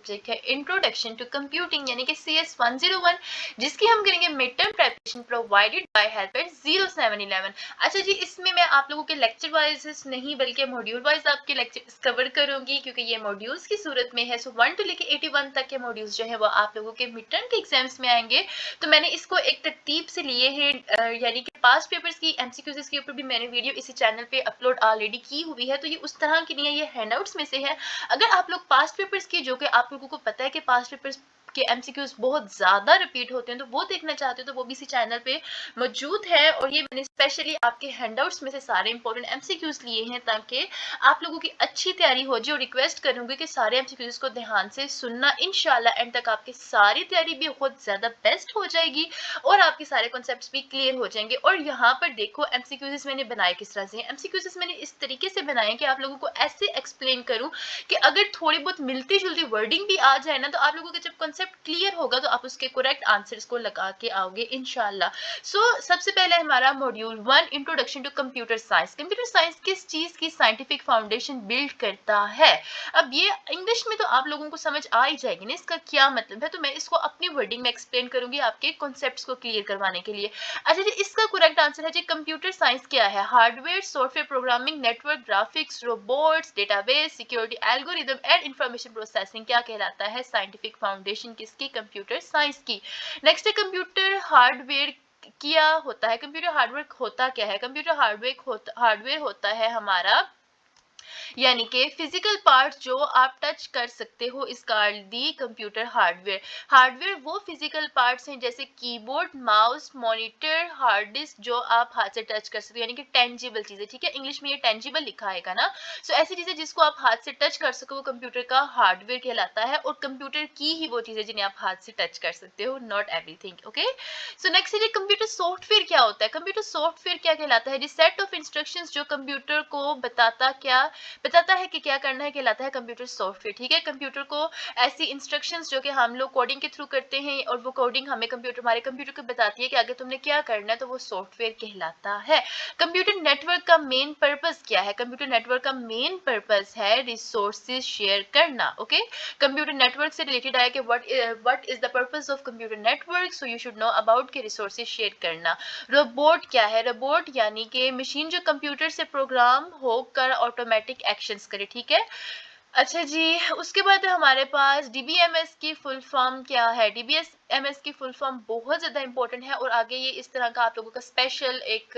Subject है introduction to computing यानी कि CS 101, जिसकी हम करेंगे mid term preparation provided by helper 0711। अच्छा जी, इसमें मैं आप लोगों के लेक्चर वाइज नहीं बल्कि मॉड्यूल वाइज आपके लेक्चर कवर करूंगी, क्योंकि ये मॉड्यूल्स की सूरत में है। सो 1 to लेके 81 तक के मॉड्यूल्स जो है वो आप लोगों के मिड टर्म के एग्जाम्स में आएंगे। तो मैंने इसको एक तरतीब से लिए हैं, यानी कि पास्ट पेपर्स की MCQs के ऊपर भी मैंने वीडियो इसी चैनल पे अपलोड ऑलरेडी की हुई है, तो ये उस तरह की नहीं है, ये हैंडआउट्स में से है। अगर आप लोग पास्ट पेपर्स की, जो कि आप लोगों को पता है कि पास्ट पेपर्स के MCQs बहुत ज्यादा रिपीट होते हैं, तो वो देखना चाहते हो तो वो भी इसी चैनल पे मौजूद है। और ये मैंने स्पेशली आपके हैंडआउट्स में से सारे इंपॉर्टेंट MCQs लिए हैं ताकि आप लोगों की अच्छी तैयारी हो जाए। और रिक्वेस्ट करूंगी कि सारे MCQs को ध्यान से सुनना, इंशाल्लाह एंड तक आपकी सारी तैयारी भी बहुत ज्यादा बेस्ट हो जाएगी और आपके सारे कॉन्सेप्ट्स भी क्लियर हो जाएंगे। और यहाँ पर देखो MCQs मैंने बनाए किस तरह से। MCQs मैंने इस तरीके से बनाए कि आप लोगों को ऐसे एक्सप्लेन करूं कि अगर थोड़ी बहुत मिलती जुलती वर्डिंग भी आ जाए ना, तो आप लोगों का जब कॉन्सेप्ट क्लियर होगा तो आप उसके करेक्ट आंसर्स को लगा के आओगे इंशाल्लाह। सो सबसे पहले हमारा module 1 introduction to computer science. Computer science किस चीज की साइंटिफिक फाउंडेशन बिल्ड करता है। अब ये इंग्लिश में तो आप लोगों को समझ आ ही जाएगी ना इसका क्या मतलब है, तो मैं इसको अपनी वर्डिंग में एक्सप्लेन करूंगी आपके कॉन्सेप्ट्स को क्लियर करवाने के लिए। अच्छा जी, इसका करेक्ट आंसर है जी कंप्यूटर साइंस क्या है। Hardware, software programming, network, graphics, robots, database, security, algorithm and information processing क्या कहलाता है, साइंटिफिक फाउंडेशन किसकी, कंप्यूटर साइंस की। नेक्स्ट है कंप्यूटर हार्डवेयर क्या होता है। कंप्यूटर हार्डवेयर होता क्या है। कंप्यूटर हार्डवेयर होता है हमारा यानी कि फिजिकल पार्ट जो आप टच कर सकते हो, इस called the computer hardware. Hardware वो फिजिकल पार्ट्स हैं जैसे keyboard, mouse, monitor, hard disk, जो आप हाथ से टच कर सकते हो, यानी कि टेंजिबल चीजें। ठीक है, इंग्लिश में ये टेंजिबल लिखा है ना। सो ऐसी चीजें जिसको आप हाथ से टच कर सको वो कंप्यूटर का हार्डवेयर कहलाता है। और कंप्यूटर की ही वो चीजें जिन्हें आप हाथ से टच कर सकते हो, not everything. Okay, so next है कंप्यूटर सॉफ्टवेयर क्या होता है। कंप्यूटर सॉफ्टवेयर क्या कहलाता है, जिस सेट ऑफ इंस्ट्रक्शंस जो कंप्यूटर को बताता है कि क्या करना है, कहलाता है कंप्यूटर सॉफ्टवेयर। ठीक है, कंप्यूटर को ऐसी इंस्ट्रक्शंस जो कि हम लोग कोडिंग के थ्रू करते हैं और वो कोडिंग हमें हमारे कंप्यूटर को बताती है कि आगे तुमने क्या करना है, तो वो सॉफ्टवेयर कहलाता है। कंप्यूटर नेटवर्क का मेन पर्पस क्या है। कंप्यूटर नेटवर्क का मेन पर्पस है रिसोर्सेज शेयर करना। ओके, कंप्यूटर नेटवर्क से रिलेटेड है कि what is the purpose of computer network, so you should know about के रिसोर्सेज शेयर करना। रोबोट क्या है। रोबोट यानी कि मशीन जो कंप्यूटर से प्रोग्राम होकर ऑटोमेटिक एक्शंस करे। ठीक है, अच्छा जी, उसके बाद हमारे पास DBMS की फुल फॉर्म क्या है। DBMS की फुल फॉर्म बहुत ज़्यादा इंपॉर्टेंट है और आगे ये इस तरह का आप लोगों का स्पेशल एक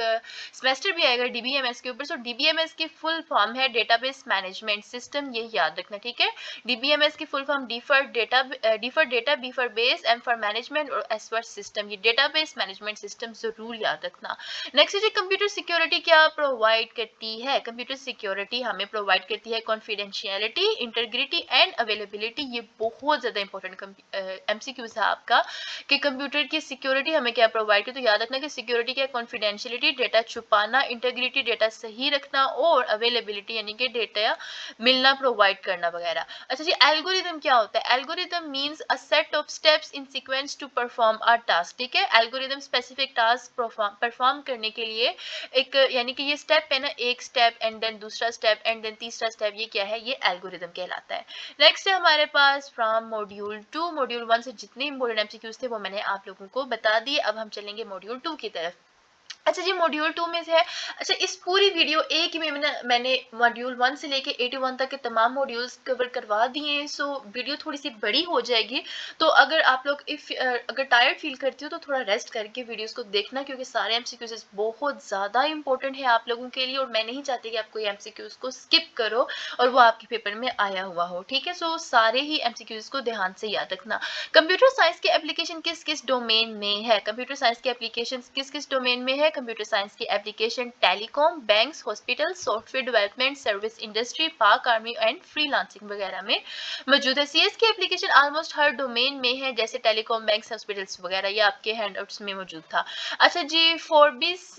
सेमेस्टर भी आएगा DBMS के ऊपर। सो DBMS की फुल फॉर्म है डेटाबेस मैनेजमेंट सिस्टम, ये याद रखना। ठीक है, DBMS की full form D for data, B for base, M for management और S फॉर सिस्टम। ये डेटाबेस मैनेजमेंट सिस्टम जरूर याद रखना। नेक्स्ट है कंप्यूटर सिक्योरिटी क्या प्रोवाइड करती है। कंप्यूटर सिक्योरिटी हमें प्रोवाइड करती है कॉन्फिडेंशियलिटी, इंटीग्रिटी एंड अवेलेबिलिटी। ये बहुत ज्यादा इंपॉर्टेंट MCQs है आपका कि कंप्यूटर की सिक्योरिटी हमें क्या प्रोवाइड करती है। तो याद रखना कि सिक्योरिटी क्या, कॉन्फिडेंशियलिटी डेटा छुपाना, इंटीग्रिटी डेटा सही रखना और अवेलेबिलिटी यानी कि डेटा मिलना प्रोवाइड करना वगैरह। अच्छा जी, एल्गोरिदम क्या होता है। Algorithm means a set of steps in sequence to perform a task. ठीक है, एल्गोरिदम स्पेसिफिक टास्क परफॉर्म करने के लिए एक, यानी कि ये स्टेप है ना, एक स्टेप एंड देन दूसरा स्टेप एंड देन तीसरा स्टेप, ये क्या है, ये एल्गोरिदम कहलाता है। नेक्स्ट है हमारे पास फ्रॉम मॉड्यूल 2। मॉड्यूल 1 से जितने इंपॉर्टेंट MCQs थे वो मैंने आप लोगों को बता दिए। अब हम चलेंगे मॉड्यूल 2 की तरफ। अच्छा जी, मॉड्यूल 2 में से है। अच्छा, इस पूरी वीडियो एक ही में मैंने मॉड्यूल 1 से लेके 81 तक के तमाम मॉड्यूल्स कवर करवा दिए हैं। सो वीडियो थोड़ी सी बड़ी हो जाएगी, तो अगर आप लोग अगर टायर्ड फील करते हो तो थोड़ा रेस्ट करके वीडियोस को देखना, क्योंकि सारे MCQs बहुत ज़्यादा इंपॉर्टेंट है आप लोगों के लिए और मैं नहीं चाहती कि आप कोई MCQs को स्किप करो और वो आपके पेपर में आया हुआ हो। ठीक है, सो सारे ही MCQs को ध्यान से याद रखना। कंप्यूटर साइंस की एप्लीकेशन किस किस डोमेन में है। कंप्यूटर साइंस की एप्लीकेशन किस किस डोमेन में है। कंप्यूटर साइंस की application telecom, banks, hospital, software development, service industry, पाक आर्मी एंड फ्रीलांसिंग वगैरह में मौजूद है। CS की एप्लीकेशन ऑलमोस्ट हर डोमेन में है, जैसे टेलीकॉम, बैंक्स, हॉस्पिटल्स वगैरह, ये आपके हैंडआउट्स में मौजूद था। अच्छा जी, फोर्ब्स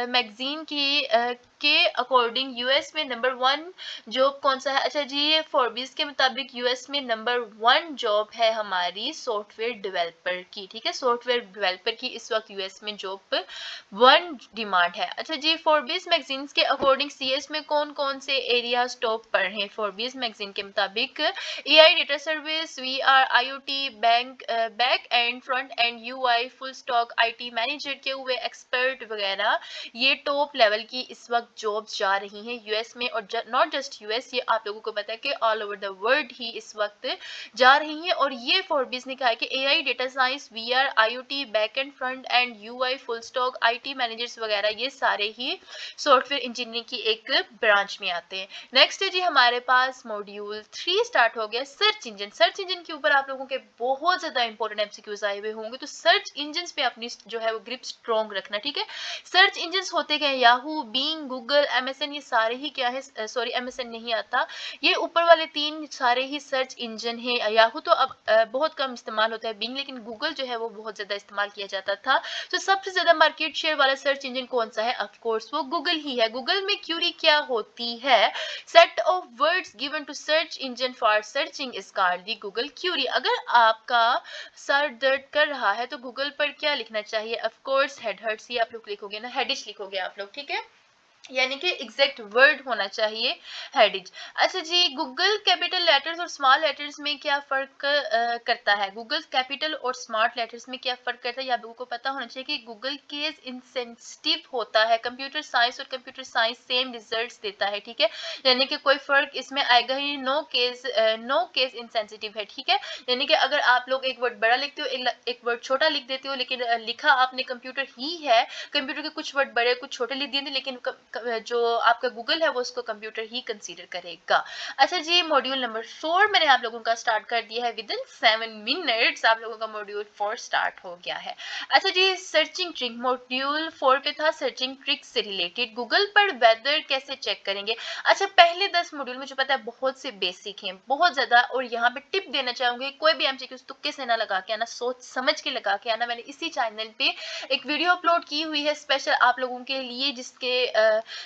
मैगजीन की के अकॉर्डिंग यूएस में नंबर 1 जॉब कौन सा है? अच्छा जी, फोर्ब्स के मुताबिक यूएस में नंबर 1 जॉब है हमारी सॉफ्टवेयर डेवलपर की। ठीक है, सॉफ्टवेयर डेवलपर की इस वक्त यूएस में जॉब 1 डिमांड है। अच्छा जी, फोर्ब्स मैगजीन्स के अकॉर्डिंग सीएस में कौन कौन से एरियाज टॉप पर हैं? फोर्ब्स मैगजीन के मुताबिक AI, data service, VR, IoT, back and, front end, UI, full stock, IT manager के हुए एक्सपर्ट वगैरह, ये टॉप लेवल की इस वक्त जॉब्स जा रही हैं यूएस में। और नॉट जस्ट यूएस, ये आप लोगों को पता है कि ऑल ओवर द वर्ल्ड ही इस वक्त जा रही हैं। और ये फोर्ब्स ने कहा है कि AI, data science, VR, IoT, back and, front end, UI, full stock, IT managers वगैरह, ये सारे ही सॉफ्टवेयर इंजीनियरिंग की एक ब्रांच में आते हैं। नेक्स्ट है जी हमारे पास मॉड्यूल 3 स्टार्ट हो गया, सर्च इंजन। सर्च इंजन के ऊपर आप लोगों के बहुत ज्यादा इंपॉर्टेंट एमसीक्यूज आए हुए होंगे, तो सर्च इंजन पे अपनी जो है वो ग्रिप स्ट्रॉन्ग रखना। ठीक है, सर्च इंजन होते क्या है? याहू, बीइंग, गूगल, एमएसएन, ये सारे ही क्या है, सॉरी एमएसएन नहीं आता, ये ऊपर वाले 3 सारे ही सर्च इंजन है। याहू तो अब बहुत कम इस्तेमाल होता है, बीइंग, लेकिन गूगल जो है वो बहुत ज्यादा इस्तेमाल किया जाता था। तो सबसे ज्यादा मार्केट शेयर वाला सर्च इंजन कौन सा है? ऑफ कोर्स वो गूगल ही है। गूगल में क्यूरी क्या होती है? Set of words given to search engine for searching is called the Google query. अगर आपका सर दर्द कर रहा है तो गूगल पर क्या लिखना चाहिए? ऑफ कोर्स हेड हर्ट्स, ये आप लोग लिखोगे ना, हेडिश लिखोगे आप लोग। ठीक है, यानी कि एग्जैक्ट वर्ड होना चाहिए हेडिज। अच्छा जी, गूगल कैपिटल लेटर्स और स्मॉल लेटर्स में क्या फर्क करता है? गूगल कैपिटल और स्मॉल लेटर्स में क्या फर्क करता है, ये आप लोगों को पता होना चाहिए कि गूगल केस इंसेंसिटिव होता है। कंप्यूटर साइंस और कंप्यूटर साइंस सेम रिजल्ट्स देता है। ठीक है, यानी कि कोई फर्क इसमें आएगा ही, नो केस इंसेंसिटिव है। ठीक है, यानी कि अगर आप लोग एक वर्ड बड़ा लिखते हो, एक वर्ड छोटा लिख देते हो, लेकिन लिखा आपने कंप्यूटर ही है, कंप्यूटर के कुछ वर्ड बड़े कुछ छोटे लिख दिए थे, लेकिन जो आपका गूगल है वो उसको कंप्यूटर ही कंसीडर करेगा। अच्छा जी, मॉड्यूल नंबर 4 मैंने आप लोगों का स्टार्ट कर दिया है। विद इन 7 मिनट्स आप लोगों का मॉड्यूल 4 स्टार्ट हो गया है। अच्छा जी, सर्चिंग ट्रिक मॉड्यूल 4 पे था, सर्चिंग ट्रिक से रिलेटेड। गूगल पर वेदर कैसे चेक करेंगे? अच्छा, पहले 10 मॉड्यूल मुझे पता है बहुत से बेसिक हैं, बहुत ज्यादा, और यहाँ पे टिप देना चाहूंगी, कोई भी एमसीक्यू तुक्के से ना लगा के आना, सोच समझ के लगा के आना। मैंने इसी चैनल पे एक वीडियो अपलोड की हुई है स्पेशल आप लोगों के लिए,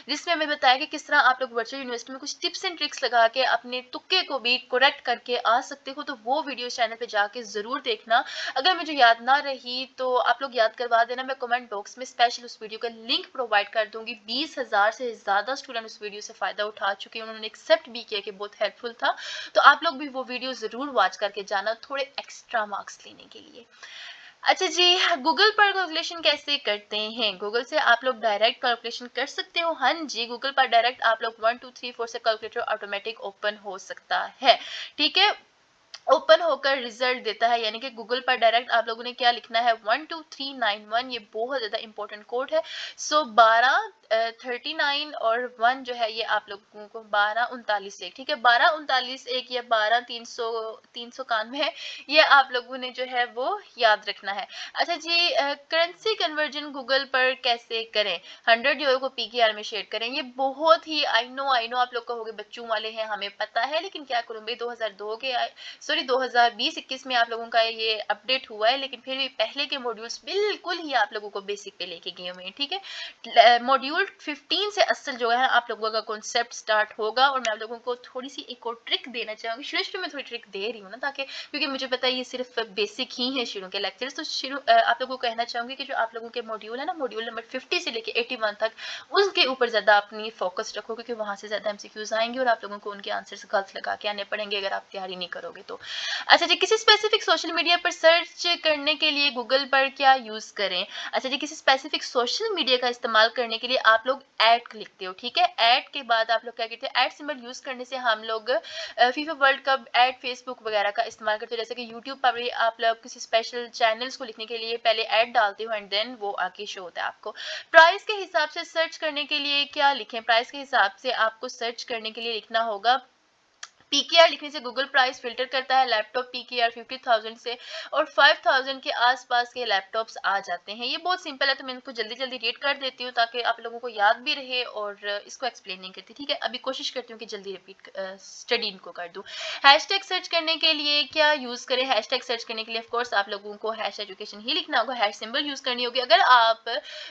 जिसमें मैं बताया कि किस तरह आप लोग वर्चुअल यूनिवर्सिटी में कुछ टिप्स एंड ट्रिक्स लगा के अपने तुक्के को भी करेक्ट करके आ सकते हो। तो वो वीडियो चैनल पे जाके जरूर देखना। अगर मुझे याद ना रही तो आप लोग याद करवा देना, मैं कमेंट बॉक्स में स्पेशल उस वीडियो का लिंक प्रोवाइड कर दूंगी। 20,000 से ज्यादा स्टूडेंट उस वीडियो से फायदा उठा चुके हैं, उन्होंने एक्सेप्ट भी किया कि बहुत हेल्पफुल था। तो आप लोग भी वो वीडियो जरूर वॉच करके जाना, थोड़े एक्स्ट्रा मार्क्स लेने के लिए। अच्छा जी, गूगल पर कैलकुलेशन कैसे करते हैं? गूगल से आप लोग डायरेक्ट कैलकुलेशन कर सकते हो। हाँ जी, गूगल पर डायरेक्ट आप लोग 1 2 3 4 से कैलकुलेटर ऑटोमेटिक ओपन हो सकता है। ठीक है, ओपन होकर रिजल्ट देता है, यानी कि गूगल पर डायरेक्ट आप लोगों ने क्या लिखना है? 12391, ये बहुत ज्यादा इंपॉर्टेंट कोड है। सो 12 39 और 1 जो है ये आप लोगों को 1239 एक, ठीक है, 1239 एक या 12 391 है, ये आप लोगों ने जो है वो याद रखना है। अच्छा जी, करेंसी कन्वर्जन गूगल पर कैसे करें? 100 यूरो को पीकेआर में शेयर करें। ये बहुत ही आई नो आप लोग कहोगे बच्चों वाले हैं, हमें पता है, लेकिन क्या करूं भाई, 2002 के 2020-21 में आप लोगों का ये अपडेट हुआ है, लेकिन फिर भी पहले के मॉड्यूल्स बिल्कुल ही आप लोगों को बेसिक पे लेके गए हुए हैं। ठीक है, मॉड्यूल 15 से असल जो है आप लोगों का कॉन्सेप्ट स्टार्ट होगा, और मैं आप लोगों को थोड़ी सी एक और ट्रिक देना चाहूंगी। शुरू में थोड़ी ट्रिक दे रही हूँ ना, ताकि क्योंकि मुझे पता है ये सिर्फ बेसिक ही है शुरू के लेक्चर्स, तो शुरू आप लोगों को कहना चाहूंगी कि जो आप लोगों के मॉड्यूल है ना, मॉड्यूल नंबर 50 से लेके 81 तक, उसके ऊपर ज्यादा अपनी फोकस रखो, क्योंकि वहां से ज्यादा एमसीक्यूज आएंगे और आप लोगों को उनके आंसर्स गलत लगा के आने पड़ेंगे अगर आप तैयारी नहीं करोगे तो। अच्छा जी, किसी स्पेसिफिक सोशल मीडिया पर सर्च करने के लिए गूगल पर क्या यूज करें? अच्छा जी, किसी स्पेसिफिक सोशल मीडिया का इस्तेमाल करने के लिए आप लोग ऐड लिखते हो। ठीक है, ऐड के बाद आप लोग क्या कहते हैं? ऐड सिंबल यूज करने से हम लोग FIFA world cup add, Facebook वगैरह का इस्तेमाल करते हो। जैसे कि यूट्यूब पर भी आप लोग किसी स्पेशल चैनल्स को लिखने के लिए पहले ऐड डालते हो एंड देन वो आगे शो होता है आपको। प्राइस के हिसाब से सर्च करने के लिए क्या लिखें? प्राइस के हिसाब से आपको सर्च करने के लिए लिखना होगा पीकेआर लिखने से गूगल प्राइस फिल्टर करता है लैपटॉप पीकेआर 50,000 से और 5,000 के आसपास के लैपटॉप्स आ जाते हैं। ये बहुत सिंपल है, तो मैं इनको जल्दी जल्दी रीड कर देती हूँ ताकि आप लोगों को याद भी रहे और इसको एक्सप्लेन नहीं करती। ठीक है, अभी कोशिश करती हूँ कि जल्दी रिपीट स्टडी इनको कर दूँ। हैशटैग सर्च करने के लिए क्या यूज़ करें? हैशटैग सर्च करने के लिए ऑफकोर्स आप लोगों को हैश एजुकेशन ही लिखना होगा, हैश सिंबल यूज़ करनी होगी। अगर आप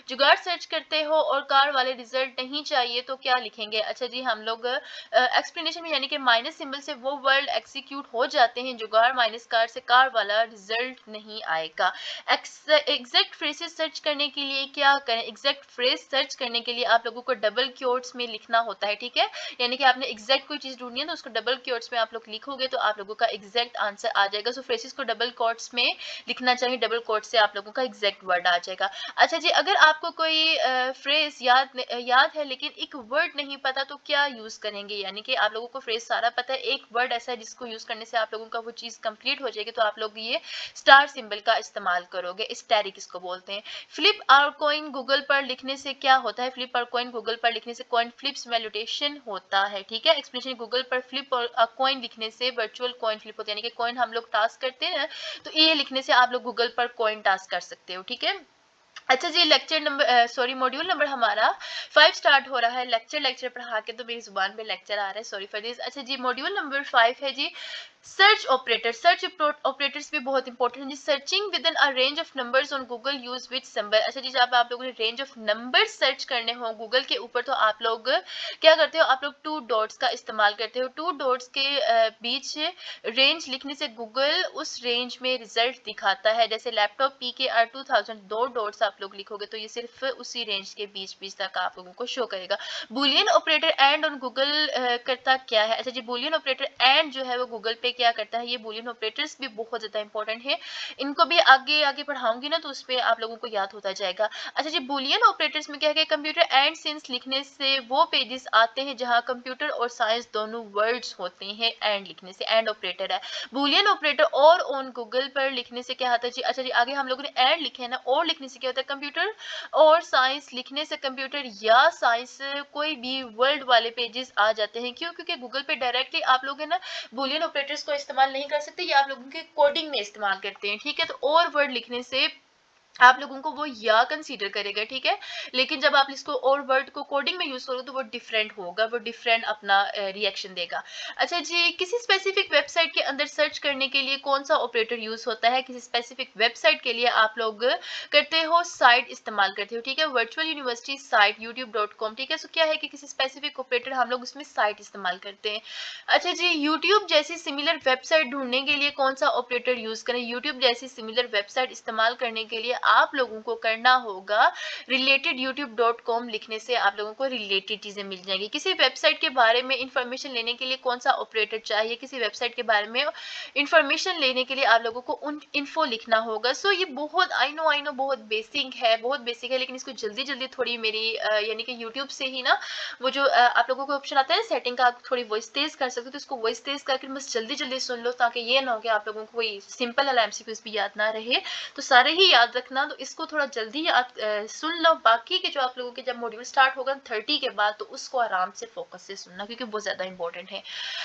जुगाड़ सर्च करते हो और कार वाले रिजल्ट नहीं चाहिए तो क्या लिखेंगे? अच्छा जी, हम लोग एक्सप्लेनेशन में यानी कि माइनस सिंबल से वो वर्ड एग्जीक्यूट हो जाते हैं जुगाड़ माइनस कार से कार वाला रिजल्ट नहीं आएगा। एग्जैक्ट फ्रेजेस सर्च करने के लिए क्या करें? एग्जैक्ट फ्रेज सर्च करने के लिए आप लोगों को डबल क्योट्स में लिखना होता है। ठीक है, यानी कि आपने एग्जैक्ट कोई चीज ढूंढनी है तो उसको डबल क्योट्स में आप लोग लिखोगे तो आप लोगों का एग्जैक्ट आंसर आ जाएगा। सो फ्रेजेस को डबल कोट्स में लिखना चाहिए, डबल कोट्स से आप लोगों का एग्जैक्ट वर्ड आ जाएगा। अच्छा जी, अगर आपको कोई फ्रेज याद है लेकिन एक वर्ड नहीं पता तो क्या यूज करेंगे? यानी कि आप लोगों को फ्रेज सारा पता है, एक वर्ड ऐसा है जिसको यूज करने से आप लोगों का वो चीज कंप्लीट हो जाएगी, तो आप लोग ये स्टार सिंबल का इस्तेमाल करोगे, स्टैरिक इसको बोलते हैं। फ्लिप और कॉइन गूगल पर लिखने से क्या होता है? फ्लिप और कॉइन गूगल पर लिखने से कॉइन फ्लिप्स वैल्यूटेशन होता है। ठीक है, एक्सप्लेनेशन गूगल पर फ्लिप और कॉइन लिखने से वर्चुअल कॉइन फ्लिप होता है, यानी कि कॉइन हम लोग टास्क करते हैं तो ये लिखने से आप लोग गूगल पर कॉइन टास्क कर सकते हो। ठीक है, अच्छा जी, lecture number sorry module number हमारा 5 स्टार्ट हो रहा है। लेक्चर पढ़ा के तो मेरी जुबान पे लेक्चर आ रहा है, सॉरी फॉर दिस। अच्छा जी, मॉड्यूल नंबर 5 है जी सर्च ऑपरेटर। सर्च ऑपरेटर्स भी बहुत इंपॉर्टेंट है जी। Searching within a range of numbers on Google use which symbol. अच्छा जी, जब आप लोगों ने रेंज ऑफ नंबर्स सर्च करने हो गूगल के ऊपर तो आप लोग क्या करते हो? आप लोग टू डॉट्स का इस्तेमाल करते हो। टू डॉट्स के बीच रेंज लिखने से गूगल उस रेंज में रिजल्ट दिखाता है। जैसे लैपटॉप PKR 2000 दो डॉट्स आप लोग लिखोगे तो ये सिर्फ उसी रेंज के बीच बीच तक आप लोगों को शो करेगा। Boolean operator and on Google करता क्या है? अच्छा जी, बुलियन ऑपरेटर एंड जो है वो गूगल पे क्या करता है? ये बुलियन ऑपरेटर्स भी बहुत ज्यादा इंपॉर्टेंट है, इनको भी आगे आगे पढ़ाऊंगी ना तो उस पर आप लोगों को याद होता जाएगा। अच्छा जी, बुलियन ऑपरेटर्स में क्या है? कंप्यूटर एंड साइंस लिखने से वो पेजेस आते हैं जहां कंप्यूटर और साइंस दोनों वर्ड्स होते हैं, एंड लिखने से एंड ऑपरेटर है। बुलियन ऑपरेटर और ऑन गूगल पर लिखने से क्या होता है जी? अच्छा जी, आगे हम लोगों ने एंड लिखे है ना, और लिखने से क्या होता है? कंप्यूटर और साइंस लिखने से कंप्यूटर या साइंस कोई भी वर्ल्ड वाले पेजेस आ जाते हैं। क्यों? क्योंकि गूगल पे डायरेक्टली आप लोग है ना बुलियन ऑपरेटर्स को इस्तेमाल नहीं कर सकते, ये आप लोगों के कोडिंग में इस्तेमाल करते हैं। ठीक है, तो और वर्ड लिखने से आप लोगों को वो या कंसीडर करेगा। ठीक है, लेकिन जब आप इसको और वर्ड को कोडिंग में यूज करोगे तो वो डिफरेंट होगा, वो डिफरेंट अपना रिएक्शन देगा। अच्छा जी, किसी स्पेसिफिक वेबसाइट के अंदर सर्च करने के लिए कौन सा ऑपरेटर यूज होता है? किसी स्पेसिफिक वेबसाइट के लिए आप लोग करते हो साइट इस्तेमाल करते हो। ठीक है, वर्चुअल यूनिवर्सिटी साइट youtube.com। ठीक है, सो क्या है कि किसी स्पेसिफिक ऑपरेटर हम लोग उसमें साइट इस्तेमाल करते हैं। अच्छा जी, यूट्यूब जैसी सिमिलर वेबसाइट ढूंढने के लिए कौन सा ऑपरेटर यूज करें? यूट्यूब जैसी सिमिलर वेबसाइट इस्तेमाल करने के लिए आप लोगों को करना होगा रिलेटेड youtube.com लिखने से आप लोगों को रिलेटेड चीजें मिल जाएंगी। किसी वेबसाइट के बारे में इंफॉर्मेशन लेने के लिए कौन सा ऑपरेटर चाहिए? किसी वेबसाइट के बारे में इंफॉर्मेशन लेने के लिए आप लोगों को उन इन्फो लिखना होगा। सो ये बहुत आई नो बहुत बेसिक है, बहुत बेसिक है, लेकिन इसको जल्दी जल्दी थोड़ी मेरी यानी कि यूट्यूब से ही ना वो जो आप लोगों को ऑप्शन आता है सेटिंग का, आप थोड़ी वॉइस तेज कर सकते हो तो इसको वॉइस तेज करके बस जल्दी जल्दी सुन लो ताकि ये ना हो कि आप लोगों को कोई सिंपल वाला MCQs भी याद ना रहे, तो सारे ही याद रखना। तो इसको थोड़ा जल्दी याद सुन लो। बाकी के जो आप लोगों के जब मॉड्यूल स्टार्ट होगा 30 के बाद तो उसको आराम से फोकस से सुनना क्योंकि बहुत ज्यादा इंपॉर्टेंट है।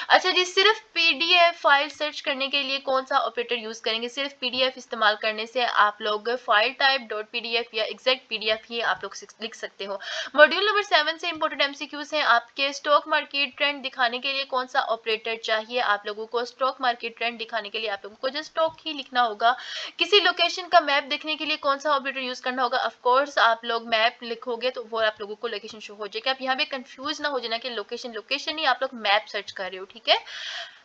अच्छा जी, सिर्फ PDF फाइल सर्च करने के लिए कौन सा ऑपरेटर यूज करेंगे? सिर्फ PDF इस्तेमाल करने से आप लोग फाइल टाइप .pdf या एग्जैक्ट PDF ही आप लोग लिख सकते हो। मॉड्यूल नंबर 7 से इंपोर्टेंट MCQs हैं आपके। स्टॉक मार्केट ट्रेंड दिखाने के लिए कौन सा ऑपरेटर चाहिए? आप लोगों को स्टॉक मार्केट ट्रेंड दिखाने के लिए आप लोगों को जस्ट स्टॉक ही लिखना होगा। किसी लोकेशन का मैप देखने के लिए कौन सा ऑपरेटर यूज करना होगा? ऑफ कोर्स आप लोग मैप लिखोगे तो वो आप लोगों को लोकेशन शो हो जाएगी। आप यहाँ पे कंफ्यूज ना हो जाना कि लोकेशन लोकेशन ही आप लोग मैप सर्च कर रहे हो। ठीक है,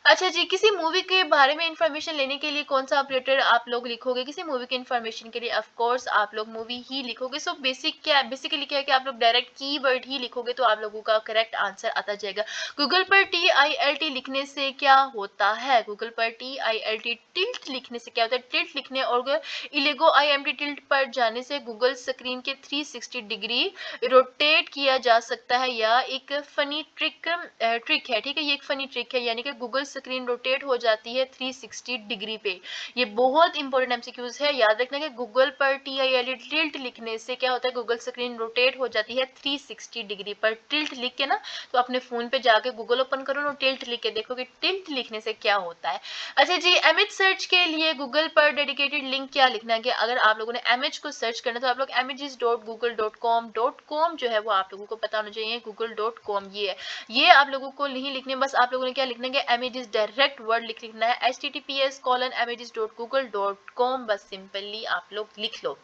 अच्छा जी, किसी मूवी के बारे में इंफॉर्मेशन लेने के लिए कौन सा ऑपरेटर आप लोग लिखोगे? किसी मूवी के इंफॉर्मेशन के लिए ऑफ कोर्स आप लोग मूवी ही लिखोगे। सो बेसिकली क्या है कि आप लोग डायरेक्ट कीवर्ड ही लिखोगे तो आप लोगों का करेक्ट आंसर आता जाएगा। गूगल पर TILT लिखने से क्या होता है? गूगल पर TILT टिल्ट लिखने से क्या होता है? टिल्ट लिखने और इलेगो IMT टिल्ट पर जाने से गूगल स्क्रीन के 360 डिग्री रोटेट किया जा सकता है या एक फनी ट्रिक है। ठीक है, ये एक फनी ट्रिक है, यानी कि गूगल स्क्रीन रोटेट हो जाती है 360 डिग्री पे। ये बहुत इंपॉर्टेंट एमसीक्यूज है, याद रखना कि गूगल पर टिल्ट लिखने से क्या होता है, गूगल स्क्रीन रोटेट हो जाती है 360 डिग्री पर। टिल्ट लिख के ना, तो अपने फोन पे जाके गूगल ओपन करो ना, टिल्ट लिख के देखो कि टिल्ट लिखने से क्या होता है। अच्छा जी, एमएच सर्च के लिए गूगल पर डेडिकेटेड लिंक क्या लिखना है कि अगर आप लोगों ने एमएच को सर्च करना तो आप लोग images.google.com जो है वो आप लोगों को पता होना चाहिए। google.com ये है, ये आप लोगों को नहीं लिखने, बस आप लोगों ने क्या लिखना है कि images डायरेक्ट वर्ड लिखना है, https://images.google.com, बस सिंपली आप लोग लिख लो।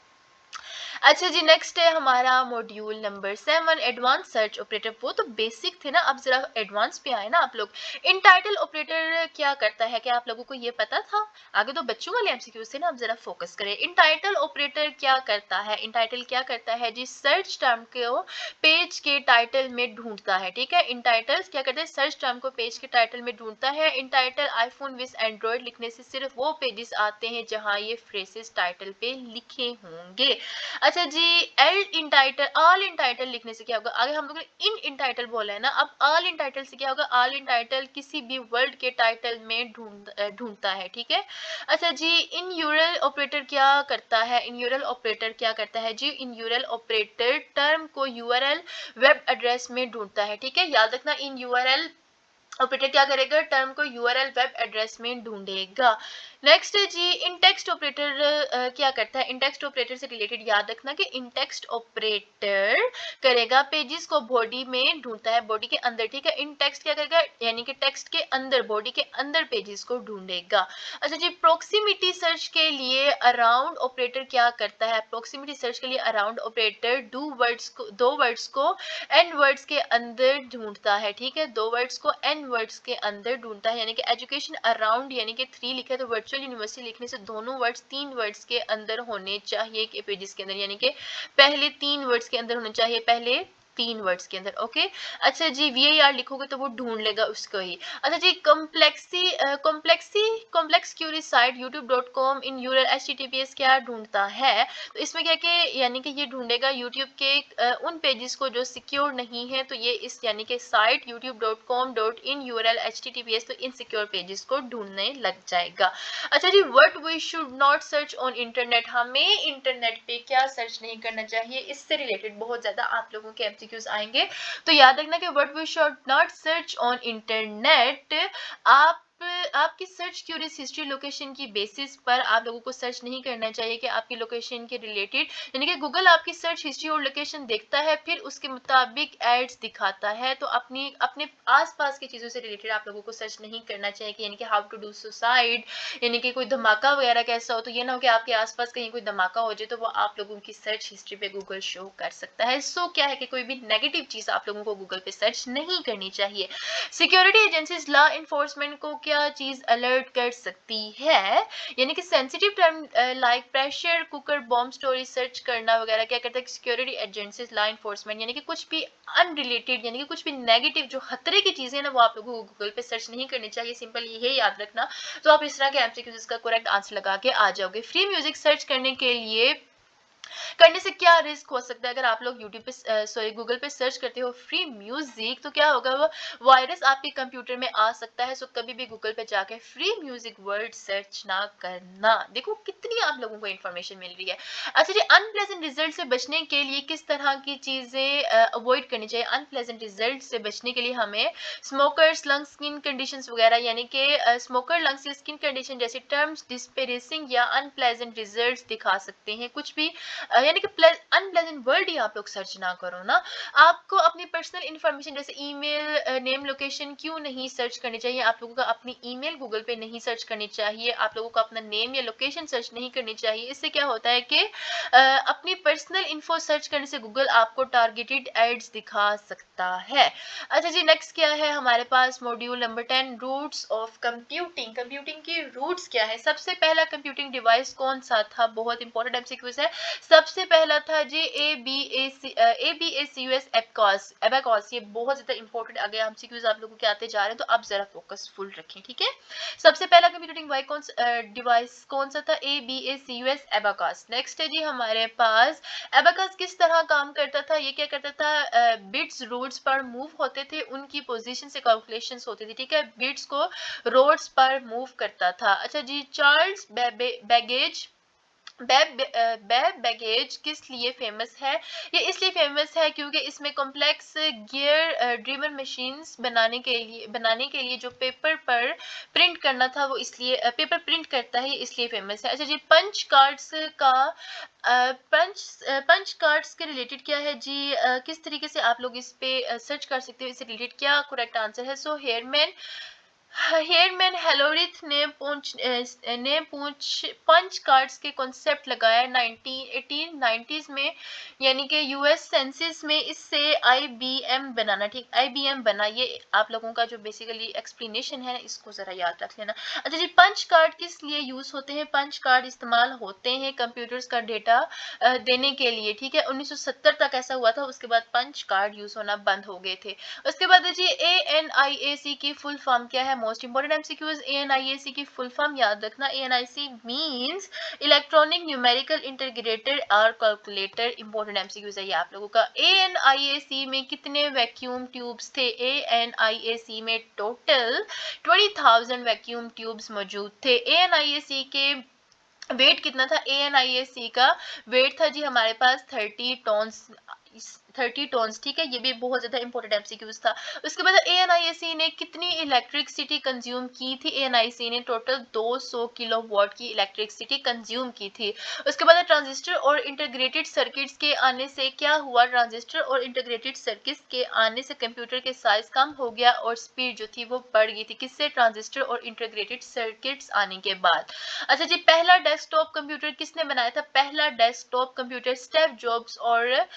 अच्छा जी, नेक्स्ट है हमारा module number 7 advance search operator. वो तो बेसिक थे ना, अब जरा एडवांस पे आए ना आप लोग। इनटाइटल ऑपरेटर क्या करता है, क्या आप लोगों को ये पता था? आगे तो बच्चों वाले एमसीक्यूज थे ना, अब जरा फोकस करें। इनटाइटल ऑपरेटर क्या करता है? इनटाइटल क्या करता है जी, सर्च टर्म को पेज के टाइटल में ढूंढता है। ठीक है, इनटाइटल्स क्या करते हैं, सर्च टर्म को पेज के टाइटल में ढूंढता है। इनटाइटल आईफोन विद एंड्रॉइड लिखने से सिर्फ वो पेजेस आते हैं जहां ये फ्रेजेस टाइटल पे लिखे होंगे। अच्छा जी, एल इनटाइटल ऑल इनटाइटल लिखने से क्या होगा, आगे हम लोग ने इन इनटाइटल बोला है ना, अब ऑल इनटाइटल से क्या होगा, ऑल इनटाइटल किसी भी वर्ड के टाइटल में ढूंढता है। ठीक है। अच्छा जी, इन यूरल ऑपरेटर क्या करता है? इन यूरल ऑपरेटर क्या करता है जी, इन यूरल ऑपरेटर टर्म को यूआरएल वेब एड्रेस में ढूंढता है। ठीक है, याद रखना, इन यूआरएल ऑपरेटर क्या करेगा, टर्म को यूआरएल वेब एड्रेस में ढूंढेगा। नेक्स्ट है जी, इंटेक्स्ट ऑपरेटर क्या करता है? इंटेक्स्ट ऑपरेटर से रिलेटेड याद रखना कि इंटेक्स्ट ऑपरेटर करेगा पेजेस को बॉडी में ढूंढता है, बॉडी के अंदर। ठीक है, इंटेक्स्ट क्या करेगा, यानी कि टेक्स्ट के अंदर, बॉडी के अंदर पेजेस को ढूंढेगा। अच्छा जी, प्रोक्सीमिटी सर्च के लिए अराउंड ऑपरेटर क्या करता है? प्रोक्सीमिटी सर्च के लिए अराउंड ऑपरेटर दो वर्ड्स को एन वर्ड्स के अंदर ढूंढता है। ठीक है, दो वर्ड्स को एन वर्ड्स के अंदर ढूंढता है, यानी कि एजुकेशन अराउंड यानी कि 3 लिखा है तो वर्चुअल यूनिवर्सिटी लिखने से दोनों वर्ड्स 3 वर्ड्स के अंदर होने चाहिए के पेजेस के अंदर, यानी कि पहले 3 वर्ड्स के अंदर होने चाहिए, पहले 3 वर्ड्स के अंदर। ओके। अच्छा जी, VAR लिखोगे तो वो ढूंढ लेगा उसको ही। अच्छा जी, कॉम्प्लेक्स क्यूरी साइट youtube.com इन यूआरएल https क्या ढूंढता है? तो इसमें क्या कि यानी कि ये ढूंढेगा यूट्यूब के उन पेजेस को जो सिक्योर नहीं है, तो ये इस यानी कि साइट youtube.com.in यूआरएल https तो इनसिक्योर पेजेस को ढूंढने लग जाएगा। अच्छा जी, what we should not search on internet, हमें इंटरनेट पे क्या सर्च नहीं करना चाहिए, इससे रिलेटेड बहुत ज्यादा आप लोगों के एमसीक्यूज आएंगे, तो याद रखना कि what we should not search on internet, आप आपकी सर्च क्यूरीज हिस्ट्री लोकेशन की बेसिस पर आप लोगों को सर्च नहीं करना चाहिए कि आपकी लोकेशन के रिलेटेड, यानी कि गूगल आपकी सर्च हिस्ट्री और लोकेशन देखता है, फिर उसके मुताबिक एड्स दिखाता है, तो अपने आसपास की चीजों से रिलेटेड आप लोगों को सर्च नहीं करना चाहिए कि यानी कि हाउ टू डू सुसाइड, यानी कि कोई धमाका वगैरह कैसा हो, तो ये ना हो कि आपके आसपास कहीं कोई धमाका हो जाए तो वो आप लोगों की सर्च हिस्ट्री पे गूगल शो कर सकता है। सो क्या है कि कोई भी नेगेटिव चीज आप लोगों को गूगल पे सर्च नहीं करनी चाहिए। सिक्योरिटी एजेंसीज लॉ इन्फोर्समेंट को क्या चीज अलर्ट कर सकती है, यानी कि sensitive term like pressure cooker bomb story search करना वगैरह क्या करता है सिक्योरिटी एजेंसीज लॉ इन्फोर्समेंट, यानी कि कुछ भी अनरिलेटेड यानी कि कुछ भी नेगेटिव जो खतरे की चीजें ना वो आप लोगों को गूगल पे सर्च नहीं करनी चाहिए, सिंपल ये याद रखना। तो आप इस तरह के एमसीक्यूज इसका करेक्ट आंसर लगा के आ जाओगे। फ्री म्यूजिक सर्च करने से क्या रिस्क हो सकता है, अगर आप लोग यूट्यूब पे गूगल पे सर्च करते हो फ्री म्यूजिक, तो क्या होगा, वो वायरस आपके कंप्यूटर में आ सकता है। सो कभी भी गूगल पे जाके फ्री म्यूजिक वर्ड सर्च ना करना। देखो कितनी आप लोगों को इंफॉर्मेशन मिल रही है। अच्छा जी, अनप्लेजेंट रिजल्ट से बचने के लिए किस तरह की चीजें अवॉइड करनी चाहिए? अनप्लेजेंट रिजल्ट से बचने के लिए हमें स्मोकर्स लंग स्किन कंडीशंस वगैरह, यानी कि स्मोकर लंग्स की स्किन कंडीशन जैसे टर्म्स डिस्पेरेसिंग या अनप्लेजेंट रिजल्ट्स दिखा सकते हैं। कुछ भी यानी कि अनप्लेजेंट वर्ड ही आप लोग सर्च ना करो ना। आपको अपनी पर्सनल इंफॉर्मेशन जैसे ईमेल नेम लोकेशन क्यों नहीं सर्च करनी चाहिए? आप लोगों को अपनी ईमेल गूगल पे नहीं सर्च करनी चाहिए, आप लोगों को अपना नेम या लोकेशन सर्च नहीं करनी चाहिए। इससे क्या होता है कि अपनी पर्सनल इन्फो सर्च करने से गूगल आपको टारगेटेड एड्स दिखा सकता है। अच्छा जी, नेक्स्ट क्या है हमारे पास module number 10 roots of computing. Computing की रूट्स क्या है? सबसे पहला कंप्यूटिंग डिवाइस कौन सा था? बहुत इंपॉर्टेंट एमसीक्यूज है। सबसे पहला था जी ABACUS एबाकॉस। ये बहुत ज्यादा इंपॉर्टेंट, अगर एमसीक्यूज आप लोगों के आते जा रहे हैं तो आप जरा फोकस फुल रखें, ठीक है। सबसे पहला कंप्यूटिंग डिवाइस कौन सा था? ABACUS एबाकॉस। नेक्स्ट है जी हमारे पास एबाकस किस तरह काम करता था? ये क्या करता था? बिट्स रोड्स पर मूव होते थे, उनकी पोजीशन से कैलकुलेशंस होती थी, ठीक है। बिट्स को रोड्स पर मूव करता था। अच्छा जी, चार्ल्स बैगेज बैब बैगेज किस लिए फेमस है? ये इसलिए फेमस है क्योंकि इसमें कॉम्प्लेक्स गियर ड्रिवन मशीन्स बनाने के लिए जो पेपर पर प्रिंट करना था, वो इसलिए पेपर प्रिंट करता है, इसलिए फेमस है। अच्छा जी, पंच कार्ड्स का पंच कार्ड्स के रिलेटेड क्या है जी? किस तरीके से आप लोग इस पे सर्च कर सकते हो, इससे रिलेटेड क्या करेक्ट आंसर है? सो हेयरमैन हेलोरिथ ने पंच कार्ड्स के कॉन्सेप्ट लगाया 1890s में, यानी कि यूएस सेंसिस में। इससे आईबीएम बनाना, ठीक, आईबीएम बना। ये आप लोगों का जो बेसिकली एक्सप्लेनेशन है, इसको जरा याद रख लेना। अच्छा जी, पंच कार्ड किस लिए यूज होते हैं? पंच कार्ड इस्तेमाल होते हैं कंप्यूटर्स का डेटा देने के लिए, ठीक है। 1970 तक ऐसा हुआ था, उसके बाद पंच कार्ड यूज होना बंद हो गए थे। उसके बाद जी ANIAC की फुल फॉर्म क्या है? Most important MCQs. ANIAC की फुल फॉर्म याद रखना। ANIC means electronic numerical integrated और कैलकुलेटर। इंपोर्टेंट एमसीक्यूज है ये आप लोगों का। ANIAC में कितने वैक्यूम ट्यूब्स थे? ANIAC में टोटल 20,000 वैक्यूम ट्यूब्स मौजूद थे। ANIAC के वेट कितना था? ANIAC का वेट था जी हमारे पास 30 टॉन्स, ठीक है। ये भी बहुत ज्यादा इंपॉर्टेंट एमसीक्यूज था। उसके बाद ANIAC ने कितनी इलेक्ट्रिसिटी कंज्यूम की थी? ANIAC ने टोटल 200 किलोवाट की इलेक्ट्रिसिटी कंज्यूम की थी। उसके बाद ट्रांजिस्टर और इंटीग्रेटेड सर्किट्स के आने से क्या हुआ? ट्रांजिस्टर और इंटीग्रेटेड सर्किट्स के आने से कंप्यूटर के साइज कम हो गया और स्पीड जो थी वो बढ़ गई थी। किससे? ट्रांजिस्टर और इंटीग्रेटेड सर्किट्स आने के बाद। अच्छा जी, पहला डेस्कटॉप कंप्यूटर किसने बनाया था? पहला डेस्कटॉप कंप्यूटर स्टीव जॉब्स और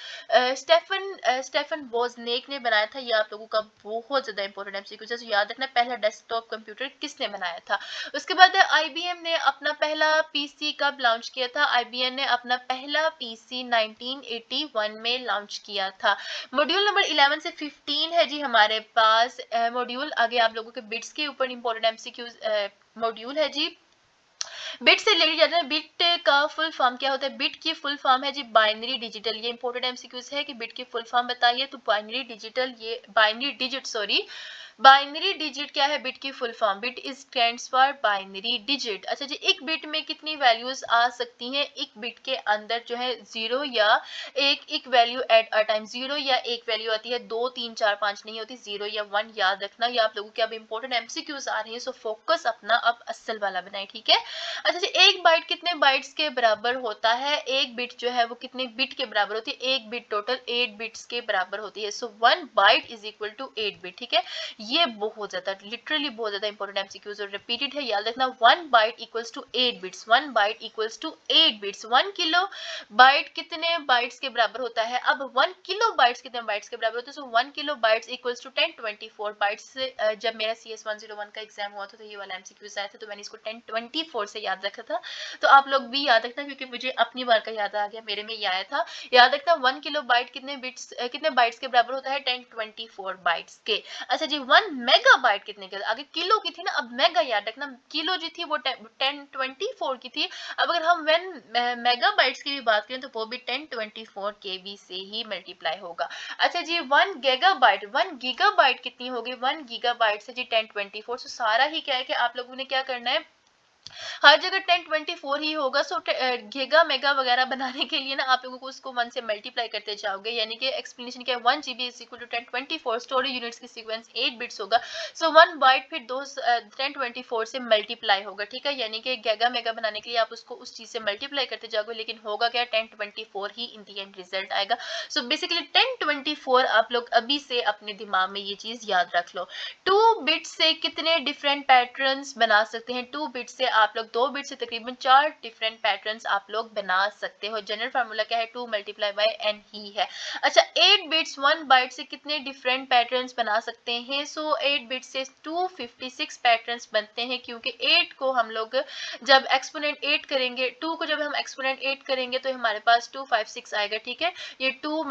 स्टेफन वोजनेक ने बनाया था। ये आप लोगों का बहुत ज्यादा इंपॉर्टेंट एमसीक्यू है, याद रखना। पहला डेस्कटॉप कंप्यूटर किसने बनाया था? उसके बाद IBM ने अपना पहला पीसी कब लॉन्च किया था? IBM ने अपना पहला पीसी 1981 में लॉन्च किया था। मॉड्यूल नंबर 11 से 15 है जी हमारे पास मॉड्यूल। आगे आप लोगों के बिट्स के ऊपर इंपॉर्टेंट एमसीक्यूज मॉड्यूल है जी। बिट से रिलेटेड जाते हैं। बिट का फुल फॉर्म क्या होता है? बिट की फुल फॉर्म है जी बाइनरी डिजिटल। ये इंपॉर्टेंट एमसीक्यूज है कि बिट की फुल फॉर्म बताइए, तो बाइनरी डिजिटल, ये binary digit, sorry, binary digit क्या है? बिट की full form. Bit is stands for binary digit. अच्छा जी, एक बिट में कितनी वैल्यूज आ सकती हैं? एक बिट के अंदर जो है जीरो या एक value eight a time, zero या एक वैल्यू आती है, 2 3 4 5 नहीं होती, 0 या 1 याद रखना। ये आप लोगों के अब इंपॉर्टेंट एमसीक्यूज आ रही है, सो फोकस अपना अब असल वाला बनाए, ठीक है। अच्छा जी, एक बाइट कितने बाइट्स के बराबर होता है? एक बिट जो है वो कितने बिट के बराबर होती है? एक बिट टोटल 8 बिट्स के बराबर होती है। So 1 byte is equal to 8 bit, ठीक है। ये बहुत ज्यादा, लिटरली बहुत ज्यादा इंपॉर्टेंट एमसीक्यूज और रिपीटेड है, याद रखना। 1 byte equals to 8 bits, 1 byte equals to 8 bits. 1 kilobyte कितने बाइट्स के बराबर होता है? अब 1 किलो बाइट्स कितने बाइट्स के बराबर होते हैं? So 1 kilobytes equals to 1024 bytes. जब मेरा CS 101 का एग्जाम हुआ था तो ये वाला एमसीक्यूज आया था, तो मैंने इसको 1024 से याद रखा था। तो आप लोग भी याद रखना, क्योंकि मुझे अपनी बार का याद आ गया, मेरे में ये आया था। याद रखना 1 किलो बाइट कितने बाइट्स के बराबर होता है? 1024 बाइट्स के। अच्छा जी, 1 मेगा बाइट कितने के? आगे किलो की थी ना, अब मेगा याद रखना। किलो जो थी वो 1024 की थी। अब अगर हम 1 मेगा बाइट्स की भी बात करें तो वो भी 1024 KB से ही मल्टीप्लाई होगा। अच्छा जी, 1 गीगाबाइट, 1 गीगाबाइट कितनी होगी? 1 गीगाबाइट से जी 1024। तो सारा ही क्या है कि आप लोगों ने क्या करना है, हर जगह 1024 ही होगा। सो गीगा मेगा वगैरह बनाने के लिए ना आप लोगों को उसको 1 से मल्टीप्लाई करते जाओगे, यानी कि एक्सप्लेनेशन क्या है, 1 GB is equal to 1024, storage units की सीक्वेंस 8 बिट्स होगा। सो 1 बाइट फिर 1024 से मल्टीप्लाई होगा, ठीक है। यानी कि गीगा मेगा बनाने के लिए आप उसको उस चीज से मल्टीप्लाई करते जाओगे, लेकिन होगा क्या, 1024 ही इन दी एंड रिजल्ट आएगा। सो बेसिकली 1024 आप लोग अभी से अपने दिमाग में ये चीज याद रख लो। 2 बिट्स से कितने डिफरेंट पैटर्न्स बना सकते हैं? 2 बिट्स से आप लोग 2 बिट से तकरीबन 4 डिफरेंट पैटर्न्स आप लोग बना सकते हो। जनरल फार्मूला क्या है, 2 मल्टीप्लाई बाय n ही है। अच्छा 8 बिट्स 1 बाइट से कितने डिफरेंट पैटर्न्स बना सकते हैं? सो 8 बिट से 256 पैटर्न्स बनते हैं, क्योंकि 8 को हम लोग जब एक्सपोनेंट 8 करेंगे, 2 को जब हम एक्सपोनेंट 8 करेंगे तो हमारे पास 256 आएगा, ठीक है। ये 2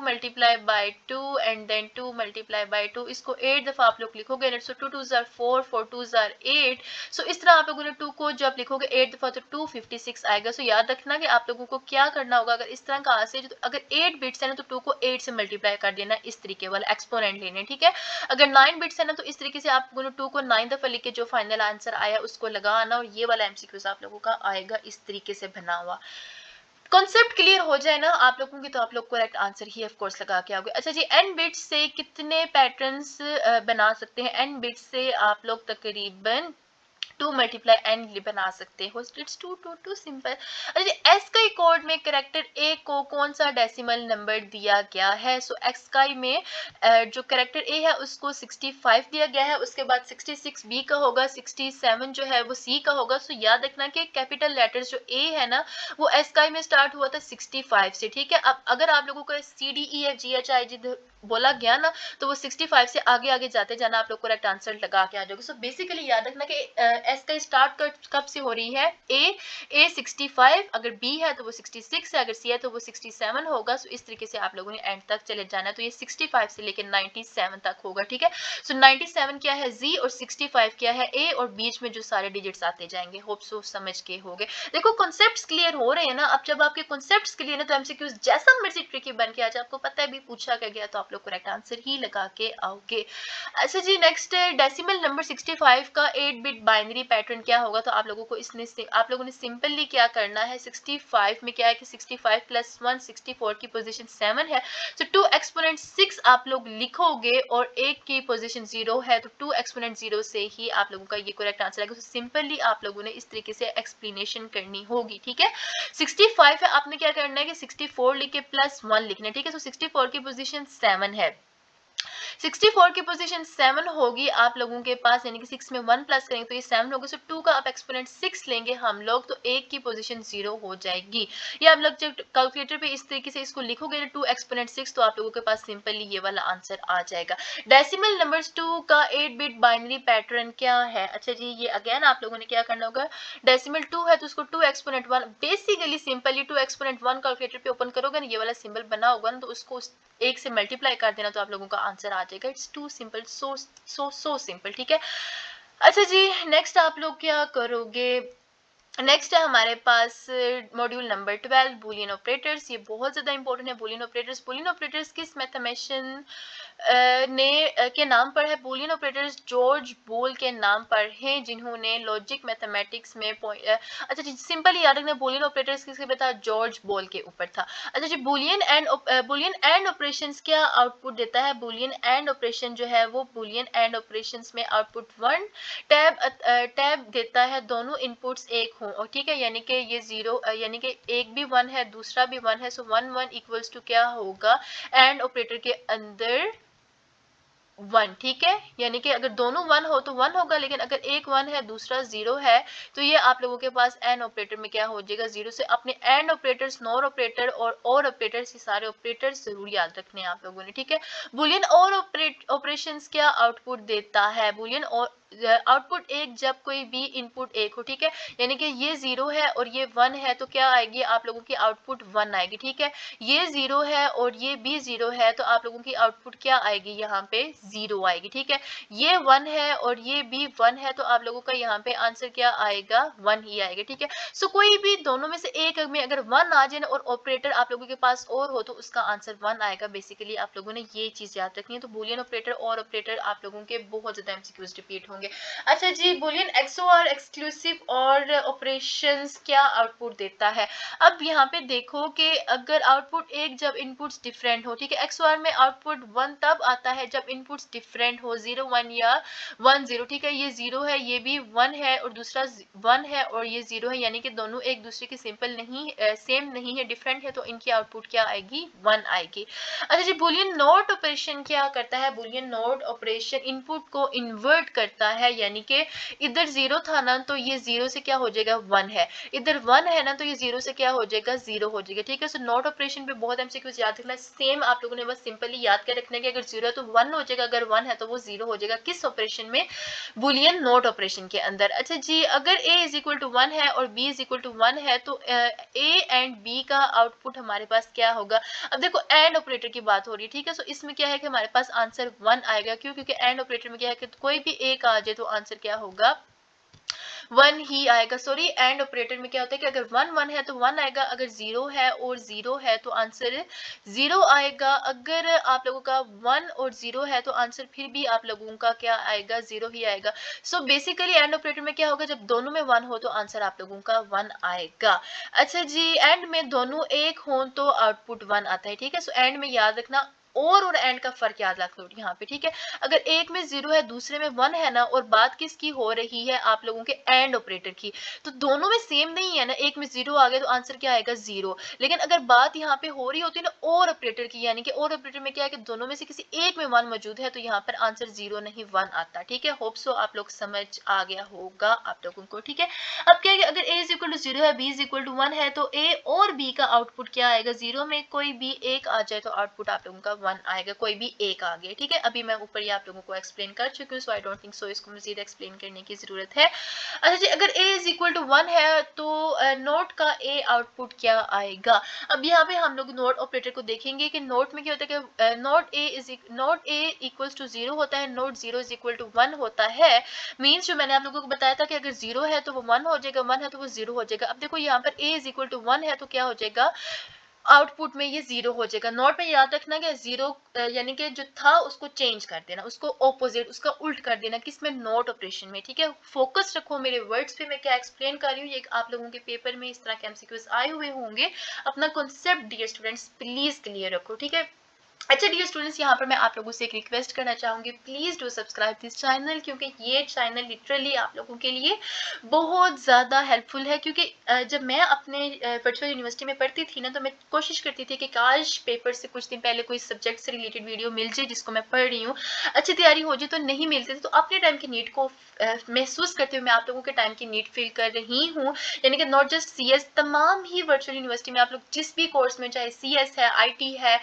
multiply by 2 and then 2 multiply by 2, इसको 8 दफा आप लोग लिखोगे। सो 2 2 जार 4, 4 2 जार 8। सो इस तरह आप लोगों ने 2 को जब लिखोगे 8 दफा तो 256 आएगा। सो याद रखना कि आप लोगों को क्या करना होगा, अगर इस तरह का आंसर, तो अगर 8 बिट्स है ना तो 2 को 8 से मल्टीप्लाई कर देना, इस तरीके वाला एक्सपोनेंट लेने, ठीक है। अगर 9 बिट्स है ना तो इस तरीके से आप लोगों ने 2 को 9 दफा लिख के जो फाइनल आंसर आया उसको लगा आना, और ये वाला एमसीक्यूज आप लोगों का आएगा इस तरीके से बना हुआ। कॉन्सेप्ट क्लियर हो जाए ना आप लोगों की तो आप लोग correct answer he of course लगा के आओगे। अच्छा जी, n बिट्स से कितने पैटर्न्स बना सकते हैं? n बिट्स से आप लोग तकरीबन 2 मल्टीप्लाई n बना सकते हो। It's too simple. अच्छा, एस्काई कोड में कैरेक्टर ए को कौन सा डेसिमल नंबर दिया गया है? सो एस्काई में जो कैरेक्टर ए है उसको 65 दिया गया है, उसके बाद 66 बी का होगा, 67 जो है वो सी का होगा। सो याद रखना कि कैपिटल लेटर्स जो ए है ना वो एस्काई में स्टार्ट हुआ था 65 से, ठीक है। अब अगर आप लोगों को CDEFGHI बोला गया ना तो वो 65 से आगे आगे जाते जाना, आप लोग करेक्ट आंसर लगा के आ जाओगे। सो बेसिकली याद रखना कि एस का स्टार्ट कब से हो रही है? ए 65, अगर बी है तो वो 66 है, अगर सी है तो वो 67 होगा। सो इस तरीके से आप लोगों ने एंड तक चले जाना है, तो ये 65 से लेकर 97 तक होगा, ठीक है। सो 97 क्या है? जी, और 65 क्या है? ए, और बीच में जो सारे डिजिट्स आते जाएंगे। होप सो समझ के हो गए। देखो कॉन्सेप्ट्स क्लियर हो रहे हैं ना। अब जब आपके कॉन्सेप्ट्स क्लियर है तो एमसीक्यूज जैसा मर्जी ट्रिकी बन के आ जाए, आपको पता है भी पूछा गया तो आप लोग करेक्ट आंसर ही लगा के आओगे। अच्छा जी, नेक्स्ट डेसिमल नंबर 65 का 8 बिट बाइनरी पैटर्न क्या होगा? तो आप लोगों को आप लोगों ने सिंपली क्या करना है, 65 में क्या है कि 65 प्लस 1 64 की पोजीशन 7 है, तो 2 एक्सपोनेंट 6 आप लोग लिखोगे और 1 की पोजीशन 0 है, तो 2 एक्सपोनेंट 0 से ही आप लोगों का ये करेक्ट आंसर आएगा। तो सिंपली आप लोगों ने इस तरीके से एक्सप्लेनेशन करनी होगी, ठीक है। 65 है, आपने क्या करना है कि 64 लिख के प्लस 1 लिखना है, ठीक है। तो 64 की पोजीशन 7 है, 64 की पोजीशन 7 होगी आप लोगों के पास, यानी कि 6 में 1 प्लस करेंगे तो ये 7 होगा। सो 2 का आप एक्सपोनेंट 6 लेंगे हम लोग तो 1 की पोजीशन 0 हो जाएगी। ये आप लोग जब कैलकुलेटर पे इस तरीके से इसको लिखोगे 2 एक्सपोनेंट 6 तो आप लोगों के पास सिंपली ये वाला आंसर आ जाएगा। डेसिमल नंबर्स 2 का 8 बिट बाइनरी पैटर्न क्या है? अच्छा जी, ये अगेन आप लोगों ने क्या करना होगा, डेसिमल 2 है तो उसको 2 exponent 1, basically simply 2 exponent 1 calculator पे ओपन करोगे ना, ये वाला सिंबल बना होगा ना, तो उसको 1 से मल्टीप्लाई कर देना तो आप लोगों का आंसर आ जाएगा। It's too simple, so simple, ठीक है। अच्छा जी, नेक्स्ट आप लोग क्या करोगे, नेक्स्ट है हमारे पास मॉड्यूल नंबर 12 बूलियन ऑपरेटर्स। ये बहुत ज़्यादा इंपॉर्टेंट है बूलियन ऑपरेटर्स। बूलियन ऑपरेटर्स किस मैथमेटिशियन के नाम पर है? बूलियन ऑपरेटर्स जॉर्ज बोल के नाम पर हैं, जिन्होंने लॉजिक मैथमेटिक्स में अच्छा जी, सिंपली याद रखना बूलियन ऑपरेटर्स किसके ऊपर था? जॉर्ज बोल के ऊपर था। अच्छा जी, बूलियन एंड ऑपरेशंस क्या आउटपुट देता है? बूलियन एंड ऑपरेशन जो है वो बूलियन एंड ऑपरेशंस में आउटपुट 1 टैब देता है, दोनों इनपुट्स एक हो, और ठीक है, यानी कि ये 0 यानी कि एक भी 1 है दूसरा भी 1 है। सो 1 1 इक्वल्स टू क्या होगा? एंड ऑपरेटर के अंदर 1, ठीक है। यानी कि अगर दोनों 1 हो तो 1 होगा, लेकिन अगर एक 1 है दूसरा 0 है तो ये आप लोगों के पास एंड ऑपरेटर में क्या हो जाएगा? 0 से अपने एंड ऑपरेटर्स, नॉर ऑपरेटर और ऑपरेटर्स, ये सारे ऑपरेटर्स जरूर याद रखने हैं आप लोगों ने, ठीक है। बुलियन और ऑपरेशंस क्या आउटपुट देता है? बुलियन और आउटपुट एक जब कोई भी इनपुट एक हो, ठीक है। यानी कि ये 0 है और ये 1 है तो क्या आएगी? आप लोगों की आउटपुट 1 आएगी, ठीक है। ये 0 है और ये भी 0 है तो आप लोगों की आउटपुट क्या आएगी? यहाँ पे 0 आएगी, ठीक है। ये 1 है और ये भी 1 है तो आप लोगों का यहाँ पे आंसर क्या आएगा? 1 ही आएगा, ठीक है। सो कोई भी दोनों में से एक में अगर 1 आ जाए और ऑपरेटर आप लोगों के पास और हो तो उसका आंसर 1 आएगा। बेसिकली आप लोगों ने ये चीज याद रखनी है। तो बुलियन ऑपरेटर और ऑपरेटर आप लोगों के बहुत ज्यादा एमसीक्यूज रिपीट होंगे। अच्छा जी, बुलियन एक्सओआर एक्सक्लूसिव और ऑपरेशंस क्या आउटपुट देता है? अब यहाँ पे देखो कि अगर आउटपुट एक जब इनपुट्स डिफरेंट हो, ठीक है, एक्सओआर में आउटपुट 1 तब आता है जब इनपुट्स डिफरेंट हो, 0 1 या 1 0, ठीक है। ये 0 है, ये भी 1 है और दूसरा 1 है और ये 0 है, यानी कि दोनों एक दूसरे के सिंपल नहीं सेम नहीं है, डिफरेंट है, तो इनकी आउटपुट क्या आएगी? 1 आएगी। अच्छा जी, बुलियन नॉट ऑपरेशन क्या करता है? बुलियन नॉट ऑपरेशन इनपुट को इन्वर्ट करता रहा है, यानी कि इधर 0 था ना तो ये 0 से क्या हो जाएगा 1 है, इधर 1 है ना तो ये 0 से क्या हो जाएगा 0 हो जाएगा। ठीक है, सो नॉट ऑपरेशन पे बहुत एमसीक्यूज याद रखना है। सेम आप लोगों ने बस सिंपली याद कर रखना है कि अगर 0 है तो 1 हो जाएगा, अगर 1 है तो वो 0 हो जाएगा। किस ऑपरेशन में? बुलियन नोट ऑपरेशन के अंदर। अच्छा जी, अगर a इज इक्वल टू 1 है और b इज इक्वल टू 1 है तो a एंड b का आउटपुट हमारे पास क्या होगा? अब देखो एंड ऑपरेटर की बात हो रही है, ठीक है, सो इसमें क्या है कि हमारे पास आंसर 1 आएगा। क्यों? क्योंकि एंड ऑपरेटर में क्या है कि कोई भी एक आ जाए तो आंसर क्या होगा? 1 ही आएगा। सॉरी, एंड ऑपरेटर में क्या होता है कि अगर 1 1 है तो 1 आएगा, अगर 0 है और 0 है तो आंसर 0 आएगा। अगर आप लोगों का 1 और 0 है तो आंसर फिर भी आप लोगों का क्या आएगा? 0 ही आएगा। सो बेसिकली एंड ऑपरेटर में क्या होगा? जब दोनों में 1 हो तो आंसर आप लोगों का 1 आएगा। अच्छा जी, एंड में दोनों एक हो तो आउटपुट 1 आता है। ठीक है, सो एंड में याद रखना और एंड का फर्क याद रख लो यहाँ पे। ठीक है, अगर एक में 0 है दूसरे में 1 है ना, और बात किसकी हो रही है? आप लोगों के एंड ऑपरेटर की, तो दोनों में सेम नहीं है ना। एक में 0 आ गया तो आंसर क्या आएगा? 0। लेकिन अगर बात यहाँ पे हो रही होती है ना और ऑपरेटर की, यानी कि और ऑपरेटर में क्या है कि दोनों में से किसी एक में 1 मौजूद है, तो यहाँ पर आंसर 0 नहीं 1 आता। ठीक है, होप सो आप लोग समझ आ गया होगा आप लोगों को। ठीक है, अब क्या है कि अगर a इज इक्वल टू 0 है, b इज इक्वल टू 1 है, तो a और b का आउटपुट क्या आएगा? 0 में कोई भी एक आ जाए तो आउटपुट आप लोगों का 1 आएगा, कोई भी एक आ गया। ठीक है, अभी मैं ऊपर ही आप लोगों को एक्सप्लेन कर चुकी हूँ, सो आई डोंट थिंक सो इसको मजीद एक्सप्लेन करने की जरूरत है। अच्छा जी, अगर a इज इक्वल टू 1 है तो नोट का a आउटपुट क्या आएगा? अब यहाँ पे हम लोग नोट ऑपरेटर को देखेंगे कि नोट में क्या होता है कि नोट a इक्वल्स टू 0 होता है, नोट 0 इज इक्वल टू 1 होता है। मीन्स जो मैंने आप लोगों को बताया था कि अगर 0 है तो वो 1 हो जाएगा, 1 है तो वो 0 हो जाएगा। अब देखो यहाँ पर a इज इक्वल टू 1 है तो क्या हो जाएगा? आउटपुट में ये 0 हो जाएगा। नोट में याद रखना कि 0 यानी कि जो था उसको चेंज कर देना, उसको ऑपोजिट, उसका उल्ट कर देना, किसमें? नोट ऑपरेशन में। ठीक है, फोकस रखो मेरे वर्ड्स पे, मैं क्या एक्सप्लेन कर रही हूँ। ये आप लोगों के पेपर में इस तरह के एमसीक्यूज आए हुए होंगे। अपना concept dear students please clear रखो। ठीक है, अच्छा डियर स्टूडेंट्स, यहाँ पर मैं आप लोगों से एक रिक्वेस्ट करना चाहूंगी, please do subscribe this channel, क्योंकि ये चैनल लिटरली आप लोगों के लिए बहुत ज़्यादा हेल्पफुल है। क्योंकि जब मैं अपने वर्चुअल यूनिवर्सिटी में पढ़ती थी ना, तो मैं कोशिश करती थी कि काश पेपर से कुछ दिन पहले कोई सब्जेक्ट से रिलेटेड वीडियो मिल जाए जिसको मैं पढ़ रही हूँ, अच्छी तैयारी हो जाए, तो नहीं मिलती थी। तो अपने टाइम की नीड को महसूस करते हुए मैं आप लोगों के टाइम की नीड फील कर रही हूँ। यानी कि नॉट जस्ट CS, तमाम ही वर्चुअल यूनिवर्सिटी में आप लोग जिस भी कोर्स में, चाहे CS है, IT है,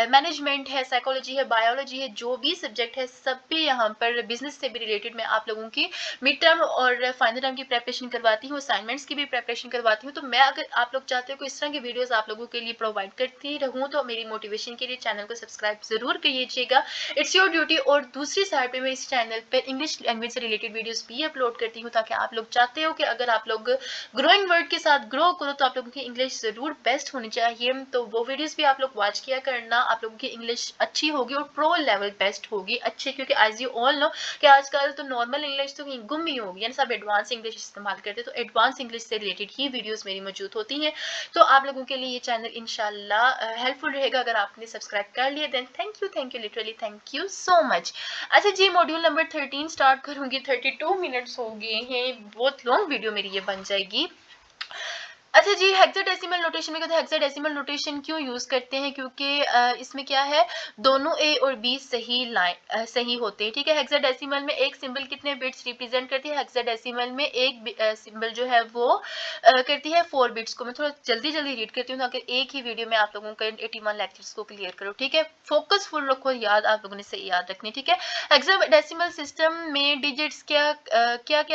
मैनेजमेंट है, साइकोलॉजी है, बायोलॉजी है, जो भी सब्जेक्ट है, सब भी यहाँ पर बिजनेस से भी रिलेटेड मैं आप लोगों की मिड टर्म और फाइनल टर्म की प्रेपरेशन करवाती हूँ, असाइनमेंट्स की भी प्रेपरेशन करवाती हूँ। तो मैं, अगर आप लोग चाहते हो कि इस तरह की वीडियोस आप लोगों के लिए प्रोवाइड करती रहूँ, तो मेरी मोटिवेशन के लिए चैनल को सब्सक्राइब जरूर करिएगा, इट्स योर ड्यूटी। और दूसरी साइड पे मैं इस चैनल पर इंग्लिश लैंग्वेज से रिलेटेड वीडियोस भी अपलोड करती हूँ, ताकि आप लोग चाहते हो कि अगर आप लोग ग्रोइंग वर्ड के साथ ग्रो करो तो आप लोगों की इंग्लिश जरूर बेस्ट होनी चाहिए। तो वो वीडियोस भी आप लोग वॉच किया करना, आप लोगों की इंग्लिश अच्छी होगी और प्रो लेवल बेस्ट होगी अच्छे। क्योंकि एज यू ऑल नो कि आजकल तो नॉर्मल इंग्लिश तो गुम ही होगी, यानी सब एडवांस इंग्लिश इस्तेमाल करते हैं, तो एडवांस इंग्लिश से रिलेटेड ही वीडियोस मेरी मौजूद होती हैं। तो आप लोगों के लिए ये चैनल इंशाल्लाह हेल्पफुल रहेगा। अगर आपने सब्सक्राइब कर लिया then thank you literally thank you so much. अच्छा जी, मॉड्यूल नंबर 13 स्टार्ट करूंगी। 32 मिनट्स हो गए हैं, बहुत लॉन्ग वीडियो मेरी ये बन जाएगी। अच्छा जी, हेक्साडेसिमल नोटेशन में कहते हैं, हेक्साडेसिमल नोटेशन क्यों यूज करते हैं? क्योंकि इसमें क्या है, दोनों ए और बी सही होते हैं। ठीक है, हेक्साडेसिमल में एक सिंबल कितने बिट्स रिप्रेजेंट करती है? हेक्साडेसिमल में एक सिंबल जो है वो करती है 4 बिट्स को। मैं थोड़ा जल्दी रीड करती हूँ ताकि एक ही वीडियो में आप लोगों का 81 लेक्चर्स को क्लियर करो। ठीक है, फोकस फुल रखो, याद आप लोगों ने सही याद रखनी। ठीक है, हेक्साडेसिमल सिस्टम में डिजिट्स क्या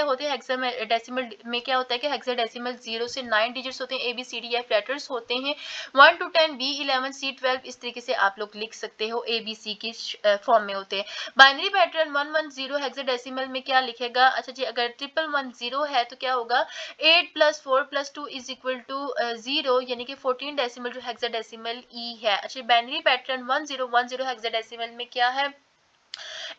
होते हैं? हेक्साडेसिमल में क्या होता है कि हेक्साडेसिमल 0 से 9 डिजिट्स होते हैं, ABCDF लेटर्स होते हैं, 1 to 10 B11 C12 इस तरीके से आप लोग लिख सकते हो, ABC की फॉर्म में होते हैं। बाइनरी पैटर्न 110 हेक्साडेसिमल में क्या लिखेगा? अच्छा जी, अगर 1110 है तो क्या होगा? 8 + 4 + 2 = 0, यानी कि 14 डेसिमल जो हेक्साडेसिमल E है। अच्छा, बाइनरी पैटर्न 1010 हेक्साडेसिमल में क्या है?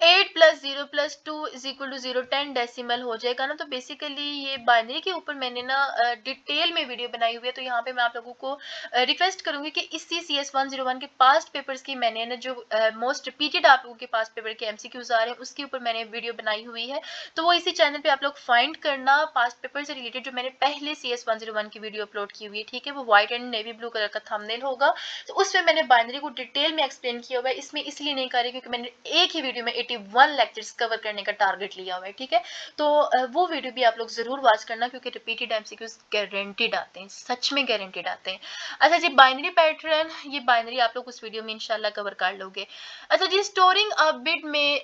8 + 0 + 2 = 0, 10 डेसिमल हो जाएगा ना। तो बेसिकली ये बाइनरी के ऊपर मैंने ना डिटेल में वीडियो बनाई हुई है, तो यहाँ पे मैं आप लोगों को रिक्वेस्ट करूंगी कि इसी CS 101 के पास्ट पेपर्स की मैंने ना जो मोस्ट रिपीटेड आप लोगों के पास्ट पेपर के MCQs आ रहे हैं उसके ऊपर मैंने वीडियो बनाई हुई है, तो वो इसी चैनल पे आप लोग फाइंड करना। पास्ट पेपर से रिलेटेड जो मैंने पहले CS 101 की वीडियो अपलोड की हुई है, ठीक है, वो white and navy blue colour का थंबनेल होगा, तो उसमें मैंने बाइनरी को डिटेल में एक्सप्लेन किया हुआ है। इसमें इसलिए नहीं कर रही क्योंकि मैंने एक ही वीडियो में 81 लेक्चर्स कवर करने का टारगेट लिया हुआ है, ठीक है। तो वो वीडियो भी आप लोग जरूर वॉच करना, क्योंकि रिपीटेड एमसीक्यूज गारंटीड आते हैं, सच में गारंटीड आते हैं। अच्छा जी, बाइनरी पैटर्न, ये बाइनरी आप लोग उस वीडियो में इंशाल्लाह कवर कर लोगे। अच्छा जी, स्टोरिंग अ बिट में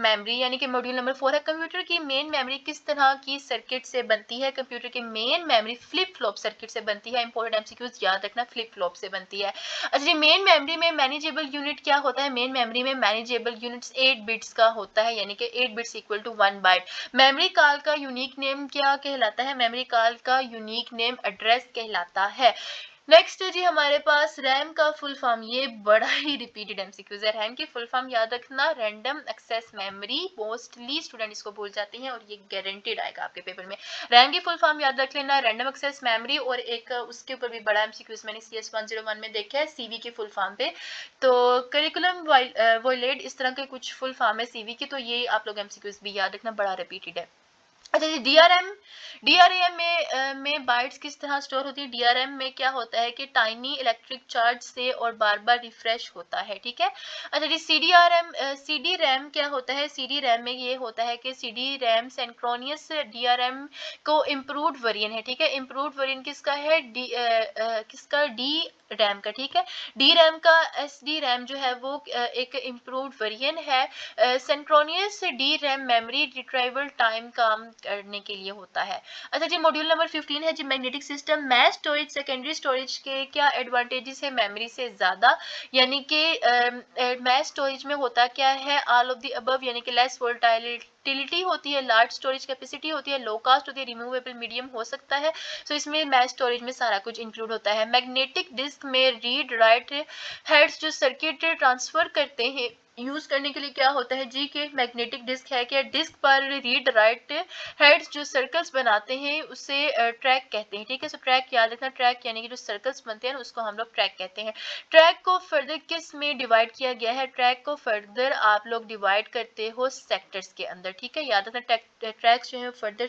मेमोरी, यानी कि मॉड्यूल नंबर 4 है, कंप्यूटर की मेन मेमोरी किस तरह की सर्किट से बनती है। कंप्यूटर की main memory flip flop circuit से बनती है। इंपॉर्टेंट एमसीक्यूज याद रखना, फ्लिप फ्लॉप से बनती है। अच्छा जी, मेन मेमोरी में मैनेजेबल यूनिट क्या होता है। मेन मेमोरी में मैनेजेबल यूनिट्स 8 बिट्स का होता है, यानी कि 8 bits equal to 1 byte. Memory call का यूनिक नेम क्या कहलाता है। मेमोरी कॉल का यूनिक नेम एड्रेस कहलाता है। नेक्स्ट जी हमारे पास रैम का फुल फॉर्म, ये बड़ा ही रिपीटेड एमसीक्यूज है। रैम की फुल फॉर्म याद रखना, random access memory. Mostly student इसको भूल जाते हैं और ये गारंटेड आएगा आपके पेपर में। रैम की फुल फॉर्म याद रख लेना, रैंडम एक्सेस मेमोरी। और एक उसके ऊपर भी बड़ा एमसीक्यूज मैंने CS 101 में देखा है, सीवी की फुल फॉर्म पे। तो करिकुलम वायलेट, इस तरह के कुछ फुल फॉर्म है सीवी की, तो ये आप लोग एमसीक्यूज भी याद रखना, बड़ा रिपीटेड है। अच्छा जी, डीआरएम में बाइट्स किस तरह स्टोर होती है। डीआरएम में क्या होता है कि टाइनी इलेक्ट्रिक चार्ज से और बार बार रिफ्रेश होता है, ठीक है। अच्छा जी, सीडी रैम क्या होता है। सीडी रैम में ये होता है कि सीडी रैम सिंक्रोनियस डीआरएम को इम्प्रूव्ड वेरिएंट है, ठीक है। इम्प्रूव्ड वेरिएंट किसका है, किसका, डी रैम का, ठीक है। डी रैम का एसडी रैम जो है वो एक इम्प्रूव्ड वेरिएंट है। Synchronous D RAM memory retrieval time काम करने के लिए होता है। अच्छा जी, मॉड्यूल नंबर 15 है जी magnetic system. Math storage secondary storage के क्या एडवांटेजेस है मेमोरी से ज्यादा, यानी कि मैथ स्टोरेज में होता क्या है, ऑल ऑफ द अबव, यानी कि लेस वोलेटिलिटी होती है, लार्ज स्टोरेज कैपेसिटी होती है, लो कास्ट होती है, रिमूवेबल मीडियम हो सकता है। सो इसमें मैथ स्टोरेज में सारा कुछ इंक्लूड होता है। मैग्नेटिक डिस्क में रीड राइट हेड्स जो सर्किट ट्रांसफर करते हैं यूज करने के लिए क्या होता है जी के मैग्नेटिक डिस्क है। क्या डिस्क पर रीड राइट हेड्स जो सर्कल्स बनाते हैं उसे ट्रैक कहते हैं, ठीक है। सो ट्रैक याद रखना, ट्रैक यानी कि जो सर्कल्स बनते हैं उसको हम लोग ट्रैक कहते हैं। ट्रैक को फर्दर किस में डिवाइड किया गया है। ट्रैक को फर्दर आप लोग डिवाइड करते हो सेक्टर्स के अंदर, ठीक है। याद रखना, ट्रैक्स जो है फर्दर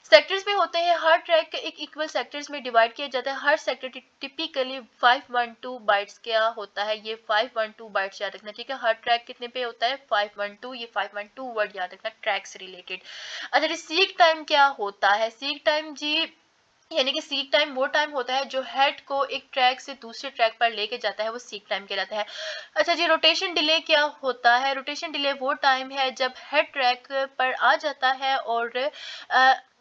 सेक्टर्स में होते हैं। हर ट्रैक एक इक्वल सेक्टर्स में डिवाइड किया जाता है। हर सेक्टर टिपिकली 512 बाइट्स क्या होता है, ये 512 बाइट्स याद रखना, ठीक है। हर ट्रैक कितने पे होता है, 512। ये 512 वर्ड याद रखना, ट्रैक से रिलेटेड। अच्छा जी, सीक टाइम क्या होता है। सीक टाइम जी, यानी कि सीक टाइम वो टाइम होता है जो हेड को एक ट्रैक से दूसरे ट्रैक पर लेके जाता है, वो सीक टाइम कहलाता है। अच्छा जी, रोटेशन डिले क्या होता है। रोटेशन डिले वो टाइम है जब हेड ट्रैक पर आ जाता है और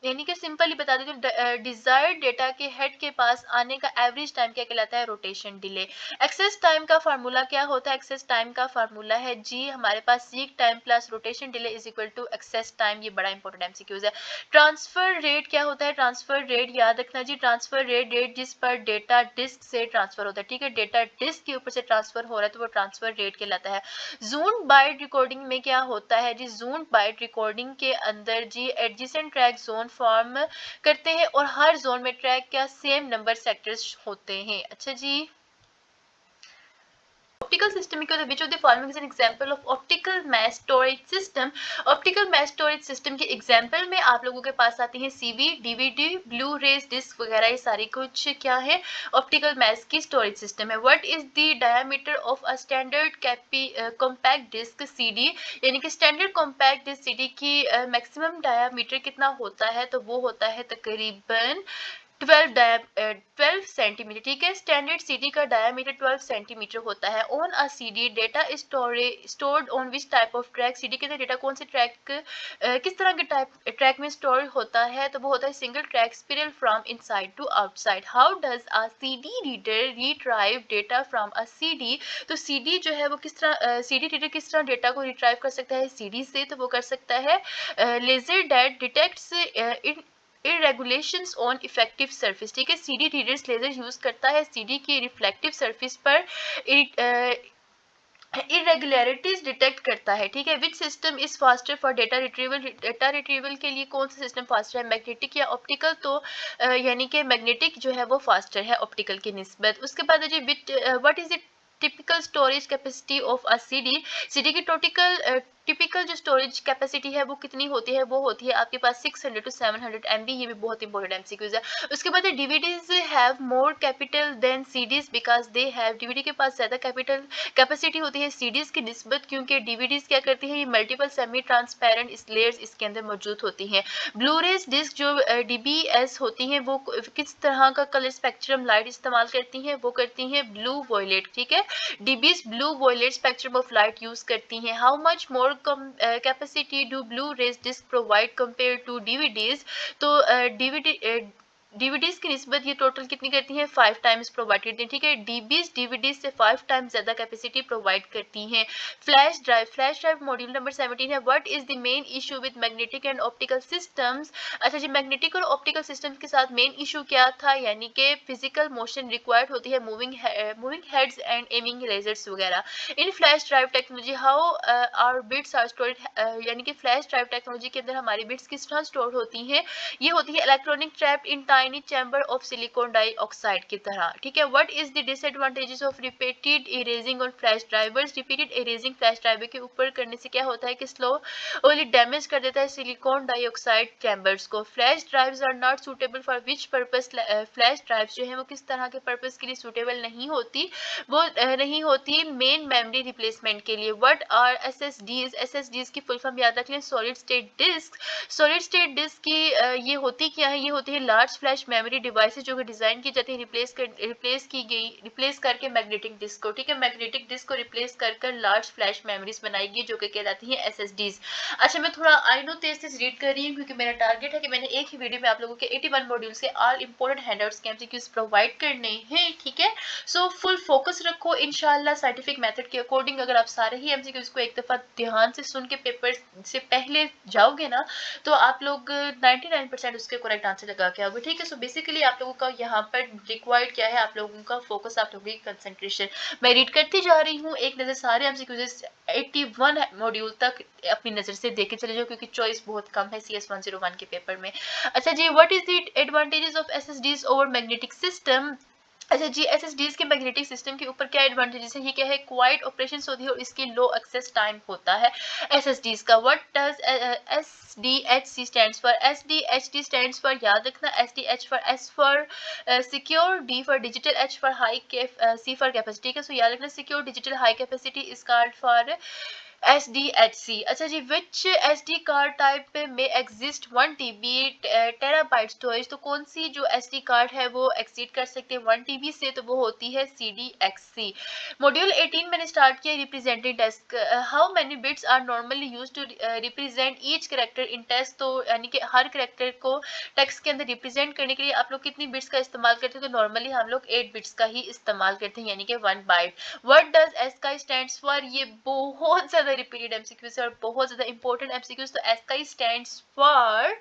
यानी कि सिंपली बता देती हूँ, डिजायर्ड डेटा के हेड के पास आने का एवरेज टाइम क्या कहलाता है, रोटेशन डिले। एक्सेस टाइम का फार्मूला क्या होता है। एक्सेस टाइम का फार्मूला है जी हमारे पास seek time plus rotation delay is equal to access time. ये बड़ा इंपॉर्टेंट एमसीक्यूज है। ट्रांसफर रेट क्या होता है। ट्रांसफर रेट याद रखना जी, ट्रांसफर रेट जिस पर डेटा डिस्क से ट्रांसफर होता है, ठीक है। डेटा डिस्क के ऊपर से ट्रांसफर हो रहा है तो वो ट्रांसफर रेट कहलाता है। जून बाइट रिकॉर्डिंग में क्या होता है जी, जून बाइट रिकॉर्डिंग के अंदर जी एडजेसेंट ट्रैक जोन फॉर्म करते हैं और हर जोन में ट्रैक का सेम नंबर सेक्टर्स होते हैं। अच्छा जी, optical system because which of the following is an example of optical mass storage system। optical mass storage system के एग्जाम्पल में आप लोगों के पास आती है CD, DVD, blu raise disc वगैरह, ये सारी कुछ क्या है, ऑप्टिकल मैस की स्टोरेज सिस्टम है। What is the diameter of a standard compact disc CD, यानी कि स्टैंडर्ड कॉम्पैक्ट डिस्क सीडी की मैक्सिमम डायमीटर कितना होता है, तो वो होता है तकरीबन 12 सेंटीमीटर, ठीक है। स्टैंडर्ड सीडी का डायमीटर 12 सेंटीमीटर होता है। On a CD data stored on which type of track. CD के डेटा कौन से ट्रैक किस तरह के टाइप ट्रैक में स्टोर होता है, तो वो होता है single track spiral from inside to outside. How does a CD reader retrieve data from a CD, तो सीडी जो है वो किस तरह सीडी रीडर किस तरह डेटा को रिट्राइव कर सकता है सीडी से, तो वो कर सकता है laser that detects irregulations on effective surface, ठीक है। सीडी रीडर्स लेजर यूज करता है सीडी की रिफ्लेक्टिव सरफेस पर इरेगुलरिटीज डिटेक्ट करता है, ठीक है। Which system is faster for data retrieval, data retrieval के लिए कौन सा सिस्टम फास्टर है, मैग्नेटिक या ऑप्टिकल, तो यानी कि मैग्नेटिक जो है वो फास्टर है ऑप्टिकल की निस्बत। उसके बाद जी what is it typical storage capacity of a CD, CD की टिपिकल जो स्टोरेज कैपेसिटी है वो कितनी होती है, वो होती है आपके पास 600 to 700 MB। ये भी बहुत इंपॉर्टेंट एमसीक्यूज है। उसके बाद DVDs have more capital than CDs because they have, DVD के पास ज्यादा कैपिटल कैपेसिटी होती है सीडीज की निस्बत, क्योंकि डीवीडीज क्या करती है, ये मल्टीपल सेमी ट्रांसपेरेंट लेयर्स इसके अंदर मौजूद होती हैं। ब्लूरेज डिस्क जो डीबीएस होती हैं वो किस तरह का कलर स्पेक्ट्रम लाइट इस्तेमाल करती हैं, वो करती हैं ब्लू वॉयलेट, ठीक है। DVDs blue violet spectrum of light use करती हैं। How much more capacity do blue raise disc provide compare to DVDs, तो डीवीडीज की निस्बत ये टोटल कितनी करती हैं, 5 टाइम्स प्रोवाइड करती हैं, ठीक है। डीबीज डीवीडीज से 5 टाइम्स ज्यादा कैपेसिटी प्रोवाइड करती हैं। फ्लैश ड्राइव मॉड्यूल नंबर 17 है। What is the main issue with magnetic and optical systems. अच्छा जी, मैग्नेटिक और ऑप्टिकल सिस्टम्स के साथ मेन इशू क्या था, यानी कि फिजिकल मोशन रिक्वायर्ड होती है, moving heads and aiming lasers वगैरह। In flash drive technology how our bits are stored, यानी कि फ्लैश ड्राइव टेक्नोलॉजी के अंदर हमारी बिट्स किस तरह स्टोर होती हैं, ये होती है electronic trapped in tiny chamber of silicon dioxide की तरह, ठीक है। What is the disadvantages of repeated erasing on flash drivers. Repeated erasing flash driver के ऊपर करने से क्या होता है कि स्लोली डैमेज कर देता है सिलिकॉन डाइऑक्साइड चैम्बर्स को। Flash drives are not suitable for which purpose, flash drives जो है वो किस तरह के पर्पस के लिए सूटेबल नहीं होती, वो नहीं होती मेन मेमोरी रिप्लेसमेंट के लिए। व्हाट आर एसएसडीज, एसएसडीज की फुल फॉर्म याद रख लें, solid state disk. Solid state disk की ये होती क्या है, ये होती है लार्ज फ्लैश मेमोरी डिवाइसेस जो कि डिजाइन की जाती है रिप्लेस करके मैग्नेटिक डिस्क को, ठीक है। मैग्नेटिक डिस्क को रिप्लेस कर लार्ज फ्लैश मेमोरीज बनाएगी जो कि कहलाती है एसएसडीज। अच्छा, मैं थोड़ा I know Tej Tej read कर रही हूँ क्योंकि मेरा टारगेट है कि मैंने एक ही वीडियो में आप लोगों के 81 मॉड्यूल से ऑल इंपॉर्टेंट हैंडआउट्स के एमसीक्यूज प्रोवाइड करने हैं, ठीक है। सो फुल फोकस रखो इंशाल्लाह साइंटिफिक मेथड के अकॉर्डिंग। अगर आप सारे ही एमसीक्यूज को एक दफा ध्यान से सुन के पेपर से पहले जाओगे ना, तो आप लोग 99% उसके करेक्ट आंसर लगा के आओगे, ठीक है। सो बेसिकली आप लोगों का यहाँ पर रिक्वायर्ड क्या है, आप लोगों का फोकस, आप लोगों की कंसंट्रेशन। मैं रीड करती जा रही हूँ, एक नज़र सारे एमसीक्यूज 81 मॉड्यूल तक अपनी नज़र से देख के चले जाओ क्योंकि चॉइस बहुत कम है CS 101 के पेपर में। अच्छा जी, what is the advantages of SSDs over magnetic system. अच्छा जी, एसएसडीज के मैग्नेटिक सिस्टम के ऊपर क्या एडवांटेजेस है, ये क्या है, क्वाइट ऑपरेशंस होती है और इसकी लो एक्सेस टाइम होता है एसएसडीज का। What does SDHC stands for, SDHD stands for, याद रखना, SDH for S for secure, D for digital, H for high, C for capacity, ठीक है। सो याद रखना, secure digital high capacity is called for SDHC। अच्छा जी, which SD card type में exist 1 TB terabyte storage, तो कौन सी जो SD कार्ड है वो एक्सीड कर सकते हैं 1 TB से, तो वो होती है CDXC। मॉड्यूल 18 मैंने स्टार्ट किया representing text. How many bits are normally used to represent each character in text, तो यानी कि हर कैरेक्टर को टेक्स्ट के अंदर रिप्रेजेंट करने के लिए आप लोग कितनी बिट्स का इस्तेमाल करते हैं, तो नॉर्मली हम लोग 8 बिट्स का ही इस्तेमाल करते हैं, यानी कि 1 byte. What does ASCII stands for, ये बहुत ज्यादा रिपीटेड एमसीक्यूज है और बहुत ज्यादा इंपॉर्टेंट एमसीक्यूज। तो ASCII stands for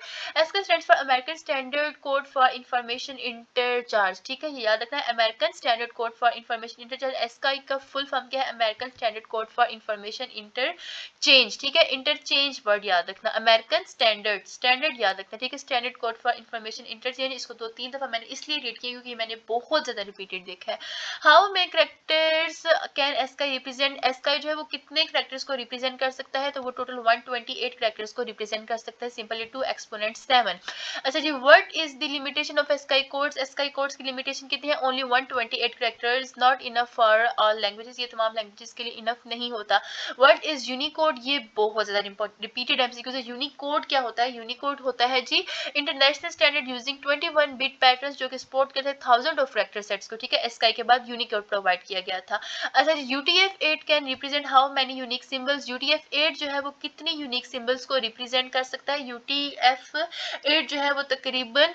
American standard code for information interchange, ठीक है, ये याद रखना है, American standard code for information interchange. ASCII का फुल फॉर्म क्या है, American standard code for information interchange, ठीक है। इंटरचेंज वर्ड याद रखना, अमेरिकन स्टैंडर्ड याद रखना, ठीक है, standard code for information interchange. इसको 2-3 दफा मैंने इसलिए रीड किया क्योंकि मैंने बहुत ज्यादा रिपीटेड देखा है। How many characters can ASCII represent, ASCII जो है वो कितने कैरेक्टर्स को रिप्रेजेंट कर सकता है, तो वो टोटल 128 कैरेक्टर्स को रिप्रेजेंट कर सकता है, सिंपली 2 एक्सपोनेंट 7। अच्छा जी, what is the limitation of ASCII codes, ASCII codes की लिमिटेशन कितनी है, only 128 characters, not enough for all languages, ये तमाम लैंग्वेजेस के लिए इनफ नहीं होता। व्हाट इज यूनिकोड, ये बहुत ज्यादा रिपीटेड एमसीक्यू है। यूनिकोड क्या होता है, यूनिकोड होता है जी international standard using 21 bit patterns जो कि सपोर्ट करते हैं 1000 ऑफ कैरेक्टर सेट्स को, ठीक है। एसकाई के बाद यूनिकोड प्रोवाइड किया गया था। अच्छा, UTF-8 can represent how many unique symbols, UTF-8 जो है वो कितने यूनिक सिंबल्स को रिप्रेजेंट कर सकता है, UTF-8 जो है वो तकरीबन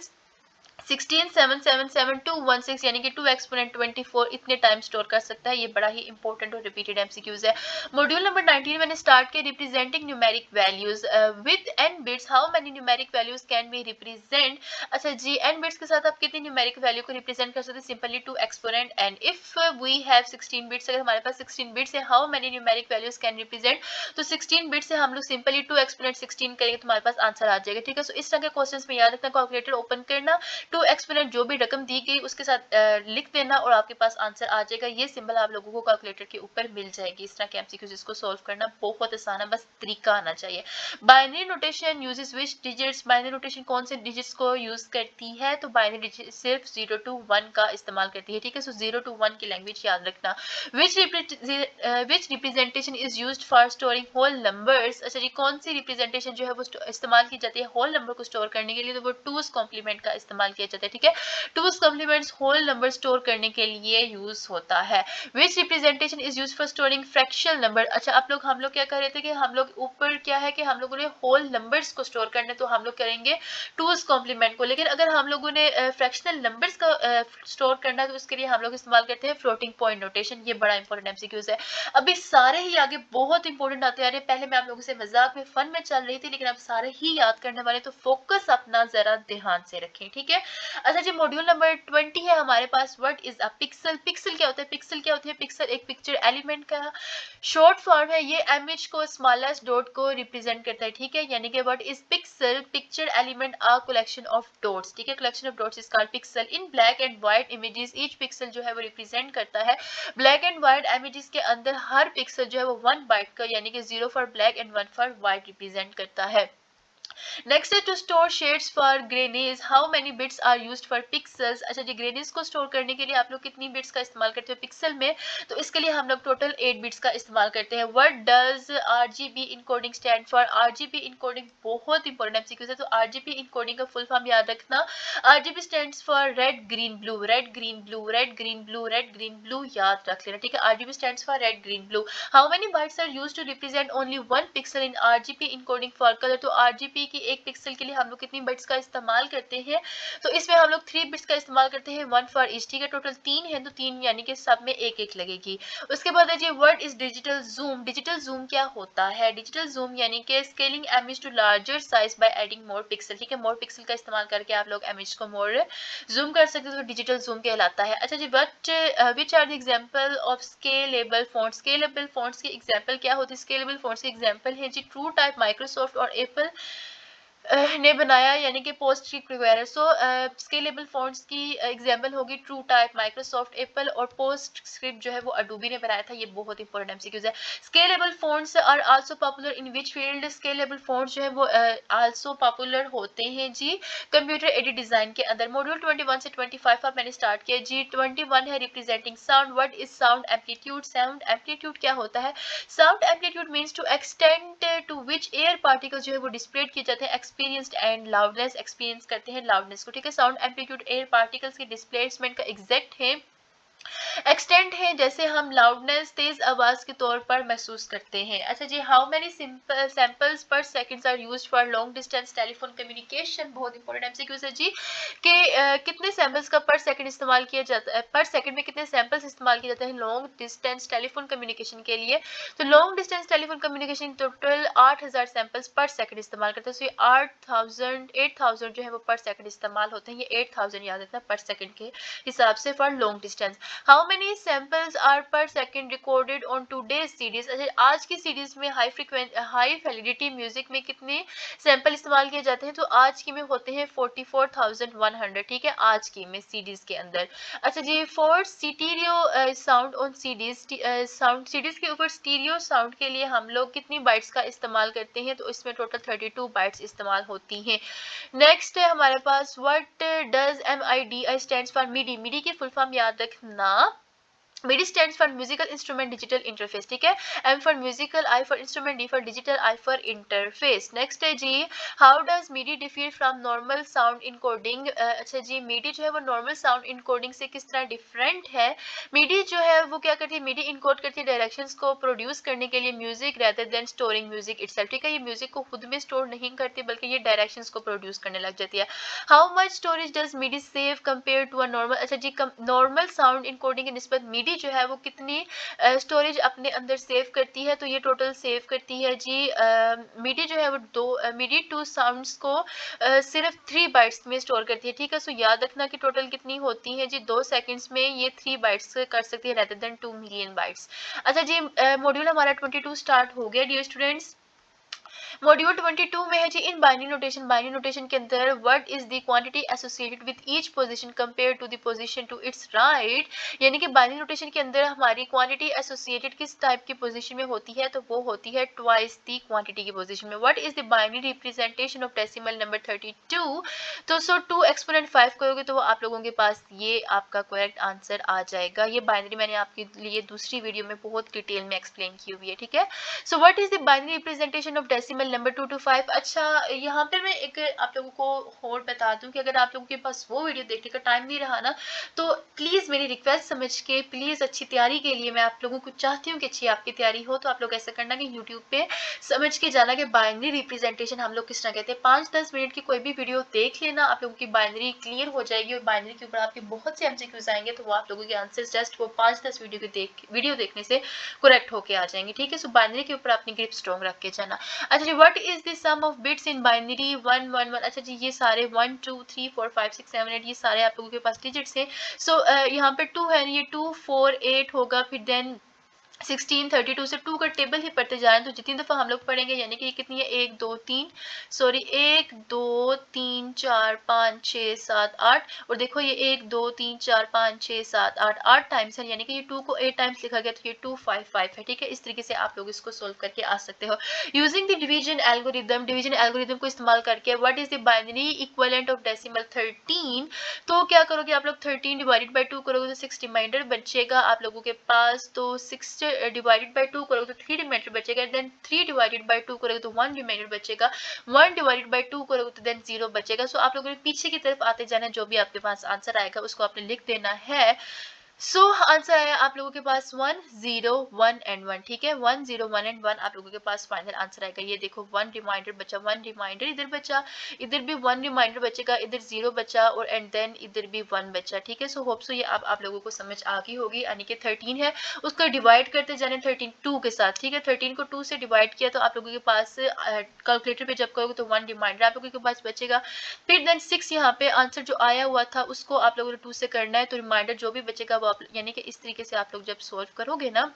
16,777,216 यानी कि 2 एक्सपोनेंट 24 इतने टाइम स्टोर कर सकता है। ये बड़ा ही इंपॉर्टेंट और रिपीटेड एमसीक्यूज है। मॉड्यूल नंबर 19 मैंने स्टार्ट किया representing numeric values with n bits, how many numeric values can be represent. अच्छा जी, n बिट्स के साथ आप कितनी न्यूमेरिक वैल्यू को रिप्रेजेंट कर सकते हैं, simply 2 exponent n। If we have 16 bits, अगर हमारे पास 16 बिट्स है, how many numeric values can represent, तो 16 बिट्स से हम लोग सिंपली 2 एक्सपोनेंट 16 करेंगे तो हमारे पास आंसर आ जाएगा, ठीक है। सो इस तरह के क्वेश्चंस में याद रखना, कैलकुलेटर ओपन करना, 2 टू एक्सपोनेंट जो भी रकम दी गई उसके साथ लिख देना और आपके पास आंसर आ जाएगा। ये सिंबल आप लोगों को कैलकुलेटर के ऊपर मिल जाएगी। इस तरह के एमसीक्यूज इसको सॉल्व करना बहुत आसान है, बस तरीका आना चाहिए। बाइनरी नोटेशन यूजेस विच डिजिट्स, बाइनरी नोटेशन कौन से डिजिट्स को यूज करती है? तो बाइनरी डिजिट सिर्फ 0 to 1 का इस्तेमाल करती है, ठीक है। सो 0 to 1 की लैंग्वेज याद रखना। Which representation is used for storing whole numbers, अच्छा जी कौन सी रिप्रेजेंटेशन जो है वो इस्तेमाल की जाती है होल नंबर को स्टोर करने के लिए? तो वो टूज कॉम्प्लीमेंट का इस्तेमाल किया जाता है, ठीक है। Two's complements whole number store करने के लिए यूज होता है। Which representation is used for storing fractional number, अच्छा हम लोग क्या कर रहे थे कि हम लोग ऊपर क्या है कि हम लोगों ने होल नंबर्स को स्टोर करने, तो हम लोग करेंगे टूज कॉम्प्लीमेंट को। लेकिन अगर हम लोगों ने फ्रैक्शनल नंबर्स का स्टोर करना है तो उसके लिए हम लोग इस्तेमाल करते हैं फ्लोटिंग पॉइंट नोटेशन। ये बड़ा इंपॉर्टेंट एमसीक्यूज है। अभी सारे ही आगे बहुत इंपॉर्टेंट आते आ रहे हैं। पहले मैं आप लोगों से मजाक में फन में चल रही थी, लेकिन अब सारे ही याद करने वाले, तो फोकस अपना जरा ध्यान से रखें, ठीक है। अच्छा जी मॉड्यूल नंबर 20 है हमारे पास। What is a pixel, pixel क्या होता है? पिक्सल क्या होती है? पिक्सल एक पिक्चर एलिमेंट का शॉर्ट फॉर्म है। ये इमेज को स्मॉलेस्ट डॉट को रिप्रेजेंट करता है, ठीक है। यानी कि what is pixel, picture element a collection of dots, ठीक है। Collection of dots is called pixel. In black and white images each pixel जो है वो रिप्रेजेंट करता है, ब्लैक एंड व्हाइट इमेजेस के अंदर हर पिक्सल जो है वो 1 बाइट का यानी कि 0 for black and 1 for white represent करता है। नेक्स्ट है to store shades for greyness, how many bits are used for pixels, अच्छा जी ग्रेनेज को स्टोर करने के लिए आप लोग कितनी बिट्स का इस्तेमाल करते हो पिक्सल में? तो इसके लिए हम लोग टोटल 8 बिट्स का इस्तेमाल करते हैं। What does RGB encoding stand for, RGB encoding बहुत इंपॉर्टेंट एमसीक्यू है, तो आरजीबी इनकोडिंग का फुल फॉर्म याद रखना। RGB stands for red green blue, red green blue, red green blue, red green blue याद रख लेना, ठीक है। RGB stands for red green blue. How many bytes are used to represent only one pixel in RGB encoding for colour, तो RGB की एक pixel के लिए हम लोग कितनी बिट्स का इस्तेमाल करते हैं? तो इसमें हम लोग 3 बिट्स का इस्तेमाल करते हैं, 1 फॉर ईच, ठीक है। टोटल 3 है तो 3 यानी कि सब में एक एक लगेगी। उसके बाद है जी what is digital zoom, digital zoom क्या होता है? डिजिटल जूम यानी कि scaling image to larger size by adding more pixel, ठीक है। मोर पिक्सल का इस्तेमाल करके आप लोग इमेज को मोर जूम कर सकते हो, तो डिजिटल जूम कहलाता है। अच्छा जी but which are the example of scalable font, scalable fonts की एग्जांपल क्या होती है? स्केलेबल फॉन्ट्स की एग्जांपल है जी ट्रू टाइप, माइक्रोसॉफ्ट और एप्पल ने बनाया यानी कि पोस्ट स्क्रिप्ट वगैरह। सो स्केलेबल फॉन्ट्स की एग्जांपल होगी ट्रू टाइप, माइक्रोसॉफ्ट, एप्पल, और पोस्ट स्क्रिप्ट जो है वो अडोबी ने बनाया था। ये बहुत इंपॉर्टेंट एमसीक्यूज है। Scalable fonts are also popular in which field, scalable fonts जो है वो आल्सो पॉपुलर होते हैं जी कंप्यूटर एडेड डिजाइन के अंदर। मॉड्यूल 21 से 25 अब मैंने स्टार्ट किया जी। 21 है representing sound, what is sound amplitude, sound amplitude क्या होता है? Sound amplitude means to extend to which air particle जो है वो डिस्प्लेड किए जाते हैं, एक्सपीरियंस्ड एंड लाउडनेस, एक्सपीरियंस करते हैं लाउडनेस को, ठीक है। साउंड एम्पलीट्यूड एयर पार्टिकल्स के डिस्प्लेसमेंट का एग्जैक्ट है एक्सटेंट है, जैसे हम लाउडनेस तेज आवाज के तौर पर महसूस करते हैं। अच्छा जी how many samples per seconds are used for long distance telephone communication, बहुत इंपॉर्टेंट एमसीक्यूज है जी कि कितने सैंपल्स का पर सेकंड इस्तेमाल किया जाता है, पर सेकंड में कितने सैंपल्स इस्तेमाल किए जाते हैं लॉन्ग डिस्टेंस टेलीफोन कम्युनिकेशन के लिए? तो long distance telephone communication total 8000 samples पर सेकंड इस्तेमाल करते हैं। सो ये 8000 जो है वो पर सेकंड इस्तेमाल होते हैं। ये 8000 याद रखना पर सेकंड के हिसाब से for long distance. How many samples are per second recorded on today's series, अच्छा आज की सीरीज में हाई वैलिडिटी म्यूजिक में कितने सैंपल इस्तेमाल किए जाते हैं? तो आज की में होते हैं 44100, ठीक है, आज की में सीडीज के अंदर। अच्छा जी for stereo sound on CDs, sound CDs के ऊपर स्टीरियो साउंड के लिए हम लोग कितनी बाइट्स का इस्तेमाल करते हैं? तो इसमें टोटल 32 बाइट्स इस्तेमाल होती हैं। नेक्स्ट है हमारे पास what does MIDI stands for, MIDI, MIDI की फुल फॉर्म याद रखना। MIDI stands for musical instrument digital interface, ठीक है। M for musical, I for instrument, D for digital, I for interface। Next है जी how does MIDI differ from normal sound encoding, अच्छा जी MIDI जो है वो नॉर्मल साउंड इनकोडिंग से किस तरह डिफरेंट है? MIDI जो है वो क्या करती है? MIDI इनकोड करती है डायरेक्शंस को प्रोड्यूस करने के लिए music rather than storing music itself, ठीक है। ये म्यूजिक को खुद में स्टोर नहीं करती बल्कि ये डायरेक्शंस को प्रोड्यूस करने लग जाती है। How much storage does MIDI save compare to a normal, अच्छा जी नॉर्मल साउंड इनकोडिंग की निस्बत MIDI जो है वो कितनी स्टोरेज अपने अंदर सेव करती है? तो ये टोटल सेव करती है जी MIDI जो है वो MIDI 2 साउंड्स को सिर्फ 3 बाइट्स में स्टोर करती है, ठीक है। सो याद रखना कि टोटल कितनी होती है जी 2 सेकंड्स में ये 3 बाइट्स कर सकती है रेदर देन 2 मिलियन बाइट्स। अच्छा जी मॉड्यूल हमारा 22 स्टार्ट हो गया डियर स्टूडेंट्स। मॉड्यूल 22 में है जी in binary notation. Binary notation के अंदर what is the quantity associated with each position compare to the position to its right, यानी कि बाइनरी नोटेशन के अंदर हमारी क्वांटिटी एसोसिएटेड किस टाइप की पोजीशन में होती है, तो वो होती है ट्वाइस द क्वांटिटी की पोजीशन में। What is the binary representation of decimal number 32, तो सो 2 एक्सपोनेंट 5 करोगे तो आप लोगों के पास ये आपका करेक्ट आंसर आ जाएगा। ये बाइनरी मैंने आपके लिए दूसरी वीडियो में बहुत डिटेल में एक्सप्लेन की हुई है, ठीक है। So what is the binary representation of decimal number 2 to 5। अच्छा, यहाँ पे मैं एक आप लोगों को और बता दूं कि अगर आप लोगों के पास वो वीडियो देखने का टाइम नहीं रहा ना, तो प्लीज मेरी रिक्वेस्ट समझ के प्लीज अच्छी तैयारी के लिए मैं आप लोगों को चाहती हूँ कि अच्छी आपकी तैयारी हो, तो आप लोग ऐसा करना कि यूट्यूब पे समझ के जाना कि बाइनरी रिप्रेजेंटेशन हम लोग किस तरह कहते हैं। 5-10 मिनट की कोई भी वीडियो देख लेना, आप लोगों की बाइनरी क्लियर हो जाएगी और बाइनरी के ऊपर आपके बहुत से एमसीक्यूज आएंगे, तो वो आप लोगों के आंसर जस्ट वो 5-10 वीडियो देखने से करेक्ट होके आ जाएंगे, ठीक है। सो बाइनरी के ऊपर अपनी ग्रिप स्ट्रॉन्ग रख के जाना। अच्छा जी, what is the sum of bits in binary 1 1 1। अच्छा जी, ये सारे 1 2 3 4 5 6 7 8 ये सारे आप लोगों के पास डिजिट्स हैं। सो यहाँ पे 2 है, ये 2 4 8 होगा, फिर देन 16 32 से 2 का टेबल ही पढ़ते जा रहे हैं, तो जितनी दफा हम लोग पढ़ेंगे यानी कि ये कितनी है 1 2 3 सॉरी 1 2 3 4 5 6 7 8, और देखो ये 1 2 3 4 5 6 7 8 8 टाइम्स है, यानी कि ये 2 को 8 टाइम्स लिखा गया, तो ये 2 5 5 है, ठीक है। इस तरीके से आप लोग इसको सोल्व करके आ सकते हो using the division algorithm. Division algorithm को इस्तेमाल करके what is the binary equivalent of decimal 13, तो क्या करोगे आप लोग 13 डिवाइडेड बाय 2 करोगे तो 6 रिमाइंडर बचेगा आप लोगों के पास, तो 6 डिवाइडेड बाय 2 करोगे तो 3 रिमाइंडर बचेगा, देन 3 डिवाइडेड बाय 2 करोगे तो 1 रिमाइंडर बचेगा, 1 डिवाइडेड बाय 2 करोगे तो देन 0 बचेगा। सो आप लोगों ने पीछे की तरफ आते जाना, जो भी आपके पास आंसर आएगा उसको आपने लिख देना है। सो आंसर आया आप लोगों के पास 1 0 1 एंड 1, ठीक है। 1 0 1 एंड 1 आप लोगों के पास फाइनल आंसर आएगा। ये देखो 1 रिमाइंडर बचा, 1 रिमाइंडर इधर बचा, इधर भी 1 रिमाइंडर बचेगा, इधर 0 बचा और एंड देन इधर भी 1 बचा, ठीक है। सो होप सो ये आप लोगों को समझ आ गई होगी। यानी कि 13 है, उसका डिवाइड करते जाने 13 2 के साथ, ठीक है। 13 को 2 से डिवाइड किया तो आप लोगों के पास कैलकुलेटर पे जब करोगे तो 1 रिमाइंडर आप लोगों के पास बचेगा। फिर देन 6 यहाँ पे आंसर जो आया हुआ था उसको आप लोगों ने 2 से करना है, तो रिमाइंडर जो भी बचेगा वो आप यानी कि इस तरीके से आप लोग जब सोल्व करोगे ना,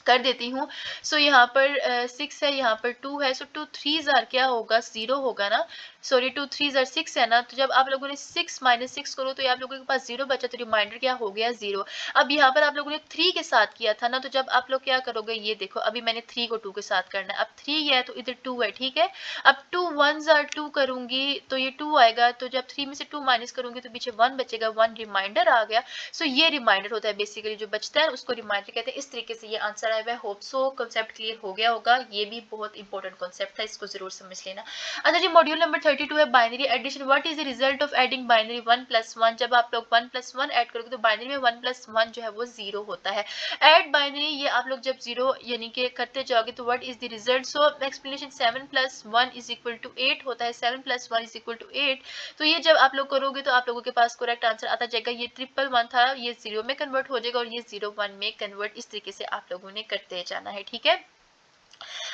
कर देती हूँ। सो यहाँ पर 6 है, यहाँ पर 2 है, सो 2 3 जार क्या होगा 0 होगा ना, सॉरी 2 3 जार 6 है ना, तो जब आप लोगों ने 6 माइनस 6 करो तो ये आप लोगों के पास 0 बचा, तो रिमाइंडर क्या हो गया 0। अब यहाँ पर आप लोगों ने 3 के साथ किया था ना, तो जब आप लोग क्या करोगे, ये देखो अभी मैंने 3 को 2 के साथ करना है, अब 3 है तो इधर 2 है, ठीक है। अब 2 1 जार 2 करूंगी तो ये 2 आएगा, तो जब 3 में से 2 माइनस करूंगी तो पीछे 1 बचेगा, 1 रिमाइंडर आ गया। सो ये रिमाइंडर होता है, बेसिकली जो बचता है उसको रिमाइंडर कहते हैं। इस तरीके से ये आंसर आया हुआ है। होप सो कॉन्सेप्ट क्लियर हो गया होगा, ये भी बहुत इंपॉर्टेंट कॉन्सेप्ट था, इसको जरूर समझ लेना। अच्छा जी, मॉड्यूल नंबर 32 है binary addition. What is the result of adding binary 1 + 1। जब आप लोग 1 + 1 ऐड करोगे तो बाइनरी में 1 + 1 जो है वो 0 होता है। ऐड बाइनरी ये आप लोग जब 0 यानी कि करते जाओगे तो what is the result. So explanation 7 + 1 = 8 होता है, 7 + 1 = 8। तो ये जब आप लोग करोगे तो आप लोगों के पास करेक्ट आंसर आता जाएगा। ये 111 था, ये 0 में कन्वर्ट हो जाएगा और ये 01 में कन्वर्ट, इस तरीके से आप लोगों ने करते जाना है, ठीक है।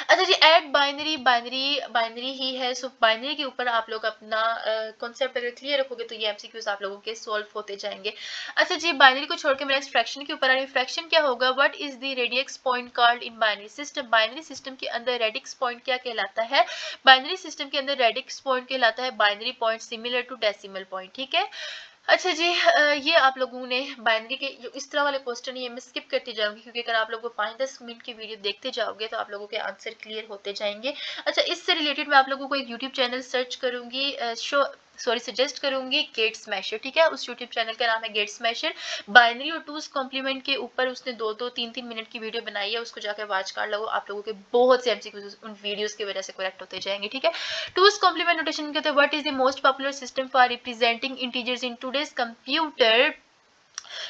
अच्छा जी, ऐड बाइनरी, बाइनरी ही है, सो बाइनरी के ऊपर आप लोग अपना कॉन्सेप्ट अगर क्लियर रखोगे तो ये एमसीक्यूज आप लोगों के सॉल्व होते जाएंगे। अच्छा जी, बाइनरी को छोड़ के मैं नेक्स्ट फ्रैक्शन के ऊपर आ रही हूँ। फ्रैक्शन क्या होगा, what is the radius point called in binary system. Binary system के अंदर रेडिक्स पॉइंट क्या कहलाता है, बाइनरी सिस्टम के अंदर रेडिक्स पॉइंट कहलाता है binary point similar to decimal point, ठीक है। अच्छा जी, ये आप लोगों ने बाइनरी के जो इस तरह वाले क्वेश्चन ये मैं स्किप करती जाऊंगी, क्योंकि अगर आप लोग 5-10 मिनट की वीडियो देखते जाओगे तो आप लोगों के आंसर क्लियर होते जाएंगे। अच्छा, इससे रिलेटेड मैं आप लोगों को एक यूट्यूब चैनल सर्च करूंगी, सजेस्ट करूंगी, गेट स्मैशर, ठीक है। उस यूट्यूब चैनल का नाम है गेट स्मैशर। बाइनरी और टूज कॉम्प्लीमेंट के ऊपर उसने 2-2 3-3 मिनट की वीडियो बनाई है, उसको जाकर वॉच कर लो, आप लोगों के बहुत से एमसीक्यूज उन वीडियोस की वजह से करेक्ट होते जाएंगे, ठीक है। टूज कॉम्प्लीमेंट नोटेशन कहते हैं what is the most popular system for representing integers in today's computer,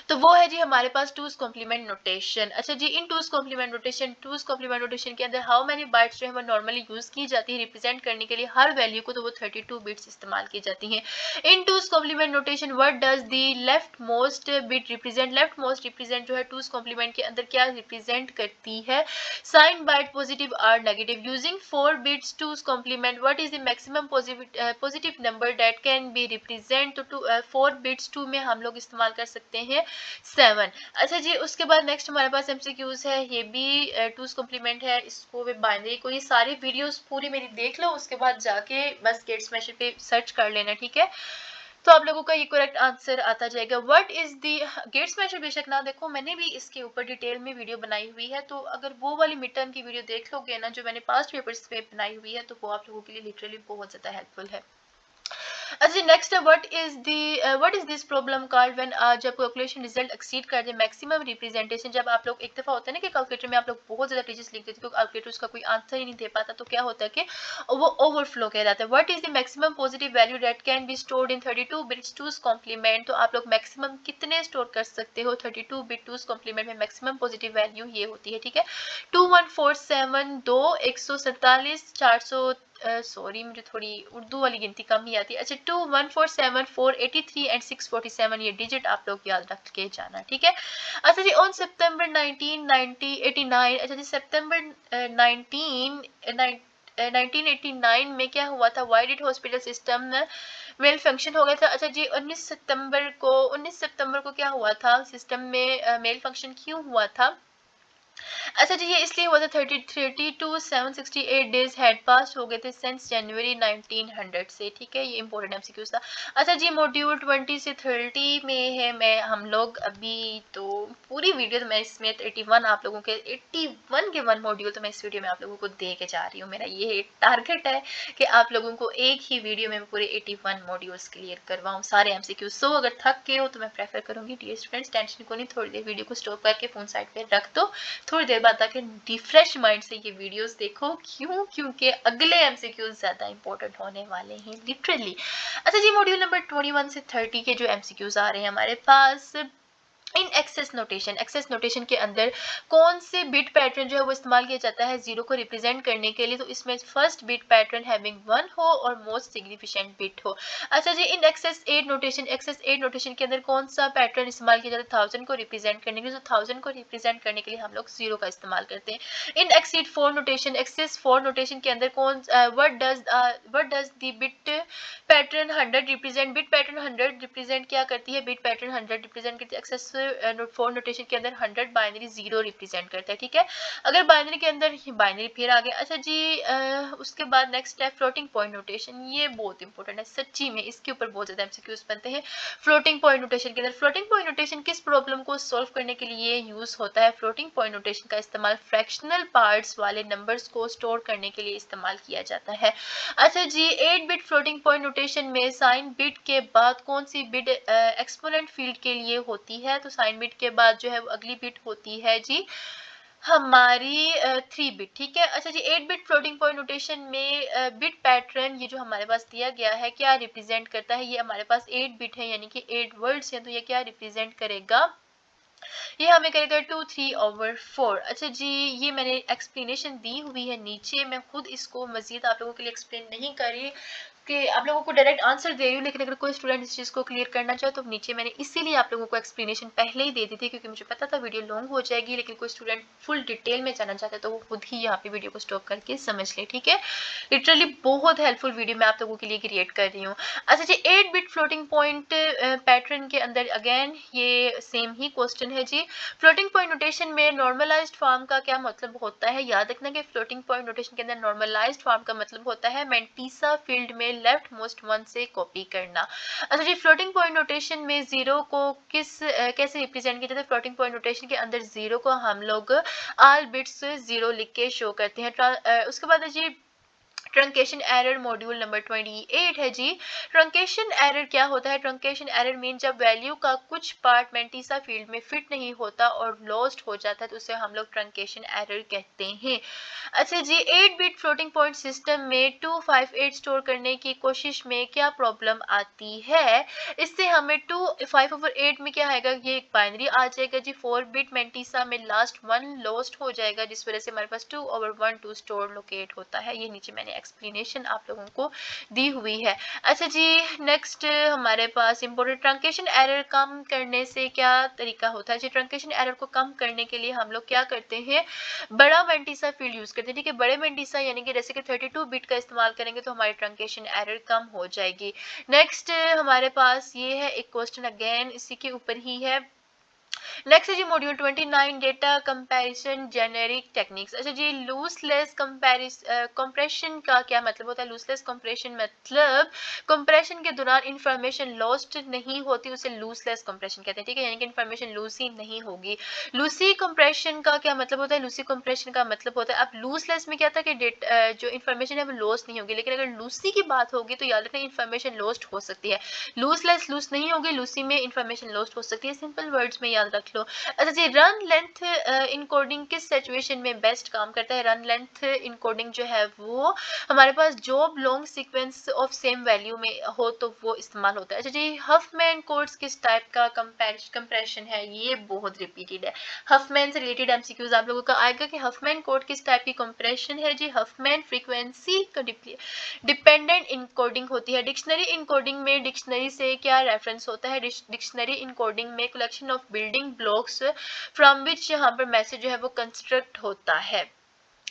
तो वो है जी हमारे पास टूज कॉम्प्लीमेंट नोटेशन। अच्छा जी, इन टूज कॉम्प्लीमेंट नोटेशन के अंदर हाउ मेनी बाइट्स जो है वो नॉर्मली यूज की जाती है रिप्रेजेंट करने के लिए हर वैल्यू को, तो वो 32 बिट्स इस्तेमाल की जाती हैं। In two's complement notation what does the leftmost bit represent, leftmost represent जो है टूज कॉम्प्लीमेंट के अंदर क्या रिप्रेजेंट करती है, साइन बाइट पॉजिटिव और negative. Using 4 bits two's complement what is the maximum positive number that can be represent, तो 4 bits 2 में हम लोग इस्तेमाल कर सकते हैं 7। अच्छा जी, उसके बाद नेक्स्ट हमारे पास एमसीक्यूज है, ये भी 2's कॉम्प्लीमेंट है, इसको भी बाइनरी को ये सारी वीडियोस पूरी मेरी देख लो, उसके बाद जाके बस गेट स्मैशर पे सर्च कर लेना, ठीक है, तो आप लोगों का ये करेक्ट आंसर आता जाएगा। What is the gate smasher, बेशक ना देखो, मैंने भी इसके ऊपर डिटेल में वीडियो बनाई हुई है, तो अगर वो वाली मिड टर्म की वीडियो देख लोगे ना जो मैंने पास्ट पेपर्स पे बनाई हुई है, तो वो आप लोगों के लिए लिटरली बहुत ज्यादा हेल्पफुल है। अच्छा, नेक्स्ट है what is this problem called when जब कैलकुलेशन रिजल्ट एक्सीड कर दे मैक्सिमम रिप्रेजेंटेशन। जब आप लोग एक दफा होता है ना कि कैलकुलेटर में आप लोग बहुत ज्यादा डिजिट्स लिख देते हो, कैलकुलेटर उसका कोई आंसर ही नहीं दे पाता, तो क्या होता है कि वो ओवरफ्लो कह जाता है। What is the maximum positive value that can be stored in 32 bits 2's complement. तो आप लोग मैक्सिमम कितने स्टोर कर सकते हो 32 बिट 2's कॉम्प्लीमेंट में, मैक्सिमम पॉजिटिव वैल्यू ये होती है, ठीक है, 2147 2 147 400, सॉरी मुझे थोड़ी उर्दू वाली गिनती कम ही आती है। अच्छा, 2147 483 एंड 647, ये डिजिट आप लोग याद रख के जाना, ठीक है। अच्छा जी, ऑन सितंबर 1989, अच्छा जी, सितंबर 1989 में क्या हुआ था, why did hospital system malfunction हो गया था। अच्छा जी, 19 सितंबर को क्या हुआ था, सिस्टम में मेल फंक्शन क्यों हुआ था। अच्छा जी, ये इसलिए हुआ था 768 डेज हैड पास हो गए थे सिंस जनवरी 1900 से, ठीक है, ये इंपॉर्टेंट एमसीक्यूज था। अच्छा जी, मॉड्यूल 20 से 30 में है, मैं हम लोग अभी तो पूरी वीडियो तो मैं इसमें 81 आप लोगों के 81 के 1 मॉड्यूल तो मैं इस वीडियो में आप लोगों को दे के जा रही हूँ। मेरा ये टारगेट है कि आप लोगों को एक ही वीडियो में पूरे 81 मॉड्यूल्स क्लियर करवाऊँ सारे एमसीक्यूज। सो अगर थक के हो तो मैं प्रेफर करूंगी डियर स्टूडेंट्स, टेंशन को नहीं, थोड़ी देर वीडियो को स्टॉप करके फोन साइड पे रख दो, थोड़ी देर बाद आके रिफ्रेश माइंड से ये वीडियोस देखो। क्यों? क्योंकि अगले एमसीक्यूज ज्यादा इंपॉर्टेंट होने वाले हैं लिटरली। अच्छा जी, मॉड्यूल नंबर 21 से 30 के जो एमसीक्यूज आ रहे हैं हमारे पास इन एक्सेस नोटेशन के अंदर कौन से बिट पैटर्न जो है वो इस्तेमाल किया जाता है जीरो को रिप्रेजेंट करने के लिए। तो इसमें फर्स्ट बिट पैटर्न हैविंग 1 हो और मोस्ट सिग्निफिकेंट बिट हो। अच्छा जी, इन एक्सेस 8 नोटेशन के अंदर कौन सा पैटर्न इस्तेमाल किया जाता है 1000 को रिप्रेजेंट करने के लिए। तो 1000 को रिप्रेजेंट करने के लिए हम लोग जीरो का इस्तेमाल करते हैं। इन एक्सेस 4 नोटेशन के अंदर कौन what does the bit pattern 100 represent. Bit pattern 100 represent क्या करती है, बिट पैटर्न 100 रिप्रेजेंट करती है एक्सेस 4 नोटेशन के अंदर 100 बाइनरी 0 रिप्रेजेंट करता है, ठीक है। अगर बाइनरी के अंदर बाइनरी फिर आ गया। अच्छा जी, उसके बाद नेक्स्ट है फ्लोटिंग पॉइंट नोटेशन, ये बहुत इंपॉर्टेंट है सच्ची में, इसके ऊपर बहुत ज्यादा एमसीक्यूज बनते हैं। फ्लोटिंग पॉइंट नोटेशन के अंदर फ्लोटिंग पॉइंट नोटेशन किस प्रॉब्लम को सॉल्व करने के लिए यूज होता है। फ्लोटिंग पॉइंट नोटेशन का इस्तेमाल फ्रैक्शनल पार्ट्स वाले नंबर्स को स्टोर करने के लिए इस्तेमाल किया जाता है। अच्छा जी, 8 बिट फ्लोटिंग पॉइंट नोटेशन में साइन बिट के बाद कौन सी बिट एक्सपोनेंट फील्ड के लिए होती है। तो साइन बिट के बाद जो है वो अगली बिट होती है जी हमारी 3 बिट, ठीक है। अच्छा जी, 8 बिट फ्लोटिंग पॉइंट नोटेशन में बिट पैटर्न ये जो हमारे पास दिया गया है क्या रिप्रेजेंट करता है। ये हमारे पास 8 बिट है यानी कि 8 वर्ड्स हैं, तो ये क्या रिप्रेजेंट करेगा, ये हमें करेगा 2/3/4। अच्छा जी, ये मैंने एक्सप्लेनेशन दी हुई है नीचे, मैं खुद इसको मजीद आप लोगों के लिए एक्सप्लेन नहीं कर रही कि आप लोगों को डायरेक्ट आंसर दे रही हूँ, लेकिन अगर कोई स्टूडेंट इस चीज़ को क्लियर करना चाहे तो नीचे मैंने इसीलिए आप लोगों को एक्सप्लेनेशन पहले ही दे दी थी, क्योंकि मुझे पता था वीडियो लॉन्ग हो जाएगी, लेकिन कोई स्टूडेंट फुल डिटेल में जाना चाहता है तो वो खुद ही यहाँ पे वीडियो को स्टॉप करके समझ ले, ठीक है। लिटरली बहुत हेल्पफुल वीडियो मैं आप लोगों के लिए क्रिएट कर रही हूँ। अच्छा जी, 8 बिट फ्लोटिंग पॉइंट पैटर्न के अंदर अगेन ये सेम ही क्वेश्चन है जी। फ्लोटिंग पॉइंट नोटेशन में नॉर्मलाइज्ड फॉर्म का क्या मतलब होता है। याद रखना कि फ्लोटिंग पॉइंट नोटेशन के अंदर नॉर्मलाइज्ड फॉर्म का मतलब होता है मैंटीसा फील्ड में लेफ्ट मोस्ट वन से कॉपी करना। अच्छा जी, फ्लोटिंग पॉइंट नोटेशन में जीरो को कैसे रिप्रेजेंट किया जाता है। फ्लोटिंग पॉइंट नोटेशन के अंदर जीरो को हम लोग ऑल बिट्स जीरो लिख के शो करते हैं। उसके बाद है जी ट्रंकेशन एरर, मॉड्यूल नंबर 28 है जी। ट्रंकेशन एरर क्या होता है। ट्रंकेशन एरर मीन जब वैल्यू का कुछ पार्ट मैंटीसा फील्ड में फिट नहीं होता और लॉस्ट हो जाता है तो उसे हम लोग ट्रंकेशन एरर कहते हैं। अच्छा जी, 8 बिट फ्लोटिंग पॉइंट सिस्टम में 258 स्टोर करने की कोशिश में क्या प्रॉब्लम आती है। इससे हमें 5/8 में क्या आएगा, ये एक बाइनरी आ जाएगा जी। 4 बिट मैंटीसा में लास्ट 1 लॉस्ट हो जाएगा, जिस वजह से हमारे पास 2/1 टू स्टोर लोकेट होता है। ये नीचे मैंने एक्सप्लेनेशन आप लोगों को दी हुई है। अच्छा जी, नेक्स्ट हमारे पास इंपोर्टेंट ट्रंकेशन एरर कम करने से क्या तरीका होता है जी। ट्रंकेशन एरर को कम करने के लिए हम लोग क्या करते हैं, बड़ा मैंटीसा फील्ड यूज करते हैं, ठीक है। बड़े मैंटीसा यानी कि जैसे कि 32 बिट का इस्तेमाल करेंगे तो हमारी ट्रंकेशन एरर कम हो जाएगी। नेक्स्ट हमारे पास ये है एक क्वेश्चन अगेन इसी के ऊपर ही है। नेक्स्ट है जी module 29 data comparison generic techniques. अच्छा जी लूसलेस कंप्रेशन का क्या मतलब होता है? लूसलेस कंप्रेशन मतलब कंप्रेशन के दौरान इंफॉर्मेशन लॉस्ट नहीं होती, उसे लूसलेस कंप्रेशन कहते हैं, ठीक है, यानी कि इंफॉर्मेशन लूज ही नहीं होगी। लूसी कंप्रेशन का क्या मतलब होता है? लूसी कंप्रेशन का मतलब होता है, अब लूसलेस में क्या था कि जो इंफॉर्मेशन है वो लॉस्ट नहीं होगी, लेकिन अगर लूसी की बात होगी तो याद रखना इंफॉर्मेशन लॉस्ट हो सकती है। लूसलेस लूज नहीं होगी, लूसी में इंफॉर्मेशन लॉस्ट हो सकती है, सिंपल वर्ड्स में याद रख लो। अच्छा जी रन लेंथ इनकोडिंग किस सिचुएशन में बेस्ट काम करता है? रन लेंथ इनकोडिंग जो है वो हमारे पास job long sequence of same value में हो तो वो इस्तेमाल होता है। अच्छा जी हफमैन कोड्स किस टाइप का कंप्रेशन है? ये बहुत रिपीटेड है, हफमैन से रिलेटेड एमसीक्यूज आप लोगों का आएगा कि हफमैन कोड किस टाइप की कंप्रेशन है जी। हफमैन फ्रीक्वेंसी डिपेंडेंट इनकोडिंग होती है। डिक्शनरी इनकोडिंग में डिक्शनरी से क्या रेफरेंस होता है? डिक्शनरी इनकोडिंग में collection of building blocks from which यहाँ पर मैसेज जो है वो कंस्ट्रक्ट होता है।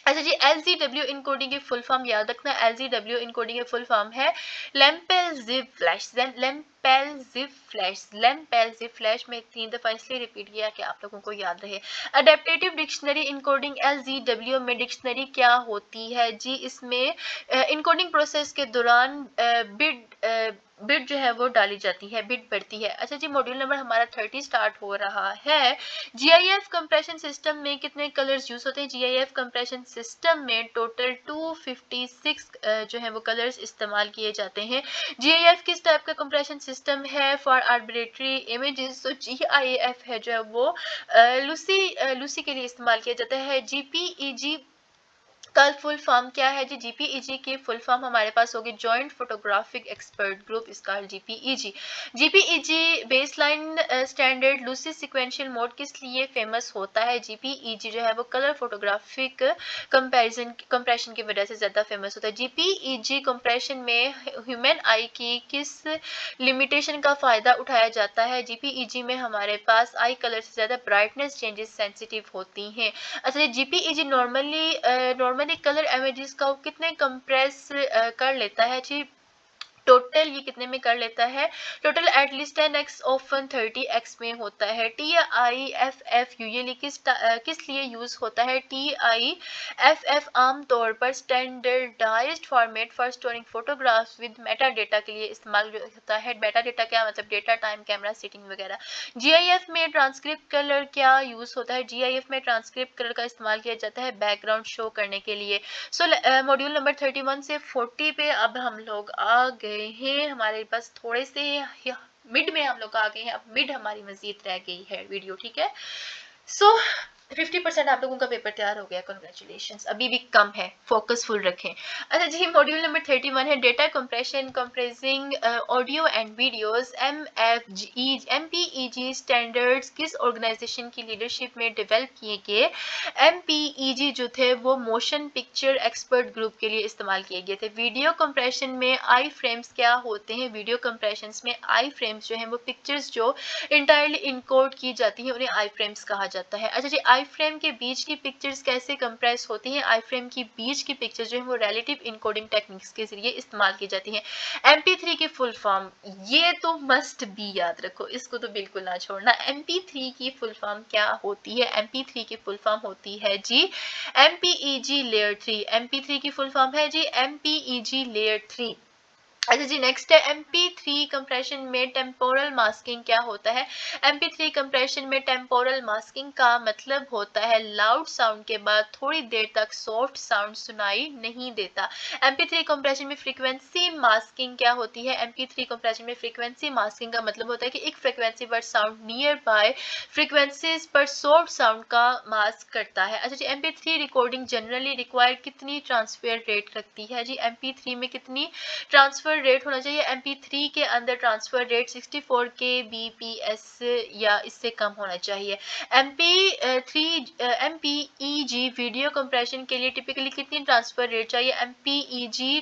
अच्छा जी LZW इनकोडिंग की फुल फॉर्म याद रखना, LZW इनकोडिंग की फुल फॉर्म है Lempel zip flash. Lempel zip flash, Lempel zip flash में 3 दफा इसलिए रिपीट किया कि आप लोगों को याद रहे। अडेप्टेटिव डिक्शनरी इनकोडिंग LZW में डिक्शनरी क्या होती है जी? इसमें इनकोडिंग प्रोसेस के दौरान बिट जो है वो डाली जाती है, बिट बढ़ती है। अच्छा जी मॉड्यूल नंबर हमारा 30 स्टार्ट हो रहा है। GIF कंप्रेशन सिस्टम में कितने कलर्स यूज होते हैं? GIF कंप्रेशन सिस्टम में टोटल 256 जो है वो कलर्स इस्तेमाल किए जाते हैं। GIF किस टाइप का कंप्रेशन सिस्टम है? For arbitrary images. तो GIF है जो है वो लूसी के लिए इस्तेमाल किया जाता है। GPEG का फुल फॉर्म क्या है जी? जीपीईजी की फुल फॉर्म हमारे पास होगी जॉइंट फोटोग्राफिक एक्सपर्ट ग्रुप, इसका JPEG. JPEG baseline standard lossy sequential mode किस लिए फेमस होता है? जीपीईजी जो है वो कलर फोटोग्राफिक कंप्रेशन की वजह से ज्यादा फेमस होता है। जीपीईजी कंप्रेशन में ह्यूमन आई की किस लिमिटेशन का फायदा उठाया जाता है? जीपीईजी में हमारे पास आई कलर से ज्यादा ब्राइटनेस चेंजेस सेंसिटिव होती हैं। अच्छा जीपीईजी नॉर्मली कलर इमेजेस का कितने कंप्रेस कर लेता है जी? टोटल ये कितने में कर लेता है? Total at least 10x often 30x में होता है। TIFF यूजुअली किस लिए यूज होता है? TIFF आमतौर पर standardised format for storing photographs with meta data के लिए इस्तेमाल होता है। मेटा डेटा क्या मतलब? डेटा, टाइम, कैमरा सेटिंग वगैरह। GIF में ट्रांसक्रिप्ट कलर क्या यूज होता है? GIF में ट्रांसक्रिप्ट कलर का इस्तेमाल किया जाता है बैकग्राउंड शो करने के लिए। सो मॉड्यूल नंबर 31 से 40 पे अब हम लोग आ गए हैं, हमारे पास थोड़े से मिड में हम लोग आ गए हैं, अब मिड हमारी मजीद रह गई है वीडियो, ठीक है। सो 50% आप लोगों का पेपर तैयार हो गया, कॉन्ग्रेचुलेशंस, अभी भी कम है, फोकस फुल रखें। अच्छा जी मॉड्यूल नंबर 31 है data compression compressing audio and videos. MPEG standards किस ऑर्गेनाइजेशन की लीडरशिप में डेवलप किए गए? MPEG जो थे वो मोशन पिक्चर एक्सपर्ट ग्रुप के लिए इस्तेमाल किए गए थे। वीडियो कंप्रेशन में आई फ्रेम्स क्या होते हैं? वीडियो कंप्रेशन में आई फ्रेम्स जो है वो पिक्चर्स जो इंटायरली इनकोड की जाती है उन्हें आई फ्रेम्स कहा जाता है। अच्छा जी आई फ्रेम के बीच की पिक्चर्स कैसे कंप्रेस होती हैं? आई फ्रेम की बीच की पिक्चर्स जो है वो रिलेटिव इनकोडिंग टेक्निक्स के जरिए इस्तेमाल की जाती हैं। MP3 की फुल फॉर्म, ये तो मस्ट भी याद रखो, इसको तो बिल्कुल ना छोड़ना। MP3 की फुल फॉर्म क्या होती है? MP3 की फुल फॉर्म होती है जी MPEG लेयर 3। MP3 की फुल फॉर्म है जी MPEG लेयर 3। अच्छा जी नेक्स्ट है MP3 कंप्रेशन में टेम्पोरल मास्किंग क्या होता है? MP3 कंप्रेशन में टेम्पोरल मास्किंग का मतलब होता है लाउड साउंड के बाद थोड़ी देर तक सॉफ्ट साउंड सुनाई नहीं देता। MP3 कंप्रेशन में फ्रीक्वेंसी मास्किंग क्या होती है? MP3 कंप्रेशन में फ्रीक्वेंसी मास्किंग का मतलब होता है कि एक फ्रीक्वेंसी पर साउंड नियर बाय फ्रीक्वेंसीज पर सॉफ्ट साउंड का मास्क करता है। अच्छा जी MP3 रिकॉर्डिंग जनरली रिक्वायर कितनी ट्रांसफर रेट रखती है जी? MP3 में कितनी ट्रांसफर रेट होना चाहिए? MP3 के अंदर ट्रांसफर रेट 64 kbps या इससे कम होना चाहिए। MPEG वीडियो कंप्रेशन के लिए टिपिकली कितनी ट्रांसफर रेट चाहिए? MPEG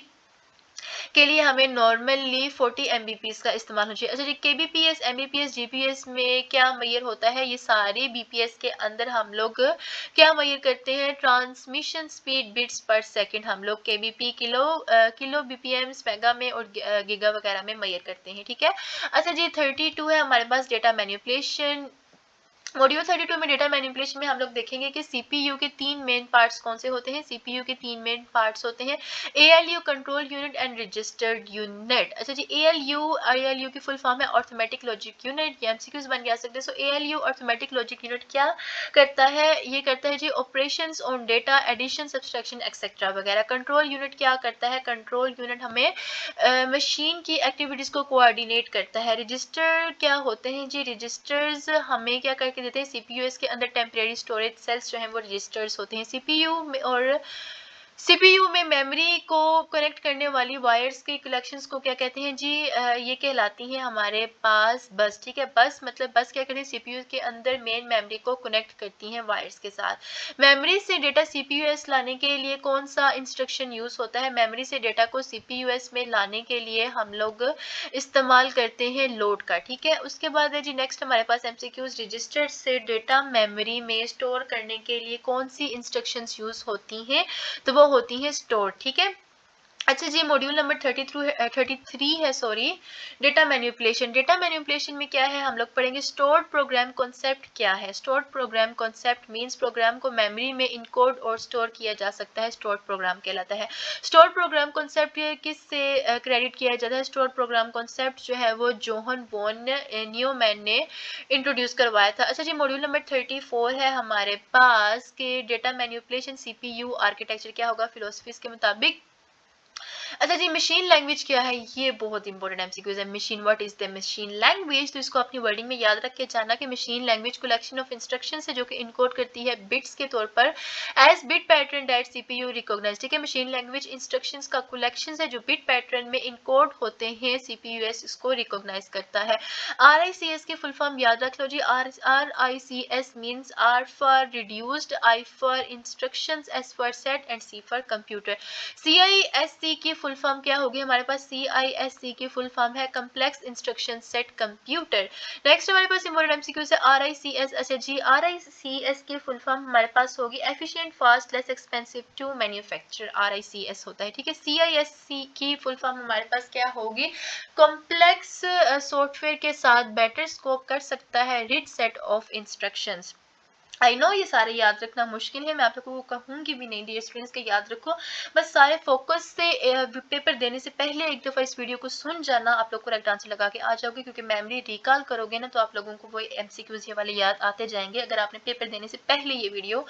के लिए हमें नॉर्मली 40 Mbps का इस्तेमाल होना चाहिए। अच्छा जी kbps, Mbps, GPS में क्या मेजर होता है? ये सारे BPS के अंदर हम लोग क्या मेजर करते हैं? ट्रांसमिशन स्पीड बिट्स पर सेकंड हम लोग kbp किलो BPM मेगा में और गीगा वगैरह में मेजर करते हैं, ठीक है। अच्छा जी 32 है हमारे पास डेटा मैनिपुलेशन मॉड्यूल 32 में डेटा मैनिपुलेशन में हम लोग देखेंगे कि सीपीयू के तीन मेन पार्ट्स कौन से होते हैं। सीपीयू के तीन मेन पार्ट्स होते हैं ALU control unit and registered unit. अच्छा जी, एएलयू की फुल फॉर्म है अर्थमेटिक लॉजिक यूनिट। ये एमसीक्यूज बन जा सकते हैं। So ALU arithmetic logic unit क्या करता है? ये करता है जी operations on data, addition, subtraction etcetera वगैरह। कंट्रोल यूनिट क्या करता है? कंट्रोल यूनिट हमें मशीन की एक्टिविटीज को कोऑर्डिनेट करता है। रजिस्टर क्या होते हैं जी? रजिस्टर्स हमें क्या करके देते हैं? सीपीयूएस के अंदर टेम्परेरी स्टोरेज सेल्स जो हैं वो रजिस्टर्स होते हैं। सीपीयू में और सीपीयू में मेमोरी को कनेक्ट करने वाली वायर्स के कलेक्शंस को क्या कहते हैं जी? ये कहलाती हैं हमारे पास बस। ठीक है, बस मतलब बस क्या करती है? सीपीयू के अंदर मेन मेमोरी को कनेक्ट करती हैं वायर्स के साथ। मेमोरी से डेटा सीपीयूएस लाने के लिए कौन सा इंस्ट्रक्शन यूज होता है? मेमोरी से डेटा को सीपीयूएस में लाने के लिए हम लोग इस्तेमाल करते हैं लोड का। ठीक है, उसके बाद है जी नेक्स्ट हमारे पास एमसीक्यूज। रजिस्टर से डेटा मेमोरी में स्टोर करने के लिए कौन सी इंस्ट्रक्शंस यूज होती हैं? तो वो होती है स्टोर। ठीक है। अच्छा जी, मॉड्यूल नंबर 33 है sorry, data manipulation. Data manipulation में क्या है हम लोग पढ़ेंगे? स्टोर्ड प्रोग्राम कॉन्सेप्ट क्या है? Stored program concept means program को मेमोरी में इनकोड और स्टोर किया जा सकता है, स्टोर्ड प्रोग्राम कहलाता है। स्टोर्ड प्रोग्राम कॉन्सेप्ट किससे क्रेडिट किया जाता है? स्टोर्ड प्रोग्राम कॉन्सेप्ट जो है वो जोहन वॉन न्यूमैन ने इंट्रोड्यूस करवाया था। अच्छा जी, मॉड्यूल नंबर 34 है हमारे पास के डेटा मैनिपुलेशन सीपीयू आर्किटेक्चर क्या होगा फिलोसफीज के मुताबिक। अच्छा जी, मशीन लैंग्वेज क्या है? ये बहुत इंपॉर्टेंट एमसीक्यूज है। Machine, what is the machine language? तो इसको अपनी वर्डिंग में याद रख के जाना कि machine language collection of instruction है जो कि इनकोड करती है बिट्स के तौर पर as bit pattern that CPU recognize. ठीक है, मशीन लैंग्वेज इंस्ट्रक्शंस का कलेक्शन है जो बिट पैटर्न में इनकोड होते हैं, सीपीयूएस इसको रिकॉग्नाइज करता है। आरआईसीएस की फुल फॉर्म याद रख लो जी। RICS means R for reduced, I for instructions, S for set and C for computer. CISC की फुल फॉर्म क्या होगी हमारे पास? CISC की फुल फॉर्म है complex instruction set computer. Next हमारे पास इंपॉर्टेंट एमसीक्यू है RICS। अच्छा जी, RICS की फुल फॉर्म हमारे पास होगी efficient, fast, less expensive to manufacture. RICS होता है। ठीक है, CISC की फुल फॉर्म हमारे पास क्या होगी? कॉम्प्लेक्स सॉफ्टवेयर के साथ बेटर स्कोप कर सकता है rich set of instructions. I know ये सारे याद रखना मुश्किल है, मैं आप लोगों को कहूंगी भी नहीं डियर स्टूडेंट्स के याद रखो, बस सारे फोकस से पेपर देने से पहले एक दफ़ा इस वीडियो को सुन जाना, आप लोग को करेक्ट आंसर लगा के आ जाओगे, क्योंकि मेमोरी रिकॉल करोगे ना तो आप लोगों को वो एमसीक्यूज ये वाले याद आते जाएंगे अगर आपने पेपर देने से पहले ये वीडियो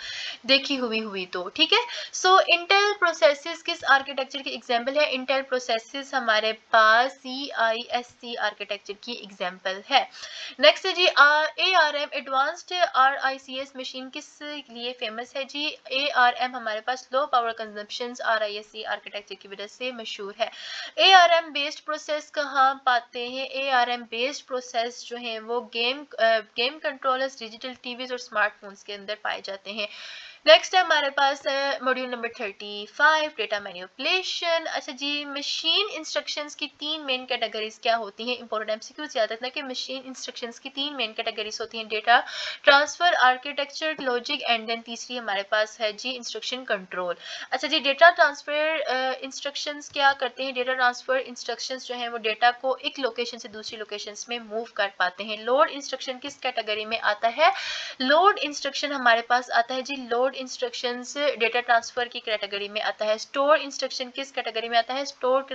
देखी हुई तो। ठीक है, सो इंटेल प्रोसेसेस किस आर्किटेक्चर की एग्जाम्पल है? इंटेल प्रोसेसेस हमारे पास CISC आर्किटेक्चर की एग्जाम्पल है। नेक्स्ट है जी ARM एडवांस्ड RICS मशीन किस लिए फेमस है जी? ARM हमारे पास low power consumption RISC architecture की वजह से मशहूर है। ARM बेस्ड प्रोसेस कहाँ पाते हैं? ARM बेस्ड प्रोसेस जो है वो गेम कंट्रोलर्स, डिजिटल टीवीज और स्मार्टफोन्स के अंदर पाए जाते हैं। नेक्स्ट है हमारे पास मॉड्यूल नंबर 35 डेटा मैनिपुलेशन। अच्छा जी, मशीन इंस्ट्रक्शंस की तीन मेन कैटेगरीज क्या होती हैं? इंपॉर्टेंट एमसीक्यूज याद रखना कि मशीन इंस्ट्रक्शंस की तीन मेन कैटेगरीज होती हैं, data transfer, architecture, logic and then तीसरी हमारे पास है जी इंस्ट्रक्शन कंट्रोल। अच्छा जी, डेटा ट्रांसफर इंस्ट्रक्शंस क्या करते हैं? डेटा ट्रांसफर इंस्ट्रक्शंस जो है वो डेटा को एक लोकेशन से दूसरी लोकेशन में मूव कर पाते हैं। लोड इंस्ट्रक्शन किस कैटेगरी में आता है? लोड इंस्ट्रक्शन हमारे पास आता है जी, लोड इंस्ट्रक्शंस डेटा ट्रांसफर की कैटेगरी में आता है। स्टोर इंस्ट्रक्शन किस कैटेगरी में आता है? स्टोर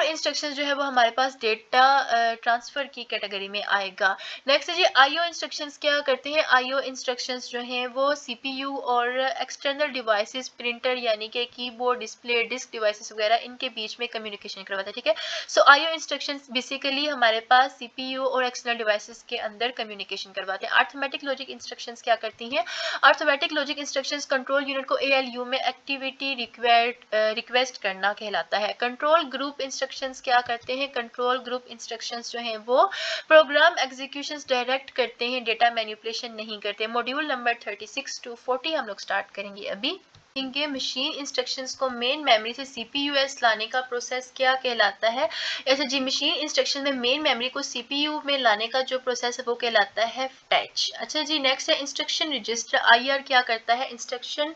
इंस्ट्रक्शंस जो है वो हमारे पास डेटा ट्रांसफर की कैटेगरी में आएगा। नेक्स्ट है जी आईओ इंस्ट्रक्शंस क्या करते हैं? आईओ इंस्ट्रक्शंस जो हैं वो सीपीयू और एक्सटर्नल डिवाइसेस, प्रिंटर यानी कि कीबोर्ड, डिस्प्ले, डिस्क डिवाइसेस वगैरह इनके बीच में कम्युनिकेशन करवाता है। ठीक है, सो आईओ इंस्ट्रक्शंस बेसिकली हमारे पास सीपीयू और एक्सटर्नल डिवाइसेस के अंदर कम्युनिकेशन करवाते हैं। अर्थमेटिक लॉजिक इंस्ट्रक्शंस क्या करती हैं? Arithmetic logic instructions control unit को एएलयू में एक्टिविटी रिक्वेस्ट करना कहलाता है। कंट्रोल ग्रुप इंस्ट्रक्शंस क्या करते हैं? कंट्रोल ग्रुप इंस्ट्रक्शंस जो हैं वो प्रोग्राम एग्जीक्यूशंस डायरेक्ट करते हैं, डेटा मैनिपुलेशन नहीं करते। मॉड्यूल नंबर 36 to 40 हम लोग स्टार्ट करेंगे अभी। इनके मशीन इंस्ट्रक्शंस को मेन मेमोरी से सीपीयूएस लाने का प्रोसेस क्या कहलाता है? ऐसे जी, मशीन इंस्ट्रक्शन में मेन मेमोरी को सीपीयू में लाने का जो प्रोसेस है वो कहलाता है फैच। अच्छा जी, नेक्स्ट है इंस्ट्रक्शन रजिस्टर। आईआर क्या करता है? इंस्ट्रक्शन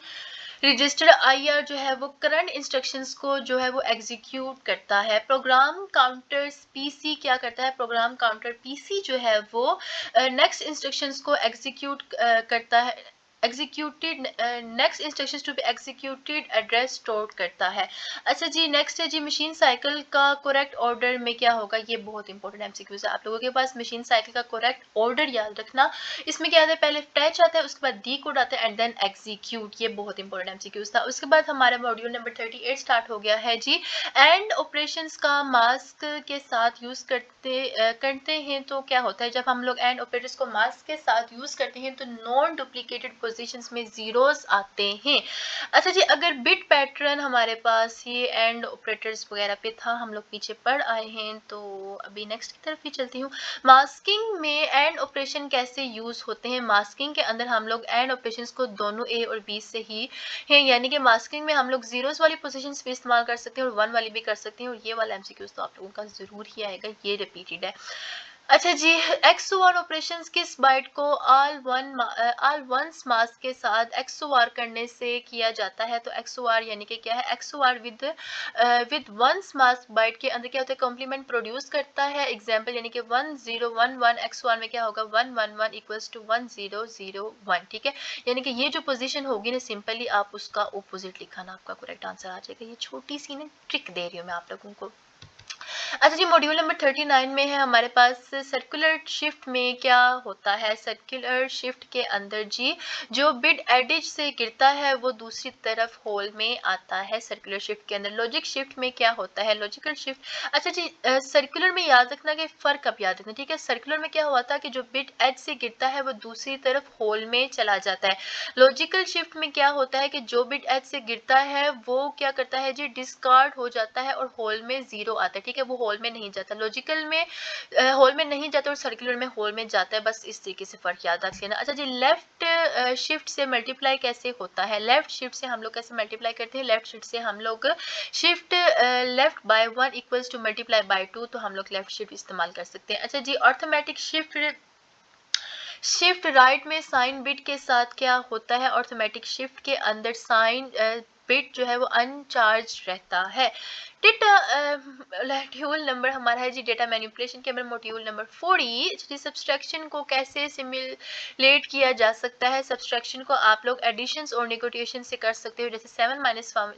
रजिस्टर IR जो है वो करंट इंस्ट्रक्शंस को जो है वो एग्जीक्यूट करता है। प्रोग्राम काउंटर PC क्या करता है, प्रोग्राम काउंटर PC जो है वो नेक्स्ट इंस्ट्रक्शंस को एग्जीक्यूट करता है, executed next instructions to be executed address store करता है। अच्छा जी, नेक्स्ट है जी मशीन साइकिल का करेक्ट ऑर्डर में क्या होगा, ये बहुत इंपॉर्टेंट MCQs है आप लोगों के पास। मशीन साइकिल का करेक्ट ऑर्डर याद रखना, इसमें क्या आता है, पहले फैच आता है, उसके बाद डी कोड आता है एंड देन एग्जीक्यूट, ये बहुत इंपॉर्टेंट MCQs था। उसके बाद हमारा मॉड्यूल नंबर 38 स्टार्ट हो गया है जी। एंड ऑपरेशंस का मास्क के साथ यूज करते हैं तो क्या होता है, जब हम लोग एंड ऑपरेटर्स को मास्क के साथ यूज करते हैं तो नॉन डुप्लीकेटेड पोजीशंस में जीरोस आते हैं। अच्छा जी, अगर बिट पैटर्न हमारे पास ये एंड ऑपरेटर्स वगैरह पे था, हम लोग पीछे पढ़ आए हैं, तो अभी नेक्स्ट की तरफ ही चलती हूँ। मास्किंग में एंड ऑपरेशन कैसे यूज होते हैं, मास्किंग के अंदर हम लोग एंड ऑपरेशंस को दोनों A और B से ही है, यानी कि मास्किंग में हम लोग जीरोस वाली पोजीशंस भी इस्तेमाल कर सकते हैं और 1 वाली भी कर सकते हैं, और ये वाला MCQs तो आप लोगों का जरूर ही आएगा, ये रिपीटेड है। अच्छा जी, XOR ऑपरेशंस किस बाइट को ऑल वंस मास्क के साथ XOR करने से किया जाता है, तो XOR यानी कि क्या है, XOR with ones mask byte के अंदर क्या होता है, कॉम्प्लीमेंट प्रोड्यूस करता है। एग्जांपल यानी कि 1011 XOR में क्या होगा, 111 इक्वल्स टू 1001, ठीक है। यानी कि ये जो पोजीशन होगी ना, सिंपली आप उसका ऑपोजिट लिखाना, आपका करेक्ट आंसर आ जाएगा। ये छोटी सी ना ट्रिक दे रही हूँ मैं आप लोगों को। अच्छा जी, मॉड्यूल नंबर 39 में है हमारे पास सर्कुलर शिफ्ट में क्या होता है। सर्कुलर शिफ्ट के अंदर जी जो बिट एडिज से गिरता है वो दूसरी तरफ होल में आता है। सर्कुलर शिफ्ट के अंदर लॉजिक शिफ्ट में क्या होता है, लॉजिकल शिफ्ट। अच्छा जी, सर्कुलर में याद रखना कि फर्क अब याद रखना, ठीक है। सर्कुलर में क्या हुआ था कि जो बिट एज से गिरता है वो दूसरी तरफ होल में चला जाता है। लॉजिकल शिफ्ट में क्या होता है कि जो बिट एज से गिरता है वो क्या करता है जी, डिस्कार्ड हो जाता है और होल में जीरो आता है, ठीक है। वो होल में नहीं जाता, लॉजिकल में होल में नहीं जाता और सर्कुलर में होल में जाता है, बस इस तरीके से फर्क याद रख लेना। अच्छा जी, लेफ्ट शिफ्ट से मल्टीप्लाई कैसे होता है, लेफ्ट शिफ्ट से हम लोग कैसे मल्टीप्लाई करते हैं, लेफ्ट शिफ्ट से हम लोग shift left by 1 equals to multiply by 2, तो हम लोग लेफ्ट शिफ्ट इस्तेमाल कर सकते हैं। अच्छा जी, अर्थमेटिक शिफ्ट राइट में साइन बिट के साथ क्या होता है, अर्थमेटिक शिफ्ट के अंदर साइन बिट जो है वो अनचार्ज रहता है। डेटा मॉड्यूल नंबर हमारा है जी डेटा मैनिपुलेशन के अंदर मॉड्यूल नंबर 40। सब्सट्रैक्शन को कैसे सिमुलेट किया जा सकता है, सब्सट्रैक्शन को आप लोग एडिशंस और नेगोटिएशन से कर सकते हो, जैसे 7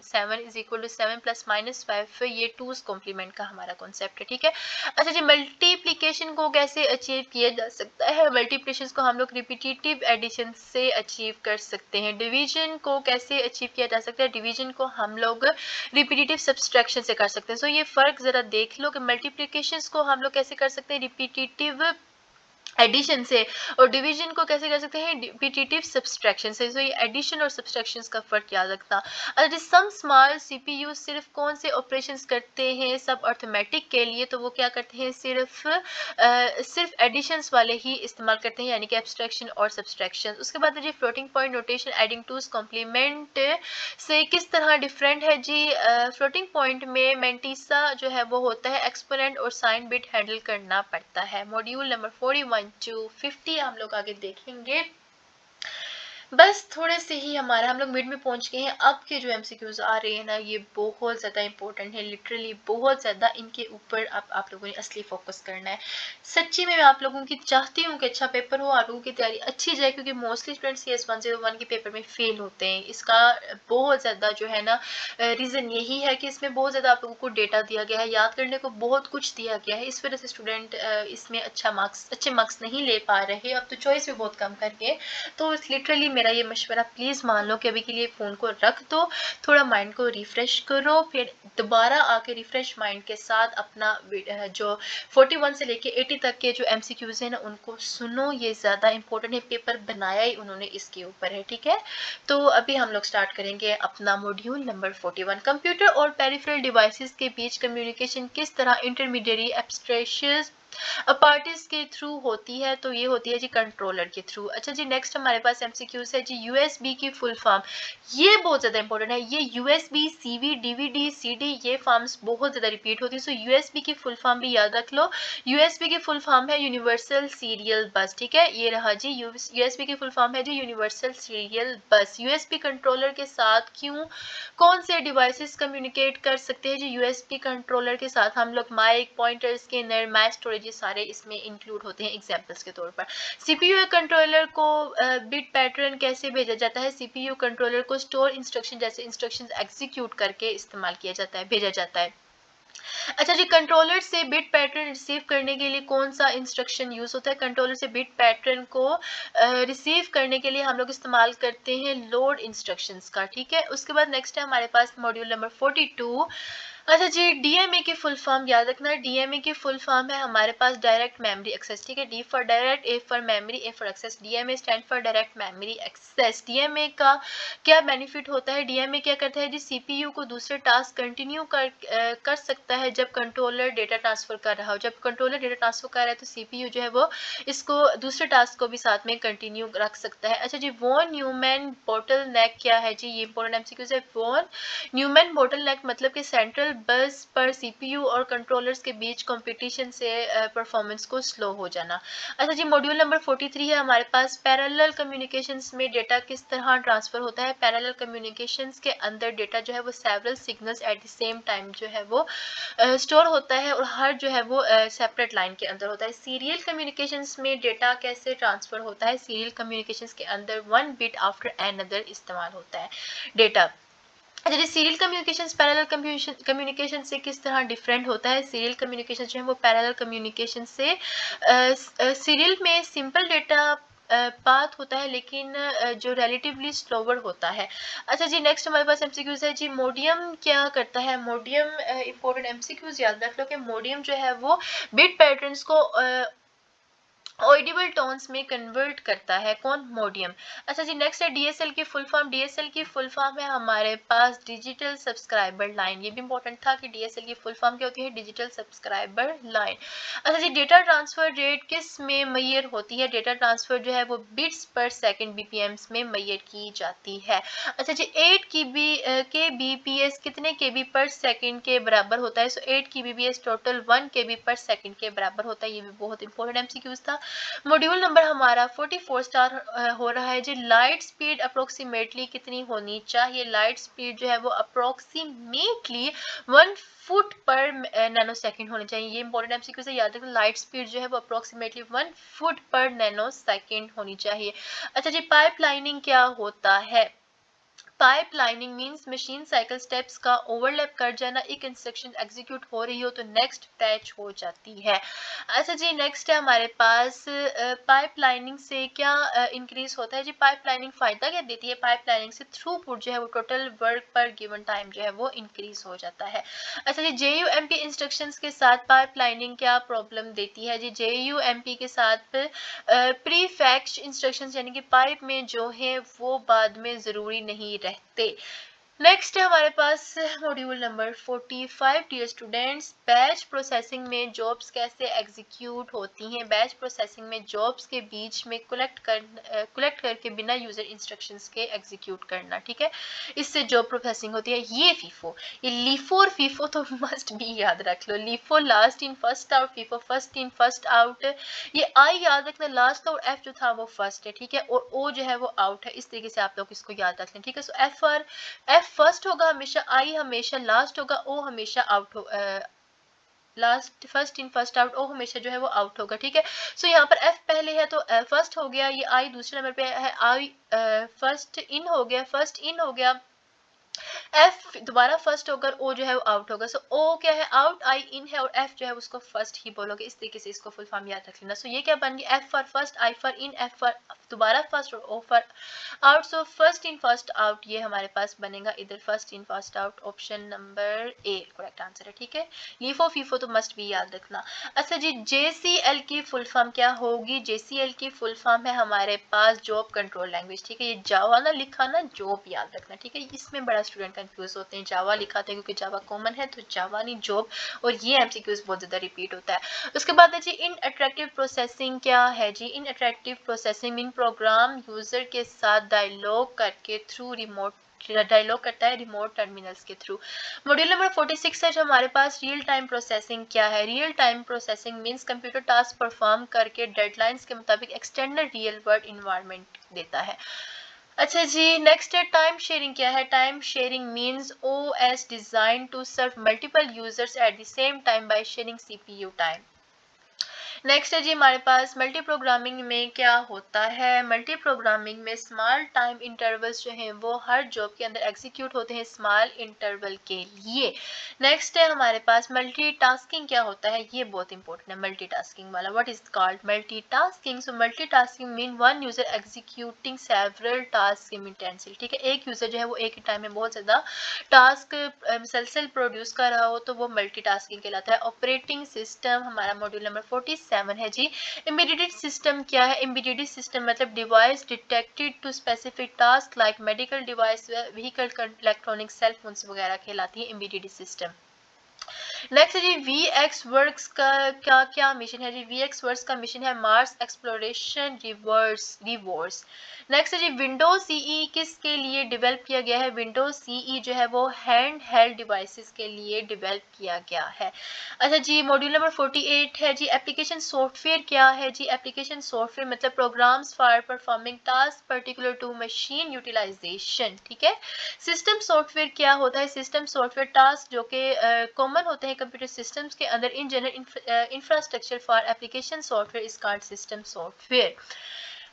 - 7 इज इक्वल टू 7 + -5, ये 2's कॉम्प्लीमेंट का हमारा कॉन्सेप्ट है, ठीक है। अच्छा जी, मल्टीप्लिकेशन को कैसे अचीव किया जा सकता है, मल्टीप्लिकेशन को हम लोग रिपीटेटिव एडिशन से अचीव कर सकते हैं। डिवीजन को कैसे अचीव किया जा सकता है, डिवीजन को हम लोग रिपीटेटिव सब्सट्रैक्शन से कर सकते हैं। सो ये फर्क जरा देख लो कि मल्टीप्लिकेशन को हम लोग कैसे कर सकते हैं, रिपीटेटिव एडिशन से, और डिवीजन को कैसे कर सकते हैं, रिपीटेटिव सब्सट्रैक्शन से। तो ये एडिशन और सब्सट्रैक्शन का फर्क याद रखना। अगर सम स्मॉल CPU सिर्फ कौन से ऑपरेशंस करते हैं, सब अर्थमेटिक के लिए, तो वो क्या करते हैं, सिर्फ एडिशंस वाले ही इस्तेमाल करते हैं, यानी कि एब्स्ट्रैक्शन और सब्सट्रैक्शन। उसके बाद जी floating point notation adding two's complement से किस तरह डिफरेंट है जी। फ्लोटिंग पॉइंट में मेंटिसा जो है वो होता है, एक्सपोनेंट और साइन बिट हैंडल करना पड़ता है। मॉड्यूल नंबर 41 to 50 हम लोग आगे देखेंगे। बस थोड़े से ही हमारा हम लोग मिड में पहुंच गए हैं। अब के जो MCQs आ रहे हैं ना, ये बहुत ज़्यादा इंपॉर्टेंट है, लिटरली बहुत ज़्यादा। इनके ऊपर आप लोगों ने असली फोकस करना है। सच्ची में मैं आप लोगों की चाहती हूँ कि अच्छा पेपर हो, आप लोगों की तैयारी अच्छी जाए, क्योंकि मोस्टली स्टूडेंट्स CS 101 के पेपर में फेल होते हैं। इसका बहुत ज़्यादा जो है ना रीज़न यही है कि इसमें बहुत ज़्यादा आप लोगों को डेटा दिया गया है, याद करने को बहुत कुछ दिया गया है। इस वजह से स्टूडेंट इसमें अच्छे मार्क्स नहीं ले पा रहे। अब तो चॉइस भी बहुत कम करके, तो लिटरली मेरा ये मशवरा प्लीज़ मान लो कि अभी के लिए फ़ोन को रख दो, थोड़ा माइंड को रिफ़्रेश करो, फिर दोबारा आके रिफ़्रेश माइंड के साथ अपना जो 41 से लेके 80 तक के जो MCQs हैं ना उनको सुनो। ये ज़्यादा इंपॉर्टेंट है, पेपर बनाया ही उन्होंने इसके ऊपर है, ठीक है। तो अभी हम लोग स्टार्ट करेंगे अपना मॉड्यूल नंबर 41। कंप्यूटर और पेरिफेरल डिवाइसेस के बीच कम्युनिकेशन किस तरह इंटरमीडिएट एब्स्ट्रैक्शंस पार्टीज के थ्रू होती है, तो ये होती है जी कंट्रोलर के थ्रू। अच्छा जी, नेक्स्ट हमारे पास एमसीक्यूज है जी यूएसबी की फुल फॉर्म। ये बहुत ज़्यादा इंपॉर्टेंट है, ये यूएसबी, सीवी, डीवीडी, सीडी, ये फॉर्म्स बहुत ज़्यादा रिपीट होती है। सो यूएसबी की फुल फॉर्म भी याद रख लो। यूएसबी की फुल फॉर्म है यूनिवर्सल सीरियल बस, ठीक है, ये रहा जी। यूएसबी की फुल फॉर्म है जी universal serial bus. USB controller के साथ क्यों कौन से डिवाइसेस कम्युनिकेट कर सकते हैं जी यूएसबी कंट्रोलर के साथ? हम लोग mic, pointer, scanner, mass storage, ये सारे इसमें इंक्लूड होते हैं एग्जांपल्स के तौर पर। सीपीयू कंट्रोलर को बिट पैटर्न कैसे भेजा जाता है? सीपीयू कंट्रोलर को स्टोर इंस्ट्रक्शन जैसे इंस्ट्रक्शंस एग्जीक्यूट करके इस्तेमाल किया जाता है, भेजा जाता है। अच्छा जी, कंट्रोलर से बिट पैटर्न रिसीव करने के लिए कौन सा इंस्ट्रक्शन यूज होता है? कंट्रोलर से बिट पैटर्न को रिसीव करने के लिए हम लोग इस्तेमाल करते हैं लोड इंस्ट्रक्शंस का, ठीक है। उसके बाद नेक्स्ट है हमारे पास मॉड्यूल नंबर 42। अच्छा जी, डीएमए की फुल फॉर्म याद रखना है। डीएमए की फुल फॉर्म है हमारे पास डायरेक्ट मेमोरी एक्सेस, ठीक है। D for direct, A for memory, A for access. DMA stand for direct memory access. DMA का क्या बेनिफिट होता है? डीएमए क्या करता है जी, सीपीयू को दूसरे टास्क कंटिन्यू कर सकता है जब कंट्रोलर डेटा ट्रांसफर कर रहा हो। जब कंट्रोलर डेटा ट्रांसफर कर रहा है तो सीपीयू जो है वो इसको दूसरे टास्क को भी साथ में कंटिन्यू रख सकता है। अच्छा जी, वॉन न्यूमैन बोटलनेक क्या है जी? ये इंपॉर्टेंट एमसीक्यू है। वॉन न्यूमैन बोटलनेक मतलब कि सेंट्रल बस पर सीपीयू और कंट्रोलर्स के बीच कंपटीशन से परफॉर्मेंस को स्लो हो जाना। अच्छा जी, मॉड्यूल नंबर 43 है हमारे पास। पैरेलल कम्युनिकेशंस में डेटा किस तरह ट्रांसफर होता है? पैरेलल कम्युनिकेशंस के अंदर डेटा जो है वो several signals eight the same time जो है वो स्टोर होता है और हर जो है वो सेपरेट लाइन के अंदर होता है। सीरियल कम्युनिकेशंस में डेटा कैसे ट्रांसफर होता है? सीरियल कम्युनिकेशंस के अंदर वन बिट आफ्टर एनदर इस्तेमाल होता है डेटा। अच्छा, सीरियल कम्युनिकेशन पैरेलल कम्युनिकेशन से किस तरह डिफरेंट होता है? सीरियल कम्युनिकेशन जो है वो पैरेलल कम्युनिकेशन से सीरियल में सिंपल डेटा पाथ होता है, लेकिन जो रिलेटिवली स्लोवर होता है। अच्छा जी, नेक्स्ट हमारे पास एमसीक्यूज है जी। मोडियम क्या करता है? मोडियम इंपॉर्टेंट एमसीक्यूज याद रख लो कि मोडियम जो है वो बिट पैटर्न्स को ऑडिबल टोन्स में कन्वर्ट करता है। कौन? मोडियम। अच्छा जी, नेक्स्ट है डीएसएल की फुल फॉर्म। डीएसएल की फुल फॉर्म है हमारे पास डिजिटल सब्सक्राइबर लाइन। ये भी इंपॉर्टेंट था कि डीएसएल की फुल फॉर्म क्या होती है? Digital subscriber line. अच्छा जी, डेटा ट्रांसफर रेट किस में मेजर होती है? डेटा ट्रांसफर जो है वो बिट्स पर सेकंड बीपीएम्स में मेजर की जाती है। अच्छा जी, 8 kbps कितने केबी पर सेकंड के बराबर होता है? सो 8 kbps टोटल 1 केबी पर सेकंड के बराबर होता है। ये भी बहुत इंपॉर्टेंट एमसीक्यूज था। मॉड्यूल नंबर हमारा 44 स्टार हो रहा है जी। लाइट स्पीड अप्रोक्सीमेटली कितनी होनी चाहिए? लाइट स्पीड जो है वो अप्रोक्सीमेटली 1 फुट पर नैनो सेकेंड होनी चाहिए। ये इंपॉर्टेंट एमसीक्यू से याद रखना। लाइट स्पीड जो है वो अप्रोक्सीमेटली 1 फुट पर नैनो सेकेंड होनी चाहिए। अच्छा जी, पाइपलाइनिंग क्या होता है? Pipelining means machine cycle steps का ओवरलैप कर जाना। एक इंस्ट्रक्शन एग्जीक्यूट हो रही हो तो नेक्स्ट फैच हो जाती है। अच्छा जी, नेक्स्ट है हमारे पास पाइपलाइनिंग से क्या इंक्रीज होता है जी? पाइपलाइनिंग फायदा क्या देती है? पाइपलाइनिंग से थ्रूपुट जो है वो टोटल वर्क पर गिवन टाइम जो है वो इंक्रीज हो जाता है। अच्छा जी, जेयूएमपी इंस्ट्रक्शंस के साथ पाइपलाइनिंग क्या प्रॉब्लम देती है जी? जेयूएमपी के साथ प्रीफैक्च इंस्ट्रक्शंस यानी कि पाइप में जो है वो बाद में जरूरी नहीं रहते। नेक्स्ट है हमारे पास module number 45। Dear students, batch processing में जॉब्स कैसे एग्जीक्यूट होती हैं? बैच प्रोसेसिंग में जॉब्स के बीच में कलेक्ट करके बिना यूजर इंस्ट्रक्शंस के एग्जीक्यूट करना, ठीक है, इससे जॉब प्रोसेसिंग होती है। ये फीफो, ये लीफो और फीफो तो मस्ट भी याद रख लो। LIFO last in first out, FIFO first in first out. ये आई याद रखना लास्ट, और एफ जो था वो फर्स्ट है, ठीक है, और ओ जो है वो आउट है। इस तरीके से आप लोग इसको याद रख लें, ठीक है। सो एफ फर्स्ट होगा हमेशा, आई हमेशा लास्ट होगा, ओ हमेशा आउट हो last, first in first out, ओ हमेशा जो है वो आउट होगा, ठीक है। सो यहाँ पर एफ पहले है तो फर्स्ट हो गया, ये आई दूसरे नंबर पे है, आई फर्स्ट इन हो गया, फर्स्ट इन हो गया, एफ दोबारा फर्स्ट होकर ओ जो है वो आउट होगा। सो ओ क्या है? आउट, आई इन है, और एफ जो है उसको फर्स्ट ही बोलोगे। इस तरीके से इसको फुल फॉर्म याद रख लेना। सो ये क्या बन गया? F for first, I for in, F for दोबारा फर्स्ट और O for out. So first in first out ये हमारे पास बनेगा इधर first in first out. Option number A correct answer है, ठीक है। लीफो फीफो तो मस्ट भी याद रखना। अच्छा जी, जेसीएल की फुल फॉर्म क्या होगी? जेसीएल की फुल फॉर्म है हमारे पास जॉब कंट्रोल लैंग्वेज, ठीक है। ये जावा ना लिखा ना, जॉब याद रखना, ठीक है। इसमें बड़ा स्टूडेंट कंफ्यूज होते हैं, जावा लिखा था क्योंकि जावा कॉमन है, तो जावा नहीं जॉब, और ये एमसीक्यूज बहुत ज़्यादा रिपीट होता है। उसके बाद है जी इन अट्रैक्टिव प्रोसेसिंग क्या है जी, in attractive processing mean program user के साथ डायलॉग करके थ्रू रिमोट डायलॉग करता है रिमोट टर्मिनल्स के थ्रू। मॉड्यूल नंबर 46 है जो हमारे पास रियल टाइम प्रोसेसिंग क्या है। Real time processing means computer task perform करके डेडलाइंस के मुताबिक एक्सटर्नल रियल वर्ल्ड इन्वायरमेंट देता है। अच्छा जी, नेक्स्ट है टाइम शेयरिंग क्या है। Time sharing means OS design to serve multiple users at the same time by sharing CPU time. Next है जी हमारे पास मल्टी प्रोग्रामिंग में क्या होता है। मल्टी प्रोग्रामिंग में स्मॉल टाइम इंटरवल्स जो हैं वो हर जॉब के अंदर एग्जीक्यूट होते हैं स्मॉल इंटरवल के लिए। नेक्स्ट है हमारे पास मल्टीटास्किंग क्या होता है, ये बहुत इंपॉर्टेंट है मल्टीटास्किंग वाला। What is called multitasking. So multitasking mean one user executing several task simultaneously. ठीक है, एक यूजर जो है वो एक ही टाइम में बहुत ज्यादा टास्क मुसलसल प्रोड्यूस कर रहा हो तो वो मल्टीटास्किंग कहलाता है। ऑपरेटिंग सिस्टम हमारा मॉड्यूल नंबर 47 है जी। एम्बेडेड सिस्टम क्या है। एम्बेडेड सिस्टम मतलब device detected to specific task like medical device, vehicle, electronic, cell phones वगैरह कहलाती है एम्बेडेड सिस्टम। नेक्स्ट है जी वी एक्स वर्क्स का क्या मिशन है जी। वी एक्स वर्क्स का मिशन है मार्स एक्सप्लोरेशन रिवर्स। नेक्स्ट है जी विंडोज सीई किसके लिए डेवलप किया गया है। विंडोज सीई जो है वो हैंड हेल्ड डिवाइसेस के लिए डेवलप किया गया है। अच्छा जी मॉड्यूल नंबर 48 है जी एप्लीकेशन सॉफ्टवेयर क्या है जी। एप्लीकेशन सॉफ्टवेयर मतलब programs for performing task particular to machine utilisation. ठीक है, सिस्टम सॉफ्टवेयर क्या होता है। सिस्टम सॉफ्टवेयर टास्क जो कि कॉमन होते हैं कंप्यूटर सिस्टम्स के अंदर in general infrastructure for application software is called system software.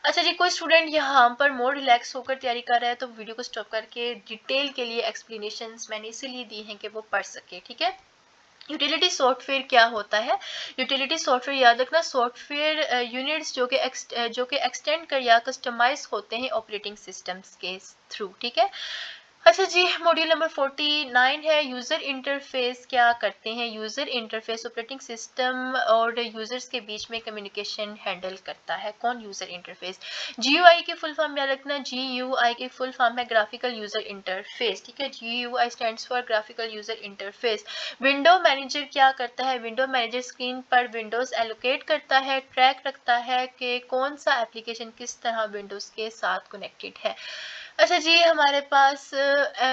अच्छा जी, कोई स्टूडेंट यहाँ पर मोर रिलैक्स होकर तैयारी कर रहा है तो वीडियो को स्टॉप करके डिटेल के लिए एक्सप्लेनेशंस मैंने इसीलिए दी हैं कि वो पढ़ सके। ठीक है, यूटिलिटी सॉफ्टवेयर क्या होता है। यूटिलिटी सॉफ्टवेयर याद रखना सॉफ्टवेयर यूनिट्स जो कि एक्सटेंड कर या कस्टमाइज होते हैं ऑपरेटिंग सिस्टम्स के थ्रू। ठीक है, अच्छा जी मॉड्यूल नंबर 49 है यूजर इंटरफेस क्या करते हैं। यूजर इंटरफेस ऑपरेटिंग सिस्टम और यूजर्स के बीच में कम्युनिकेशन हैंडल करता है। कौन यूजर इंटरफेस। जीयूआई की फुल फॉर्म याद रखना। जीयूआई की फुल फॉर्म है ग्राफिकल यूजर इंटरफेस। ठीक है, GUI stands for graphical user interface. Window manager क्या करता है। विंडो मैनेजर स्क्रीन पर विंडोज एलोकेट करता है, ट्रैक रखता है कि कौन सा एप्लीकेशन किस तरह विंडोज के साथ कनेक्टेड है। अच्छा जी हमारे पास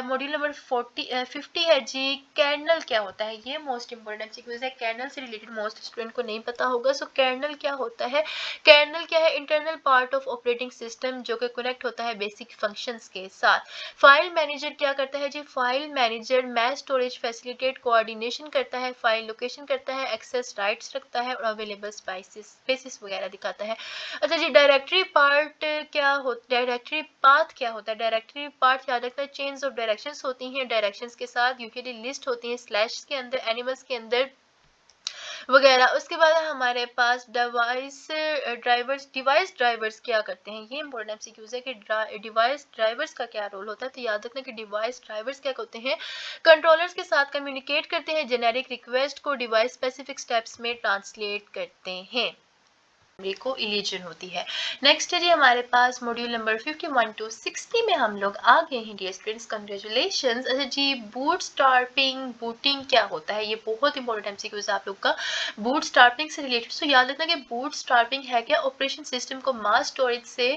मॉड्यूल नंबर 50 है जी कर्नल क्या होता है। ये मोस्ट इंपोर्टेंट एमसीक्यूज है, कर्नल से रिलेटेड मोस्ट स्टूडेंट को नहीं पता होगा। सो कर्नल क्या होता है। कर्नल क्या है, internal part of operating system जो कि कनेक्ट होता है बेसिक फंक्शंस के साथ। फाइल मैनेजर क्या करता है जी। File manager match storage facilitate coordination करता है, फाइल लोकेशन करता है, एक्सेस राइट्स रखता है और अवेलेबल स्पेसिस वगैरह दिखाता है। अच्छा जी डायरेक्टरी पार्ट क्या होता है। डायरेक्टरी पाथ क्या होता है। डायरेक्टरी पार्ट याद रखना चेन्स ऑफ डायरेक्शंस होती हैं, डायरेक्शंस के साथ यूजली लिस्ट होती हैं स्लैश के अंदर, एनिमल्स के अंदर वगैरह। उसके बाद हमारे पास डिवाइस ड्राइवर्स क्या करते हैं। ये इंपॉर्टेंट एमसीक्यूज है कि डिवाइस ड्राइवर्स का क्या रोल होता है। तो याद रखना कि डिवाइस ड्राइवर्स क्या होते हैं, कंट्रोलर्स के साथ कम्युनिकेट करते हैं, जेनेरिक रिक्वेस्ट को डिवाइस स्पेसिफिक स्टेप्स में ट्रांसलेट करते हैं को इलिजन होती है। नेक्स्ट है जी हमारे पास मॉड्यूल नंबर 51 टू 60 में हम लोग आ गए हैं डियर स्टूडेंट्स, कंग्रेचुलेशंस। अच्छा जी बूट स्टार्टिंग बूटिंग क्या होता है, ये बहुत इंपॉर्टेंट एमसीक्यूज है आप लोग का बूट स्टार्टिंग से रिलेटेड। सो याद रखना कि बूट स्टार्टिंग है क्या, ऑपरेशन सिस्टम को मास स्टोरेज से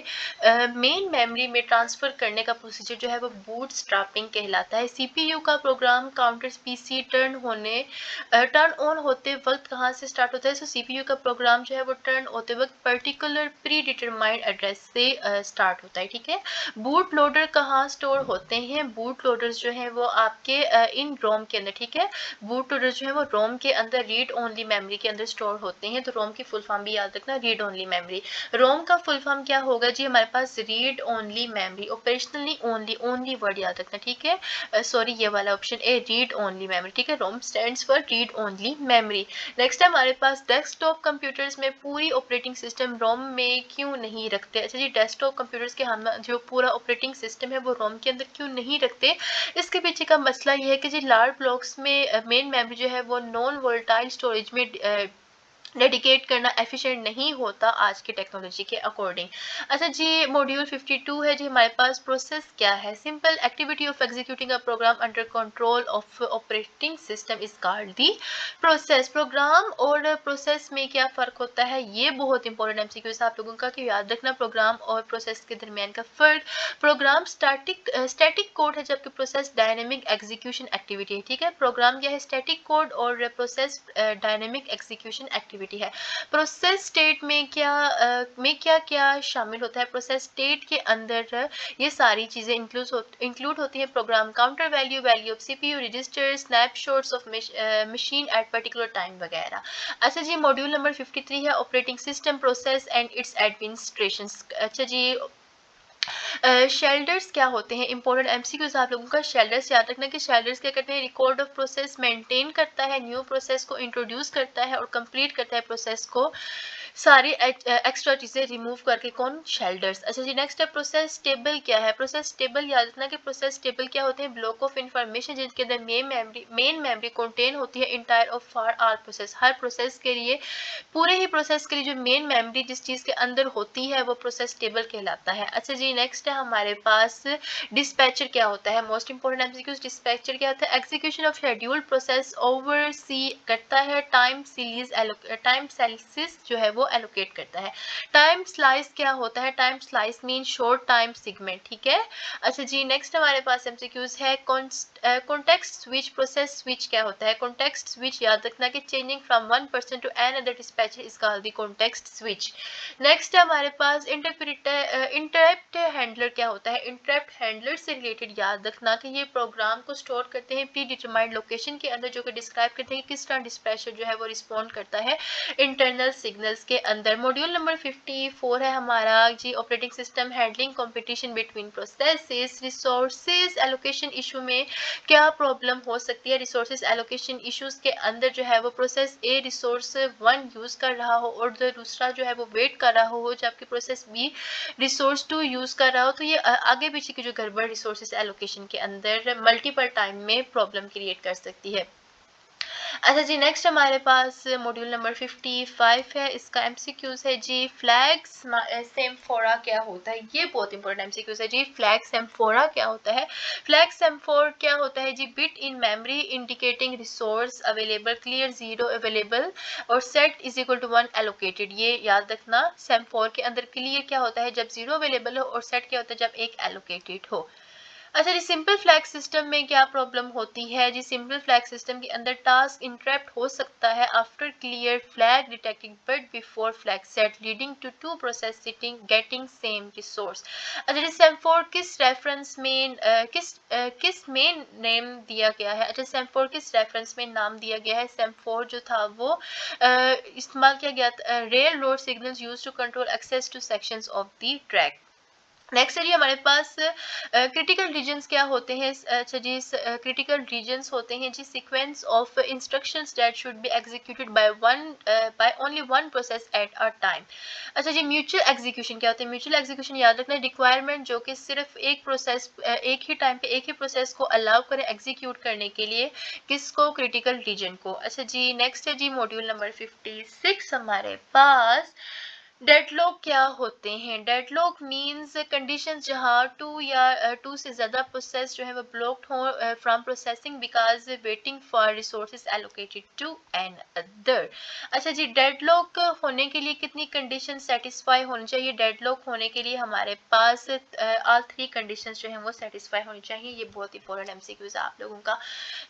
मेन मेमोरी में ट्रांसफर करने का प्रोसीजर जो है वो बूट स्टार्टिंग कहलाता है। सीपीयू का program counters PC turn on होते वक्त कहाँ से स्टार्ट होता है। सो सीपीयू का प्रोग्राम जो है वो टर्न होते वक्त पर्टिकुलर प्री डिटरमाइंड एड्रेस से स्टार्ट होता है। ठीक है, बूट लोडर कहाँ स्टोर होते हैं। बूट लोडर्स जो है वो आपके इन रोम के अंदर। ठीक है, बूट लोडर जो है वो रोम के अंदर रीड ओनली मेमोरी के अंदर स्टोर होते हैं। तो रोम की फुल फॉर्म भी याद रखना, रीड ओनली मेमोरी। रोम का फुल फॉर्म क्या होगा जी, हमारे पास read only memory, operationally only, only word याद रखना। ठीक है, सॉरी ये वाला option A, read only memory. ठीक है, ROM stands for read only memory. Next है हमारे पास डेस्कटॉप कंप्यूटर्स में पूरी ऑपरेटिंग सिस्टम रोम में क्यों नहीं रखते। अच्छा जी डेस्कटॉप कंप्यूटर्स के हम जो पूरा ऑपरेटिंग सिस्टम है वो रोम के अंदर क्यों नहीं रखते, इसके पीछे का मसला ये है कि जी लार्ज ब्लॉक्स में मेन मेमोरी जो है वो नॉन वोलेटाइल स्टोरेज में डेडिकेट करना एफिशिएंट नहीं होता आज की टेक्नोलॉजी के अकॉर्डिंग। अच्छा जी, मॉड्यूल 52 है जी हमारे पास। प्रोसेस क्या है? Simple activity of executing a program under control of operating system is called the process. Program और प्रोसेस में क्या फ़र्क होता है, ये बहुत इंपॉर्टेंट एमसीक्यूज आप लोगों का कि याद रखना प्रोग्राम और प्रोसेस के दरमियान का फ़र्क। प्रोग्राम स्टैटिक कोड है, जबकि प्रोसेस डायनेमिक एग्जीक्यूशन एक्टिविटी है। ठीक है, प्रोग्राम क्या है? स्टैटिक कोड और प्रोसेस डायनेमिक एग्जीक्यूशन एक्टिविटी है। प्रोसेस स्टेट में क्या क्या शामिल होता है? प्रोसेस स्टेट के अंदर ये सारी चीजें इंक्लूड होती हैं। Program counter value, value of CPU register, snapshots of machine at particular time वगैरह। अच्छा जी, मॉड्यूल नंबर 53 है operating system process and it's administration. अच्छा जी, शेल्डर्स क्या होते हैं? इंपॉर्टेंट एमसीक्यूज आप लोगों का। शेल्डर्स याद रखना कि शेल्डर्स क्या करते हैं? रिकॉर्ड ऑफ प्रोसेस मेंटेन करता है, न्यू प्रोसेस को इंट्रोड्यूस करता है और कंप्लीट करता है प्रोसेस को, सारी एक्स्ट्रा चीजें रिमूव करके। कौन? शेल्डर्स। अच्छा जी, नेक्स्ट है प्रोसेस टेबल क्या है? प्रोसेस टेबल याद रखना कि प्रोसेस टेबल क्या होते हैं? ब्लॉक ऑफ इंफॉर्मेशन जिनके अंदर मेन मेमोरी कंटेन होती है entire of for all process. Her process के लिए, पूरे ही प्रोसेस के लिए जो मेन मेमोरी जिस चीज के अंदर होती है वो प्रोसेस टेबल कहलाता है। अच्छा जी, नेक्स्ट है हमारे पास डिस्पैचर क्या होता है? Most important MCQs. डिस्पैचर क्या होता है? Execution of scheduled process oversee करता है, टाइम स्लाइसिस जो है वो एलोकेट करता है। टाइम स्लाइस क्या होता है? Time slice mean short time segment. ठीक है। अच्छा जी, नेक्स्ट हमारे पास एमसीक्यूज है कॉन्टेक्स्ट स्विच। प्रोसेस स्विच क्या होता है? कॉन्टेक्स्ट स्विच याद रखना कि changing from one person to another dispatcher is called the context switch. Next है हमारे पास इंटरप्ट हैंडलर क्या होता है? इंटरप्ट हैंडलर से रिलेटेड याद रखना कि ये प्रोग्राम को स्टोर करते हैं प्री डिटरमाइंड लोकेशन के अंदर, जो कि डिस्क्राइब करते हैं कि किस तरह डिस्पैचर जो है वो रिस्पॉन्ड करता है इंटरनल सिग्नल्स के अंदर। मॉड्यूल नंबर 54 है हमारा जी operating system handling competition between processes. Resources allocation issue में क्या प्रॉब्लम हो सकती है? रिसोर्सेज एलोकेशन इश्यूज के अंदर जो है वो प्रोसेस ए रिसोर्स 1 यूज कर रहा हो और दूसरा जो है वो वेट कर रहा हो, जबकि प्रोसेस बी रिसोर्स 2 यूज कर रहा हो, तो ये आगे पीछे की जो गड़बड़ रिसोर्सेज एलोकेशन के अंदर मल्टीपल टाइम में प्रॉब्लम क्रिएट कर सकती है। अच्छा जी, नेक्स्ट हमारे पास मॉड्यूल नंबर 55 है। इसका एमसीक्यूज है जी फ्लैग सेमफोरा क्या होता है? ये बहुत इंपॉर्टेंट एमसीक्यूज है जी। फ्लैग सेमफोरा क्या होता है? फ्लैग सेमफोर क्या होता है जी? Bit in memory indicating resource available, clear 0 available और set is equal to 1 allocated. ये याद रखना, सेमफोर के अंदर क्लियर क्या होता है? जब 0 अवेलेबल हो, और सेट क्या होता है? जब 1 एलोकेटेड हो। अच्छा जी, सिंपल फ्लैग सिस्टम में क्या प्रॉब्लम होती है जी? सिंपल फ्लैग सिस्टम के अंदर टास्क इंटरप्ट हो सकता है after clear flag detecting but before flag set, leading to two process sitting getting same resource. अच्छा जी, सेमफोर किस रेफरेंस में किस में नेम दिया गया है? अच्छा, सेमफोर किस रेफरेंस में नाम दिया गया है? सेमफोर जो था वो इस्तेमाल किया गया था railroad signals use to control access to sections of the track. Next है जी हमारे पास क्रिटिकल रीजन्स क्या होते हैं? अच्छा जी, क्रिटिकल रीजन्स होते हैं जी sequence of instructions that should be executed by only one process at a time. अच्छा जी, म्यूचुअल एग्जीक्यूशन क्या होता है? म्यूचुअल एग्जीक्यूशन याद रखना है रिक्वायरमेंट जो कि सिर्फ एक प्रोसेस एक ही टाइम पे एक ही प्रोसेस को अलाउ करे एग्जीक्यूट करने के लिए। किसको? क्रिटिकल रीजन को। अच्छा जी, नेक्स्ट है जी मॉड्यूल नंबर 56 हमारे पास। डेडलॉक क्या होते हैं? डेडलॉक मींस कंडीशंस जहां टू से ज्यादा प्रोसेस जो है वो ब्लॉक्ड हो from processing because waiting for resources allocated to another. अच्छा जी, डेडलॉक होने के लिए कितनी कंडीशन सेटिस्फाई होनी चाहिए? डेडलॉक होने के लिए हमारे पास ऑल 3 कंडीशंस जो है वो सेटिस्फाई होनी चाहिए। ये बहुत इंपॉर्टेंट एमसीक्यूज है आप लोगों का।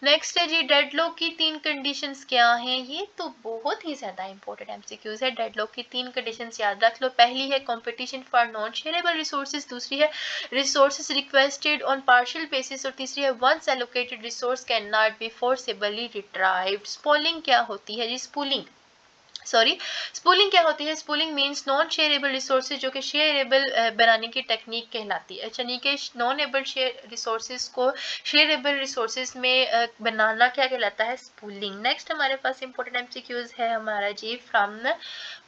नेक्स्ट है जी डेडलॉक की 3 कंडीशंस क्या हैं? ये तो बहुत ही ज्यादा इंपॉर्टेंट एमसीक्यूज है। डेडलॉक की 3 कंडीशंस याद रख लो। पहली है competition for non shareable resources, दूसरी है resources requested on partial basis और तीसरी है once allocated resource can not be forcibly retrieved. Spooling क्या होती है जी? स्पूलिंग क्या होती है? Spooling means non shareable resources जो कि शेयरेबल बनाने की टेक्निक कहलाती है। यानी कि नॉन एबल शेयर रिसोर्सेज को शेयरेबल रिसोर्सेज में बनाना क्या कहलाता है? स्पूलिंग। नेक्स्ट हमारे पास इंपॉर्टेंट एमसीक्यूज है हमारा जी फ्रॉम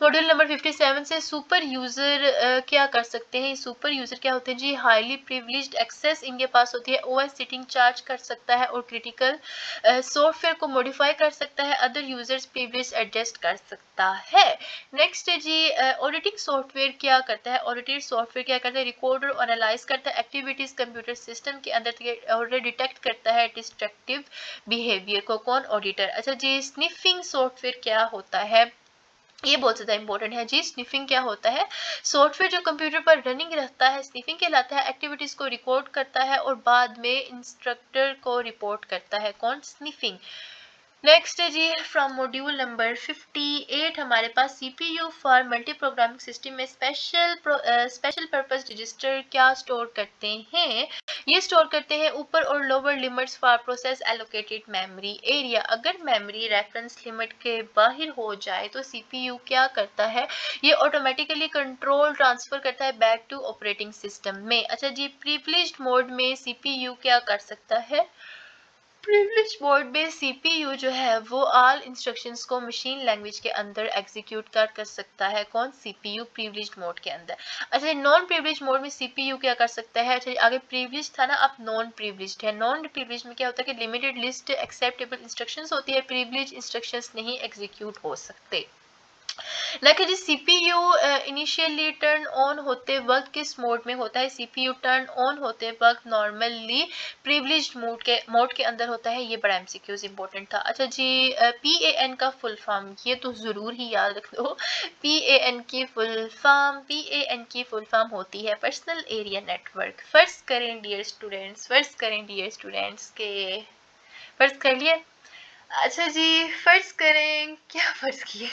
मॉड्यूल नंबर 57 से। सुपर यूजर क्या कर सकते हैं? सुपर यूजर क्या होते हैं जी? हाईली प्रिविलेज्ड एक्सेस इनके पास होती है। ओएस सिटिंग चार्ज कर सकता है और क्रिटिकल सॉफ्टवेयर को मॉडिफाई कर सकता है। अदर यूजर्स प्रिविलेज एडजस्ट कर सकते करता है। नेक्स्ट है जी ऑडिटिंग सॉफ्टवेयर क्या करता है। ऑडिटेड सॉफ्टवेयर क्या करता है, रिकॉर्ड और एनालाइज करता है एक्टिविटीज कंप्यूटर सिस्टम के अंदर और डिटेक्ट करता है डिस्ट्रक्टिव बिहेवियर को। कौन, ऑडिटर। अच्छा जी स्निफिंग सॉफ्टवेयर क्या होता है, ये बहुत ज़्यादा इंपॉर्टेंट है जी। स्निफिंग क्या होता है, सॉफ्टवेयर जो कंप्यूटर पर रनिंग रहता है, स्निफिंग कहलाता है, एक्टिविटीज को रिकॉर्ड करता है और बाद में इंस्ट्रक्टर को रिपोर्ट करता है। कौन, स्निफिंग। नेक्स्ट है जी फ्रॉम मॉड्यूल नंबर 58 हमारे पास CPU for multi programming system में स्पेशल पर्पस रजिस्टर क्या स्टोर करते हैं, ये स्टोर करते हैं ऊपर और lower limits for process allocated memory area. अगर मेमोरी रेफरेंस लिमिट के बाहर हो जाए तो सीपीयू क्या करता है, ये ऑटोमेटिकली कंट्रोल ट्रांसफर करता है बैक टू ऑपरेटिंग सिस्टम में। अच्छा जी प्रिविलेज्ड मोड में सीपीयू क्या कर सकता है, प्रिविलेज मोड में सीपीयू जो है वो ऑल इंस्ट्रक्शंस को मशीन लैंग्वेज के अंदर एग्जीक्यूट कर सकता है। कौन, सीपीयू प्रिविलेज मोड के अंदर। अच्छा नॉन प्रिविलेज मोड में सीपीयू क्या कर सकता है, अच्छा आगे प्रिविलेज था ना, अब नॉन प्रिविलेज है। नॉन प्रिविलेज में क्या होता है कि लिमिटेड लिस्ट एक्सेप्टेबल इंस्ट्रक्शंस होती है, प्रिविलेज इंस्ट्रक्शंस नहीं एग्जीक्यूट हो सकते। लेकिन सीपीयू इनिशियली टर्न ऑन होते वक्त किस मोड में होता है, सीपीयू टर्न ऑन होते वक्त नॉर्मली प्रिविलेज्ड मोड के अंदर होता है। ये बड़ा एमसीक्यूज इंपॉर्टेंट था। अच्छा जी पीएएन का फुल फॉर्म, ये तो जरूर ही याद रख लो। पीएएन की फुल फॉर्म होती है पर्सनल एरिया नेटवर्क। फर्ज करें डियर स्टूडेंट्स के फर्ज कर लिए। अच्छा जी फर्ज करें, क्या फर्ज किए,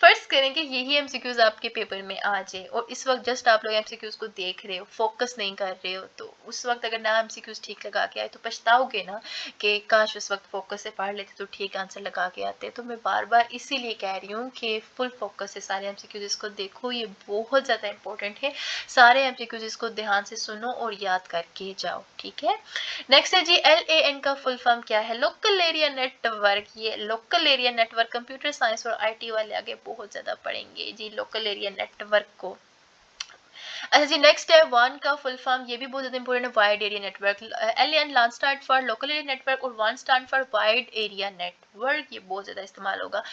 फर्ज करें कि यही एमसीक्यूज आपके पेपर में आ जाए और इस वक्त जस्ट आप लोग एमसीक्यूज को देख रहे हो, फोकस नहीं कर रहे हो, तो उस वक्त अगर ना एमसीक्यूज ठीक लगा के आए तो पछताओगे ना कि काश उस वक्त फोकस से पढ़ लेते तो ठीक आंसर लगा के आते। तो मैं बार बार इसीलिए कह रही हूँ कि फुल फोकस से सारे एमसीक्यूज इसको देखो, ये बहुत ज़्यादा इंपॉर्टेंट है। सारे एमसीक्यूज इसको ध्यान से सुनो और याद करके जाओ, ठीक है। नेक्स्ट है जी LAN का फुल फॉर्म क्या है, लोकल एरिया नेटवर्क। ये local area network computer science और आईटी वाले आगे बहुत ज्यादा पढ़ेंगे जी लोकल एरिया नेटवर्क को। अच्छा जी नेक्स्ट है वन का फुल फॉर्म, ये भी बहुत ज्यादा इंपॉर्टेंट है, wide area network. LAN long start for local area network और वन start for wide area network, ये बहुत ज्यादा इस्तेमाल होगा।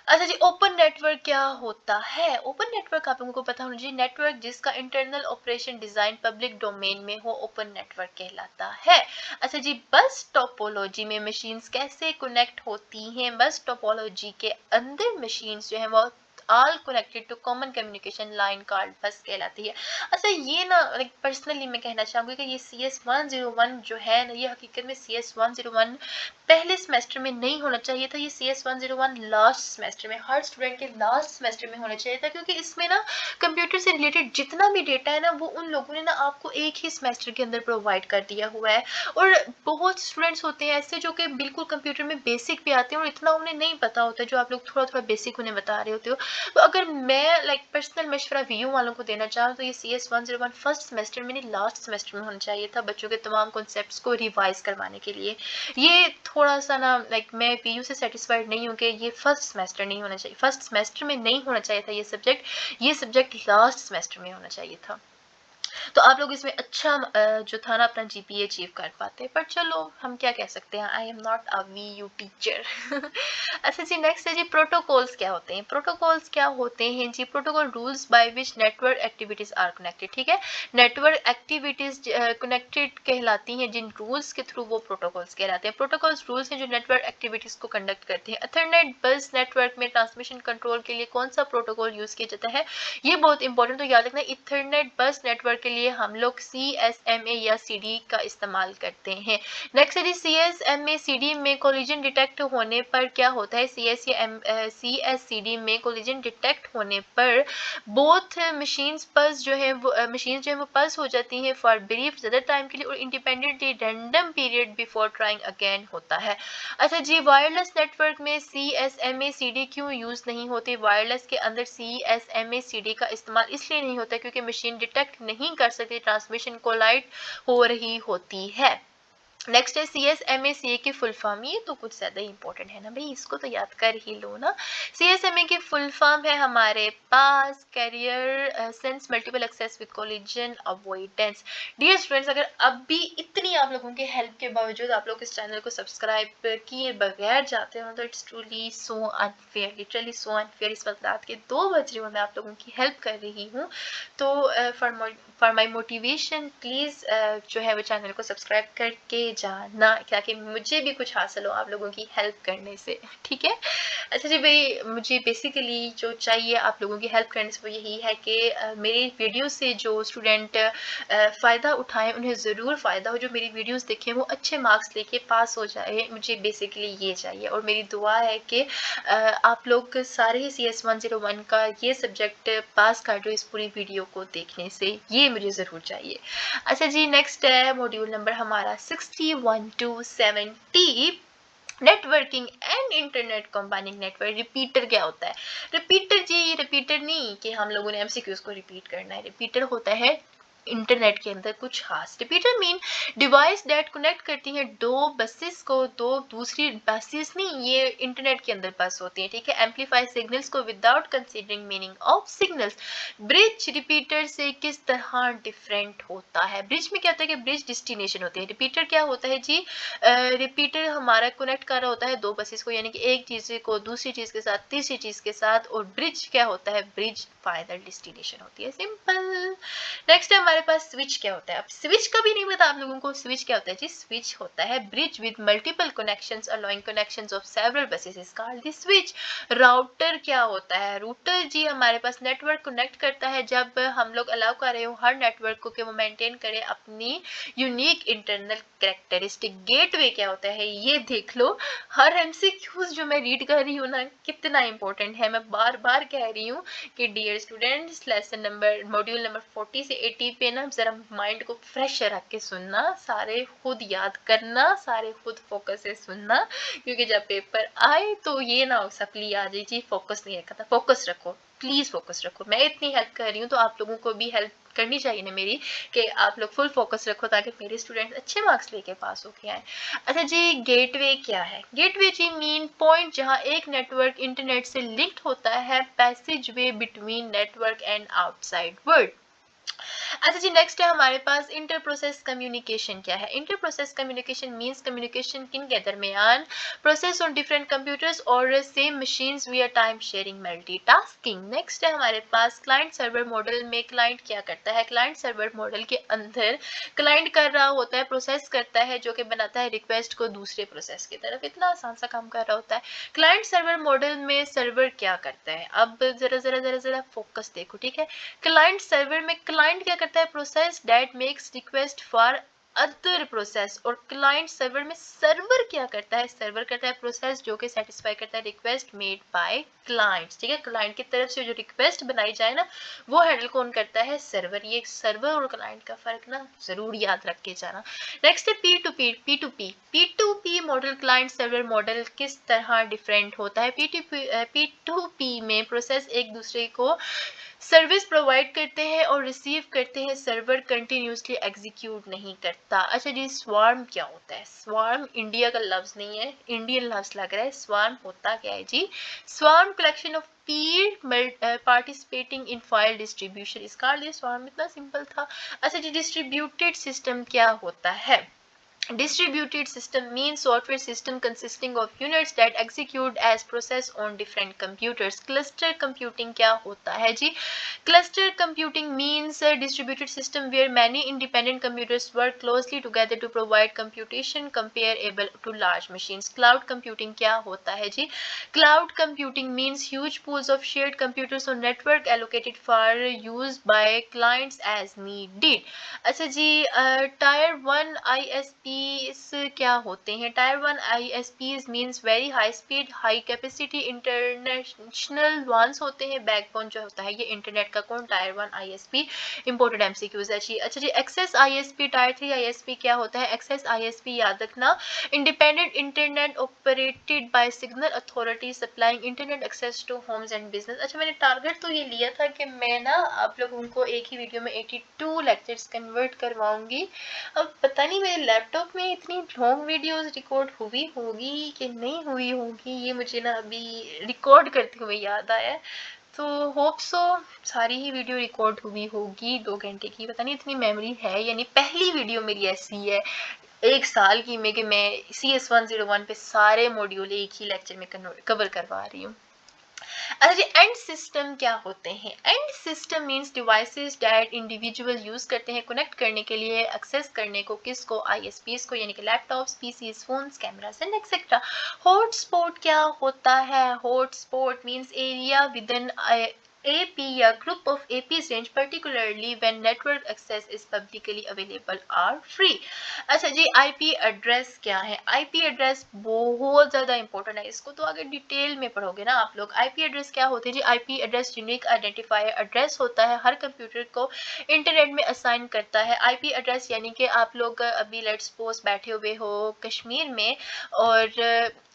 अच्छा जी ओपन नेटवर्क क्या होता है, ओपन नेटवर्क आप लोगों को पता होना चाहिए, नेटवर्क जिसका internal operation design public domain में हो ओपन नेटवर्क कहलाता है। अच्छा जी बस टोपोलॉजी में मशीन्स कैसे कनेक्ट होती हैं, बस टोपोलॉजी के अंदर मशीन्स जो है वो all connected to common communication line called बस कहलाती है। अच्छा ये ना लाइक पर्सनली मैं कहना चाहूँगी कि ये CS101 जो है ना, ये हकीकत में CS101 पहले सेमेस्टर में नहीं होना चाहिए था, ये CS101 लास्ट सेमेस्टर में, हर स्टूडेंट के लास्ट सेमेस्टर में होना चाहिए था, क्योंकि इसमें ना कंप्यूटर से रिलेटेड जितना भी डेटा है ना वो उन लोगों ने ना आपको एक ही सेमेस्टर के अंदर प्रोवाइड कर दिया हुआ है। और बहुत स्टूडेंट्स होते हैं ऐसे जो कि बिल्कुल कंप्यूटर में बेसिक भी आते हैं और इतना उन्हें नहीं पता होता जो आप लोग थोड़ा थोड़ा बेसिक उन्हें बता रहे होते हो। तो अगर मैं लाइक पर्सनल मशवरा वीयू वालों को देना चाहूँ तो ये CS101 फर्स्ट सेमेस्टर में नहीं लास्ट सेमेस्टर में होना चाहिए था, बच्चों के तमाम कॉन्सेप्ट्स को रिवाइज करवाने के लिए। ये थोड़ा सा ना लाइक मैं वीयू से सेटिस्फाइड नहीं हूँ कि ये फर्स्ट सेमेस्टर नहीं होना चाहिए, फर्स्ट सेमेस्टर में नहीं होना चाहिए था ये सब्जेक्ट लास्ट सेमेस्टर में होना चाहिए था। तो आप लोग इसमें अच्छा जो था ना अपना जीपीए अचीव कर पाते, पर चलो हम क्या कह सकते हैं, I am not a Vu teacher. अच्छा जी नेक्स्ट है जी प्रोटोकॉल्स क्या होते हैं, प्रोटोकॉल्स क्या होते हैं जी, protocol rules by which network activities are connected, ठीक है। नेटवर्क एक्टिविटीज कनेक्टेड कहलाती हैं, जिन रूल्स के थ्रू वो प्रोटोकॉल्स कहलाते हैं। प्रोटोकॉल्स रूल्स हैं जो नेटवर्क एक्टिविटीज को कंडक्ट करते हैं। इथरनेट बस नेटवर्क में ट्रांसमिशन कंट्रोल के लिए कौन सा प्रोटोकॉल यूज किया जाता है, ये बहुत इंपॉर्टेंट, तो याद रखना इथरनेट बस नेटवर्क के लिए हम लोग CSMA या CD का इस्तेमाल करते हैं। नेक्स्ट है CSMA CD में कोलिजन डिटेक्ट होने पर क्या होता है, CSCD में कोलिजन डिटेक्ट होने पर बोथ मशीन्स पल्स जो है वो पल्स हो जाती हैं फॉर ब्रीफ ज़्यादा टाइम के लिए और independently random period before trying again होता है। अच्छा जी वायरलेस नेटवर्क में CSMA CD क्यों यूज नहीं होती, वायरलेस के अंदर CSMA CD का इस्तेमाल इसलिए नहीं होता क्योंकि मशीन डिटेक्ट नहीं कर सकती ट्रांसमिशन कोलाइड हो रही होती है। नेक्स्ट है CSMA की फुल फॉर्म, ये तो कुछ ज़्यादा ही इंपॉर्टेंट है ना भाई, इसको तो याद कर ही लो ना। CSMA की फुल फॉर्म है हमारे पास carrier sense multiple access with collision avoidance. Dear students, अगर अब भी इतनी आप लोगों के हेल्प के बावजूद आप लोग इस चैनल को सब्सक्राइब किए बगैर जाते हो तो it's truly so unfair, literally so unfair. इस वक्त रात के 2 बज रहे हो, मैं आप लोगों की हेल्प कर रही हूँ, तो फॉर माई मोटिवेशन प्लीज़ जो है वो चैनल को सब्सक्राइब करके जाना, ताकि मुझे भी कुछ हासिल हो आप लोगों की हेल्प करने से, ठीक है। अच्छा जी भाई, मुझे बेसिकली जो चाहिए आप लोगों की हेल्प करने से वो यही है कि मेरी वीडियो से जो स्टूडेंट फ़ायदा उठाएं उन्हें ज़रूर फ़ायदा हो, जो मेरी वीडियोस देखें वो अच्छे मार्क्स लेके पास हो जाए, मुझे बेसिकली ये चाहिए। और मेरी दुआ है कि आप लोग सारे ही CS101 का ये सब्जेक्ट पास कर दो इस पूरी वीडियो को देखने से, ये मुझे ज़रूर चाहिए। अच्छा जी, नेक्स्ट है मॉड्यूल नंबर हमारा 61 to 70, networking and internet combining network. Repeater क्या होता है? रिपीटर जी, रिपीटर नहीं कि हम लोगों ने एमसीक्यूज को रिपीट करना है, रिपीटर होता है इंटरनेट के अंदर कुछ खास। Repeater mean device that connect करती है दो बसेस को, दो दूसरी बसेस नहीं, ये इंटरनेट के अंदर बस होती है, ठीक है। एम्पलीफाई सिग्नल्स को without considering meaning of signals. Bridge repeater से किस तरह डिफरेंट होता है? ब्रिज में क्या होता है कि ब्रिज डेस्टिनेशन होती है। रिपीटर क्या होता है जी? रिपीटर हमारा कनेक्ट कर रहा होता है दो बसेस को, यानी कि एक चीज को दूसरी चीज के साथ, तीसरी चीज के साथ। और ब्रिज क्या होता है? ब्रिज फाइनल डेस्टिनेशन होती है, सिंपल। नेक्स्ट है हमारे पास स्विच क्या होता है। अब स्विच का भी नहीं पता आप लोगों को, स्विच क्या होता है जी? स्विच होता है bridge with multiple connections allowing connections of several buses is called the switch. Router क्या होता है? रूटर जी हमारे पास नेटवर्क कनेक्ट करता है, जब हम लोग अलाउ कर रहे हो हर नेटवर्क को कि वो मेंटेन करे अपनी यूनिक इंटरनल कैरेक्टरिस्टिक। गेटवे क्या होता है? ये देख लो, हर एमसीक्यूज जो मैं रीड कर रही हूँ ना कितना इंपॉर्टेंट है। मैं बार बार कह रही हूँ कि dear students, lesson number module number 40 से 80 पे ना जरा माइंड को फ्रेश रख के सुनना, सारे खुद याद करना, सारे खुद फोकस से सुनना, क्योंकि जब पेपर आए तो ये ना हो सप्ली आ जाए जी फोकस नहीं रखा था। फोकस रखो, प्लीज फोकस रखो। मैं इतनी हेल्प कर रही हूँ तो आप लोगों को भी हेल्प करनी चाहिए ना मेरी, कि आप लोग फुल फोकस रखो ताकि मेरे स्टूडेंट्स अच्छे मार्क्स लेके पास होके आए। अच्छा जी, गेटवे क्या है? गेटवे जी मीन पॉइंट जहां एक नेटवर्क इंटरनेट से लिंक्ड होता है, passage way between network and outside world. अच्छा जी, नेक्स्ट है हमारे पास इंटर प्रोसेस कम्युनिकेशन क्या है? Inter process communication means communication किन के दरमियान, प्रोसेस ऑन डिफरेंट कंप्यूटर्स और सेम मशीन्स विया टाइम शेयरिंग मल्टीटास्किंग। नेक्स्ट है हमारे पास क्लाइंट सर्वर मॉडल में क्लाइंट क्या करता है? क्लाइंट सर्वर मॉडल के अंदर क्लाइंट कर रहा होता है, प्रोसेस करता है, जो कि बनाता है रिक्वेस्ट को दूसरे प्रोसेस की तरफ। इतना आसान सा काम कर रहा होता है। क्लाइंट सर्वर मॉडल में सर्वर क्या करता है? अब जरा जरा जरा जरा फोकस देखो, ठीक है। क्लाइंट सर्वर में क्लाइंट क्या करता है? Process that makes request for other process. और क्लाइंट सर्वर में सर्वर क्या करता है? सर्वर करता है प्रोसेस जो कि सेटिस्फाई करता है रिक्वेस्ट मेड बाय क्लाइंट्स, ठीक है। क्लाइंट की तरफ से जो रिक्वेस्ट बनाई जाए ना वो हैंडल कौन करता है? सर्वर। ये सर्वर और क्लाइंट का फर्क ना जरूर याद रख के जाना। नेक्स्ट है P2P model client server model किस तरह डिफरेंट होता है? P2P में प्रोसेस एक दूसरे को सर्विस प्रोवाइड करते हैं और रिसीव करते हैं, सर्वर कंटिन्यूसली एग्जीक्यूट नहीं करता। अच्छा जी, स्वार्म क्या होता है? स्वार्म इंडिया का लफ्ज नहीं है, इंडियन लफ्ज लग रहा है। स्वार्म होता क्या है जी? Swarm collection of Pir participating in file distribution. इसका स्वार्म इतना सिंपल था। अच्छा जी, डिस्ट्रीब्यूटेड सिस्टम क्या होता है? Distributed system means software system consisting of units that execute as process on different computers. Cluster computing क्या होता है जी? Cluster computing means a distributed system where many independent computers work closely together to provide computation comparable to large machines. Cloud computing क्या होता है जी? Cloud computing means huge pools of shared computers on network allocated for use by clients as needed. अच्छा जी, tyre 1 ISPs क्या होते हैं? Tier 1 ISPs means very high speed high capacity international ones होते हैं। Backbone जो होता है ये इंटरनेट का कौन? Tyre 1 ISP। इंपोर्टेड एमसीक्यूज है जी। अच्छा जी, एक्सेस ISP टायर 3 ISP क्या होता है? एक्सेस ISP याद रखना, independent internet operated by signal authority supplying internet access to homes and business. अच्छा, मैंने टारगेट तो ये लिया था कि मैं ना आप लोगों को एक ही वीडियो में 82 लेक्चर्स कन्वर्ट करवाऊंगी। अब पता नहीं मेरे लैपटॉप लैपटॉप में इतनी लॉन्ग वीडियोस रिकॉर्ड हुई होगी कि नहीं हुई होगी, ये मुझे ना अभी रिकॉर्ड करते हुए याद आया। तो होप सो सारी ही वीडियो रिकॉर्ड हुई होगी 2 घंटे की, पता नहीं इतनी मेमोरी है, यानी पहली वीडियो मेरी ऐसी है 1 साल की में कि मैं CS101 पे सारे मॉड्यूल एक ही लेक्चर में कवर करवा रही हूँ। अच्छा जी, एंड सिस्टम क्या होते हैं? And system means devices that individual use करते हैं कनेक्ट करने के लिए, एक्सेस करने को, किसको? आईएसपीस को, यानी कि laptops, PCs, phones, cameras and etcetera. Hotspot क्या होता है? Hotspot means area within AP या group of APs range particularly when network access is publicly available are free। अच्छा जी, IP एड्रेस क्या है? IP एड्रेस बहुत ज़्यादा इंपॉर्टेंट है, इसको तो आगे डिटेल में पढ़ोगे ना आप लोग। IP एड्रेस क्या होती है जी? IP address unique identifier address होता है, हर कंप्यूटर को इंटरनेट में असाइन करता है। IP एड्रेस यानी कि आप लोग अभी लेट्स सपोज बैठे हुए हो कश्मीर में और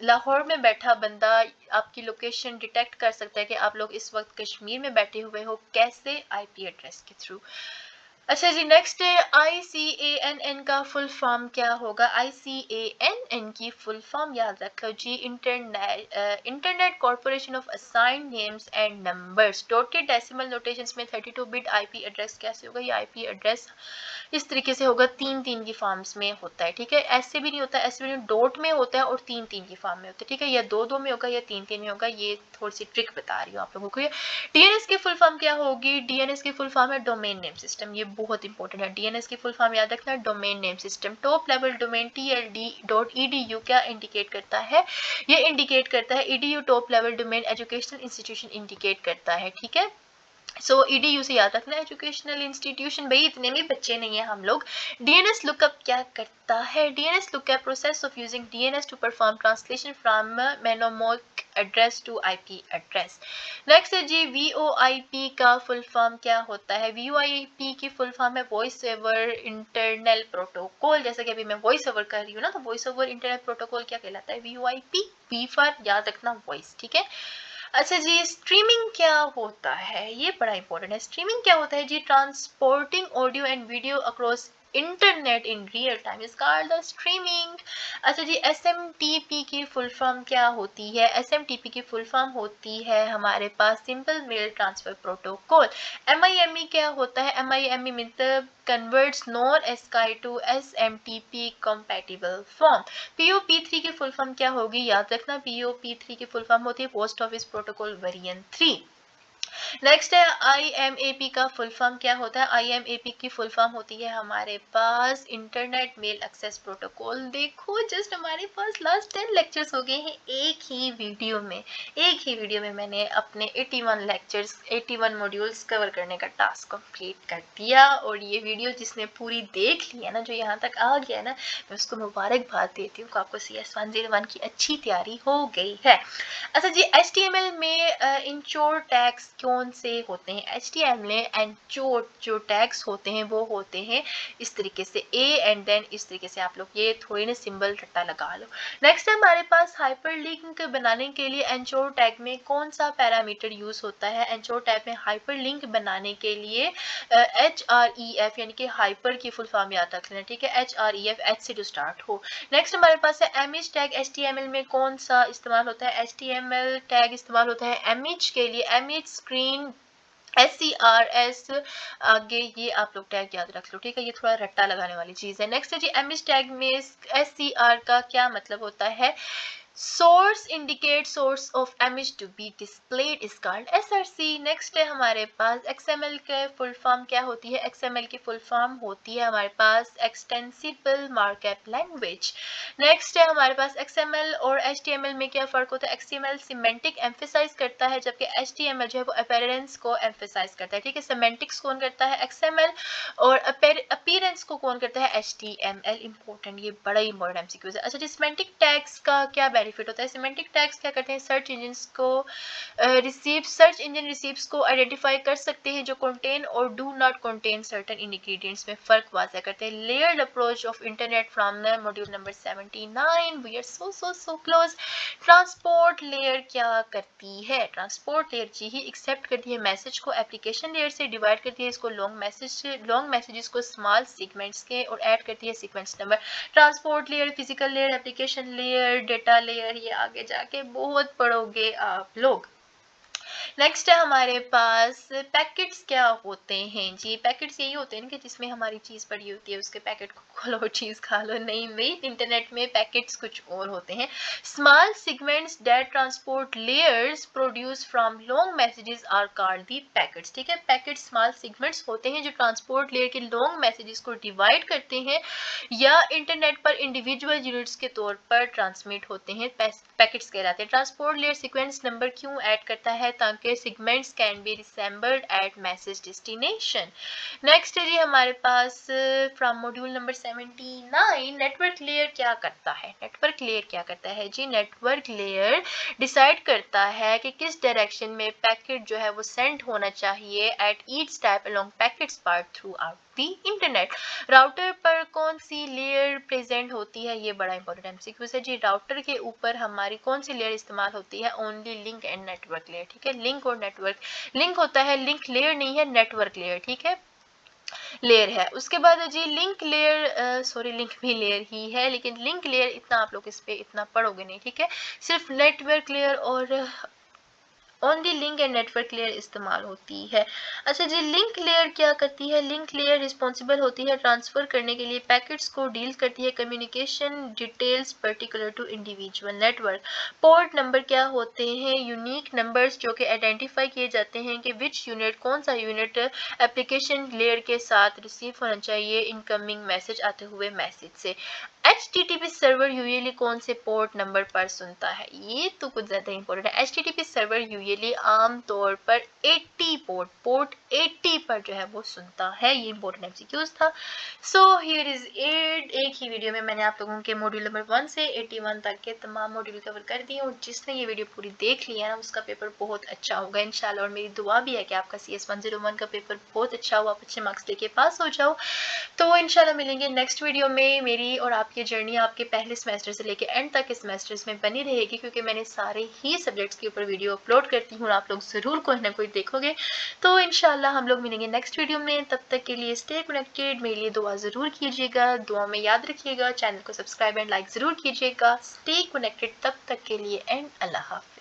लाहौर में बैठा बंदा आपकी लोकेशन डिटेक्ट कर सकता है कि आप लोग इस वक्त कश्मीर में बैठे हुए हो, कैसे? IP एड्रेस के थ्रू। अच्छा जी, नेक्स्ट है ICANN का फुल फॉर्म क्या होगा? ICANN की फुल फॉर्म याद रखो जी, internet corporation of assigned names and numbers. Dotted decimal notations में 32 बिट IP एड्रेस कैसे होगा? ये IP एड्रेस इस तरीके से होगा, 3-3 की फॉर्म्स में होता है, ठीक है? ऐसे भी नहीं होता, ऐसे भी नहीं, डॉट में होता है और 3-3 की फॉर्म में होता है, ठीक है? या 2-2 में होगा या 3-3 में होगा, ये थोड़ी सी ट्रिक बता रही हूँ आप लोगों को। DNS की फुल फॉर्म क्या होगी? DNS की फुल फॉर्म है डोमेन नेम सिस्टम, ये बहुत इंपॉर्टेंट है। DNS की फुल फॉर्म याद रखना, domain name system. Top level domain TLD.edu क्या इंडिकेट करता है? ये इंडिकेट करता है EDU top level domain educational institution indicate करता है, ठीक है? सो EDU से याद रखना, एजुकेशनल इंस्टीट्यूशन। भाई इतने भी बच्चे नहीं है हम लोग। DNS लुकअप क्या करता है? DNS lookup process of using DNS to perform translation from monomorph address to IP address. Next है जी, VoIP का फुल फॉर्म क्या होता है? VoIP की फुल फॉर्म है वॉइस ओवर इंटरनल प्रोटोकॉल। जैसे कि अभी मैं वॉइस ओवर कर रही हूँ ना, तो वॉइस ओवर इंटरनल प्रोटोकॉल क्या कहलाता है? VoIP। V फॉर याद रखना वॉइस, ठीक है? अच्छा जी, स्ट्रीमिंग क्या होता है? ये बड़ा इंपॉर्टेंट है। स्ट्रीमिंग क्या होता है जी? Transporting audio and video across internet in real time is called the streaming. अच्छा जी, SMTP की फुल फॉर्म क्या होती है? SMTP की फुल फॉर्म होती है हमारे पास simple mail transfer protocol. MIME क्या होता है? MIME मतलब converts non ASCII to SMTP compatible form. POP3 की फुल फॉर्म क्या होगी? याद रखना, POP3 की फुल फॉर्म होती है post office protocol variant 3। Next है IMAP का फुल फॉर्म क्या होता है? IMAP की फुल फॉर्म होती है हमारे पास इंटरनेट मेल एक्सेस प्रोटोकॉल। देखो जस्ट हमारे पास लास्ट 10 लेक्चर्स हो गए हैं एक ही वीडियो में। एक ही वीडियो में मैंने अपने 81 लेक्चर्स 81 मॉड्यूल्स कवर करने का टास्क कंप्लीट कर दिया। और ये वीडियो जिसने पूरी देख ली है ना, जो यहाँ तक आ गया ना, मैं उसको मुबारकबाद देती हूँ कि आपको CS101 की अच्छी तैयारी हो गई है। अच्छा जी, HTML में इंचोर टैग्स कौन से होते हैं? HTML में इंचोर जो टैग्स होते हैं वो होते हैं इस तरीके से, A एंड देन इस तरीके से। आप लोग ये थोड़ी ना सिंबल रट्टा लगा लो। नेक्स्ट हमारे पास हाइपरलिंक बनाने के लिए इंचोर टैग में कौन सा पैरामीटर यूज होता है? इंचोर टैग में हाइपरलिंक बनाने के लिए HREF यानी कि हाइपर की फुल फॉर्म याद रख लेना, ठीक है? HREF, H से जो स्टार्ट हो। नेक्स्ट हमारे पास है इमेज टैग। HTML में कौन सा इस्तेमाल होता है? HTML टैग इस्तेमाल होता है इमेज के लिए, इमेज स्क्रीन SCRS आगे, ये आप लोग टैग याद रख लो, ठीक है? ये थोड़ा रट्टा लगाने वाली चीज है। नेक्स्ट है जी, इमेज टैग में SCR का क्या मतलब होता है? Source indicate source of image to be displayed is called SRC। Next है हमारे पास XML के फुल फॉर्म क्या होती है? XML की फुल फॉर्म होती है हमारे पास एक्सटेंसिबल मार्कअप लैंग्वेज। नेक्स्ट है हमारे पास XML और HTML में क्या फर्क होता है? XML सिमेंटिक एम्फेसाइज करता है, जबकि HTML जो है वो अपीयरेंस को एम्फेसाइज करता है, ठीक है? सिमेंटिक्स कौन करता है? XML। और अपीयरेंस को कौन करता है? HTML। इंपॉर्टेंट, ये बड़ा इंपॉर्टेंट MCQ है। अच्छा जी, सिमेंटिक टैग्स का क्या बेनिफिट होता है। सिमेंटिक टैग्स क्या करते हैं, सर्च इंजन को सर्च इंजन रिसीव्स को आइडेंटिफाई कर सकते हैं जो कंटेन और do not contain certain ingredients में फर्क वाज़ह करते हैं। Layered approach of internet from the module number 79, we are so close. Transport layer क्या करती है, ट्रांसपोर्ट लेयर जी ही एक्सेप्ट करती है मैसेज को, एप्लीकेशन लेयर से डिवाइड करती है इसको लॉन्ग मैसेजेस को स्मॉल सीक्वेंट्स के और ऐड करती है sequence number. Transport layer, physical layer, application layer, data layer, ये आगे जाके बहुत पढ़ोगे आप लोग। नेक्स्ट है हमारे पास पैकेट्स क्या होते हैं जी। पैकेट्स यही होते हैं ना कि जिसमें हमारी चीज़ पड़ी होती है, उसके पैकेट को खोलो चीज़ खा लो। नहीं भाई, इंटरनेट में पैकेट्स कुछ और होते हैं। Small segments that transport layers produce from long messages are called the packets. ठीक है, पैकेट स्मॉल सेगमेंट्स होते हैं जो ट्रांसपोर्ट लेयर के लॉन्ग मैसेजेस को डिवाइड करते हैं या इंटरनेट पर इंडिविजुअल यूनिट्स के तौर पर ट्रांसमिट होते हैं, पैकेट्स कहलाते हैं। ट्रांसपोर्ट लेयर सीक्वेंस नंबर क्यों ऐड करता है, ताकि segments can be reassembled at message destination. Next है जी हमारे पास from module number 79, network layer क्या करता है। नेटवर्क लेयर क्या करता है जी, नेटवर्क लेयर डिसाइड करता है कि किस डायरेक्शन में पैकेट जो है वो सेंड होना चाहिए at each step along packets part through out the internet. Router पर कौन सी लेयर प्रेजेंट होती है, ये बड़ा इंपॉर्टेंट एमसीक्यू है जी। राउटर के ऊपर हमारी कौन सी लेयर इस्तेमाल होती है, only link and network layer. ठीक है, लिंक और नेटवर्क, लिंक होता है, लिंक लेयर नहीं है, नेटवर्क लेयर। ठीक है, लेयर है। उसके बाद जी लिंक लेयर, सॉरी लिंक भी लेयर ही है, लेकिन लिंक लेयर इतना आप लोग इस पे इतना पढ़ोगे नहीं। ठीक है, सिर्फ नेटवर्क लेयर और only link and network layer इस्तेमाल होती है। अच्छा जी, लिंक लेयर क्या करती है, लिंक लेयर रिस्पॉन्सिबल होती है ट्रांसफर करने के लिए पैकेट्स को, डील करती है communication details particular to individual network. Port number क्या होते हैं, यूनिक नंबर्स जो कि आइडेंटिफाई किए जाते हैं कि विच यूनिट, कौन सा यूनिट एप्लीकेशन लेयर के साथ रिसीव होना चाहिए इनकमिंग मैसेज आते हुए मैसेज से। HTTP सर्वर यूजुअली कौन से पोर्ट नंबर पर सुनता है, ये तो कुछ ज्यादा इंपॉर्टेंट है। HTTP सर्वर यूजुअली आमतौर पर 80 पोर्ट 80 पर जो है वो सुनता है। ये इंपॉर्टेंट एमसीक्यूज था। So here is it. एक ही वीडियो में मैंने आप लोगों के मॉड्यूल नंबर 1 से 81 तक के तमाम मॉड्यूल कवर कर दिए और जिसने ये वीडियो पूरी देख लिया ना उसका पेपर बहुत अच्छा होगा इंशाल्लाह। और मेरी दुआ भी है कि आपका CS 101 का पेपर बहुत अच्छा हो, आप अच्छे मार्क्स लेके पास हो जाओ। तो इंशाल्लाह मिलेंगे नेक्स्ट वीडियो में। मेरी और आपकी जर्नी आपके पहले सेमेस्टर से लेके एंड तक के सेमेस्टर्स में बनी रहेगी, क्योंकि मैंने सारे ही सब्जेक्ट्स के ऊपर वीडियो अपलोड करती हूँ और आप लोग ज़रूर कोई ना कोई देखोगे। तो इंशाल्लाह हम लोग मिलेंगे नेक्स्ट वीडियो में। तब तक के लिए स्टे कनेक्टेड, मेरे लिए दुआ ज़रूर कीजिएगा, दुआ में याद रखिएगा, चैनल को सब्सक्राइब एंड लाइक ज़रूर कीजिएगा। स्टे कनेक्टेड तब तक के लिए एंड अल्लाह हाफ़िज़।